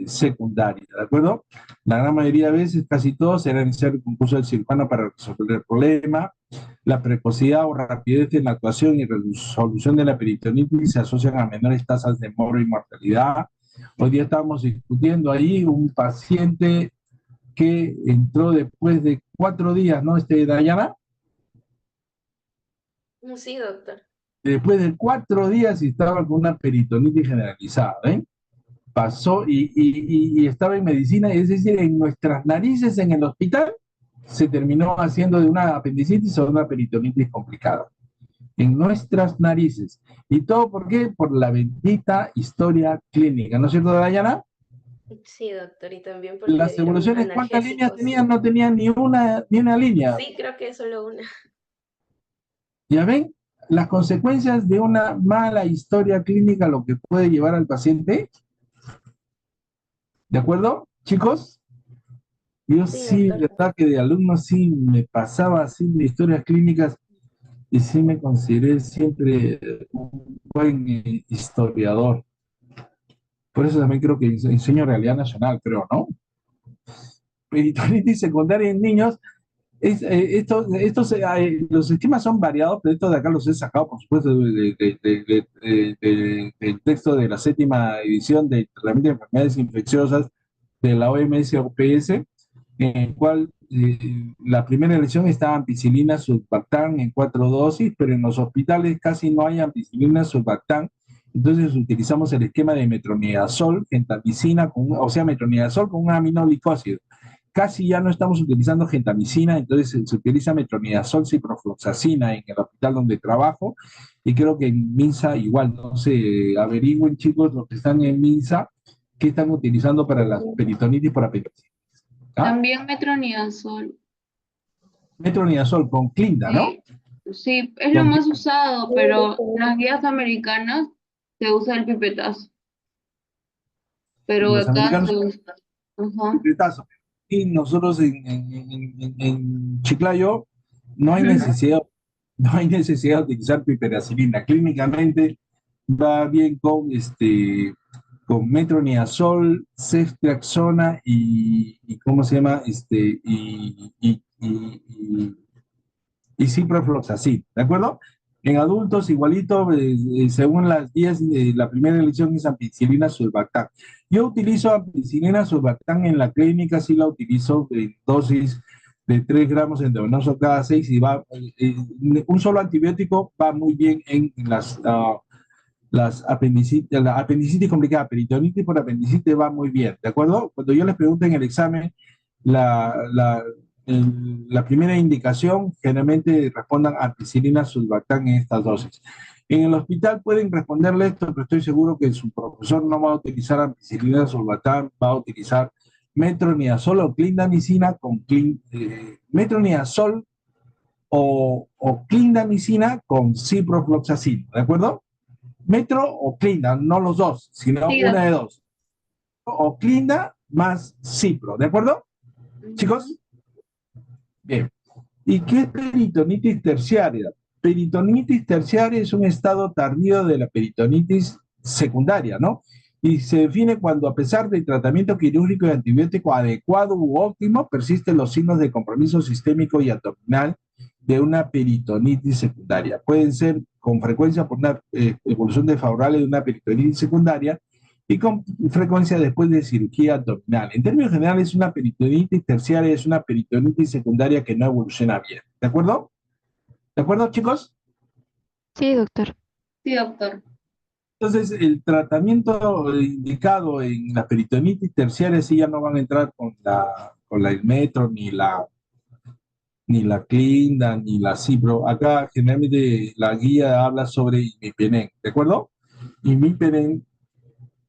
Speaker 1: secundaria, ¿de acuerdo? La gran mayoría de veces, casi todos, será necesario el concurso del cirujano para resolver el problema. La precocidad o rapidez en la actuación y resolución de la peritonitis se asocian a menores tasas de moro y mortalidad. Hoy día estamos discutiendo ahí un paciente que entró después de 4 días, ¿no, Dayana?
Speaker 3: Sí, doctor.
Speaker 1: Después de 4 días y estaba con una peritonitis generalizada, ¿ven? Pasó y estaba en medicina, es decir, en nuestras narices en el hospital se terminó haciendo de una apendicitis o una peritonitis complicada. En nuestras narices. ¿Y todo por qué? Por la bendita historia clínica, ¿no es cierto, Dayana?
Speaker 3: Sí, doctor, y también porque
Speaker 1: Las
Speaker 3: le dieron
Speaker 1: evoluciones, ¿cuántas líneas
Speaker 3: analgésicos.
Speaker 1: tenían? No tenían ni una línea.
Speaker 3: Sí, creo que es solo una.
Speaker 1: ¿Ya ven? Las consecuencias de una mala historia clínica, lo que puede llevar al paciente. ¿De acuerdo, chicos? Yo sí,
Speaker 3: doctor.
Speaker 1: verdad que de alumnos sí me pasaba así de historias clínicas y sí me consideré siempre un buen historiador. Por eso también creo que enseño realidad nacional, creo, ¿no? Peritonitis secundaria en niños, los esquemas son variados, pero estos de acá los he sacado, por supuesto, del texto de la 7ª edición de tratamiento de enfermedades infecciosas de la OMS-OPS, en el cual la primera elección está ampicilina sulbactam en 4 dosis, pero en los hospitales casi no hay ampicilina sulbactam, entonces utilizamos el esquema de metronidazol, gentamicina, metronidazol con un aminoglicósido. Casi ya no estamos utilizando gentamicina, entonces se utiliza metronidazol, ciprofloxacina en el hospital donde trabajo, y creo que en MINSA igual, no sé, averigüen, chicos, los que están en MINSA, qué están utilizando para la peritonitis por apendicitis. ¿Ah?
Speaker 8: También metronidazol.
Speaker 1: Metronidazol con Clinda, ¿no?
Speaker 8: Sí, es lo más usado, pero en las guías americanas se usa el pipetazo. Pero
Speaker 1: Los
Speaker 8: acá
Speaker 1: americanos
Speaker 8: se usa. Ajá.
Speaker 1: pipetazo. Y nosotros en Chiclayo no hay necesidad de utilizar piperacilina. Clínicamente va bien con metronidazol, ceftriaxona y ¿cómo se llama? Y ciprofloxacin, ¿de acuerdo? En adultos, igualito, según las 10, la primera elección es ampicilina sulbactam. Yo utilizo ampicilina sulbactam en la clínica, sí la utilizo en dosis de 3 gramos endovenoso cada 6 y va, un solo antibiótico va muy bien en la apendicitis complicada, peritonitis por apendicitis va muy bien, ¿de acuerdo? Cuando yo les pregunto en el examen la primera indicación, generalmente respondan ampicilina sulbactam en estas dosis. En el hospital pueden responderle esto, pero estoy seguro que su profesor no va a utilizar ampicilina sulbactam, va a utilizar metronidazol o clindamicina con metronidazol o clindamicina con ciprofloxacin, ¿de acuerdo? Metro o clinda, no los dos, sino
Speaker 8: Sí,
Speaker 1: una de dos. O clinda más cipro, ¿de acuerdo? Chicos. Bien. ¿Y qué es peritonitis terciaria? Peritonitis terciaria es un estado tardío de la peritonitis secundaria, ¿no? Y se define cuando, a pesar del tratamiento quirúrgico y antibiótico adecuado u óptimo, persisten los signos de compromiso sistémico y abdominal de una peritonitis secundaria. Pueden ser con frecuencia por una evolución desfavorable de una peritonitis secundaria y con frecuencia después de cirugía abdominal. En términos generales, una peritonitis terciaria es una peritonitis secundaria que no evoluciona bien. ¿De acuerdo? ¿De acuerdo, chicos?
Speaker 2: Sí, doctor.
Speaker 8: Sí, doctor.
Speaker 1: Entonces, el tratamiento indicado en la peritonitis terciaria sí ya no van a entrar con la Ilmetro, ni la Clinda, ni la Cipro. Acá generalmente la guía habla sobre imipenem, ¿de acuerdo? Imipenem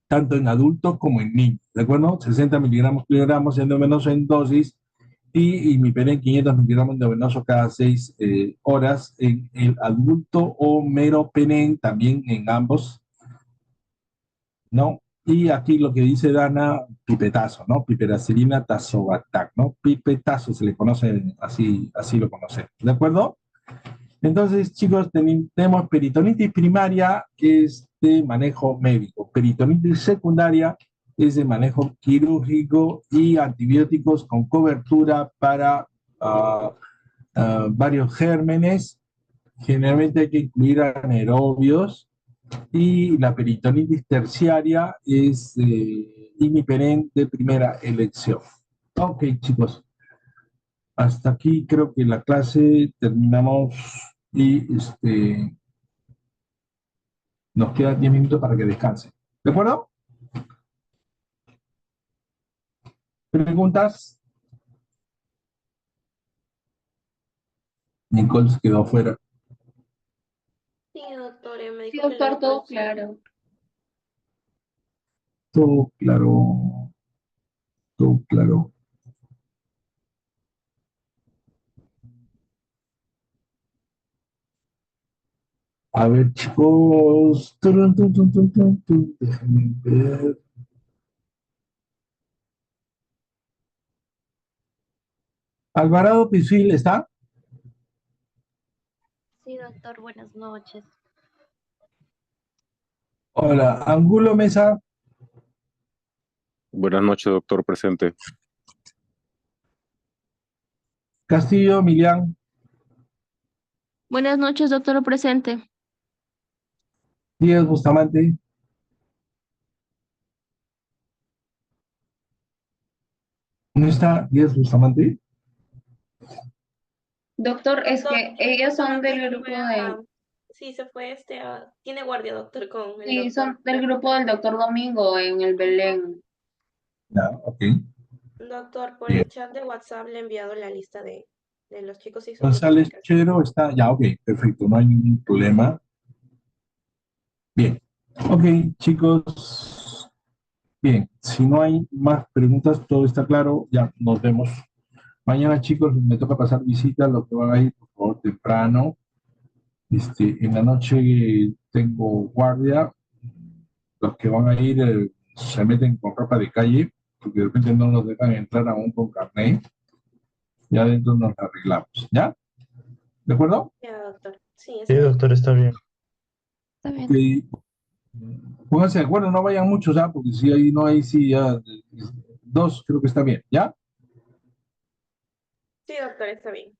Speaker 1: tanto en adultos como en niños, ¿de acuerdo? 60 miligramos kilogramos endovenoso en dosis y imipenem 500 miligramos endovenoso cada 6 horas en el adulto o meropenem también en ambos, ¿no? Y aquí lo que dice Dana, pipetazo, ¿no? Piperacilina tazobactam, ¿no? Pipetazo se le conoce, así lo conocemos, ¿de acuerdo? Entonces, chicos, tenemos peritonitis primaria, que es de manejo médico. Peritonitis secundaria es de manejo quirúrgico y antibióticos con cobertura para varios gérmenes. Generalmente hay que incluir anaerobios. Y la peritonitis terciaria es imipenem de primera elección. Ok, chicos. Hasta aquí creo que la clase terminamos y nos quedan 10 minutos para que descansen. ¿De acuerdo? ¿Preguntas? Nicole se quedó afuera.
Speaker 3: Sí, doctor, me
Speaker 8: Sí,
Speaker 3: dijo que
Speaker 8: doctor,
Speaker 3: la
Speaker 8: todo
Speaker 3: próxima.
Speaker 8: claro.
Speaker 1: Todo claro. Todo claro. A ver, chicos. Déjenme ver. Alvarado Pizuil, ¿está?
Speaker 12: Sí, doctor, buenas noches.
Speaker 1: Hola, Angulo Mesa.
Speaker 13: Buenas noches, doctor presente.
Speaker 1: Castillo Milián.
Speaker 14: Buenas noches, doctor presente.
Speaker 1: Díaz Bustamante. ¿No está Díaz Bustamante?
Speaker 8: Doctor, es
Speaker 3: Doctor,
Speaker 8: que ellos son
Speaker 3: solamente
Speaker 8: del
Speaker 3: se
Speaker 8: grupo
Speaker 3: fue
Speaker 8: de...
Speaker 3: Sí, se fue tiene guardia, doctor, con el
Speaker 8: Sí,
Speaker 3: doctor.
Speaker 8: son del grupo del doctor Domingo en el Belén.
Speaker 1: Ya, ok.
Speaker 3: Doctor, por
Speaker 1: Bien.
Speaker 3: el chat de WhatsApp le he enviado la lista de los chicos y su
Speaker 1: González
Speaker 3: justificación.
Speaker 1: Chero está, ya, ok, perfecto, no hay ningún problema. Bien, ok, chicos, bien, si no hay más preguntas, todo está claro, ya nos vemos. Mañana, chicos, me toca pasar visita, los que van a ir, por favor, temprano. En la noche tengo guardia, los que van a ir se meten con ropa de calle, porque de repente no nos dejan entrar aún con carnet. Ya adentro nos arreglamos, ¿ya? ¿De acuerdo?
Speaker 3: Ya, doctor. Sí,
Speaker 4: Sí,
Speaker 3: está bien.
Speaker 4: doctor, está bien.
Speaker 2: Está bien.
Speaker 1: Ok. Pónganse de acuerdo, no vayan muchos, ¿ya? Porque si ahí no hay, sí, ya. Dos, creo que está bien, ¿ya?
Speaker 3: Sí, doctor, está bien.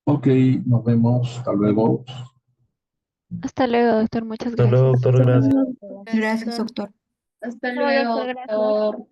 Speaker 1: Ok, nos vemos, hasta luego.
Speaker 2: Hasta luego, doctor. Muchas
Speaker 4: Hasta luego,
Speaker 2: gracias.
Speaker 4: doctor, gracias.
Speaker 14: Gracias, doctor.
Speaker 8: Hasta
Speaker 9: Chao,
Speaker 8: luego,
Speaker 9: doctor, gracias.
Speaker 8: doctor.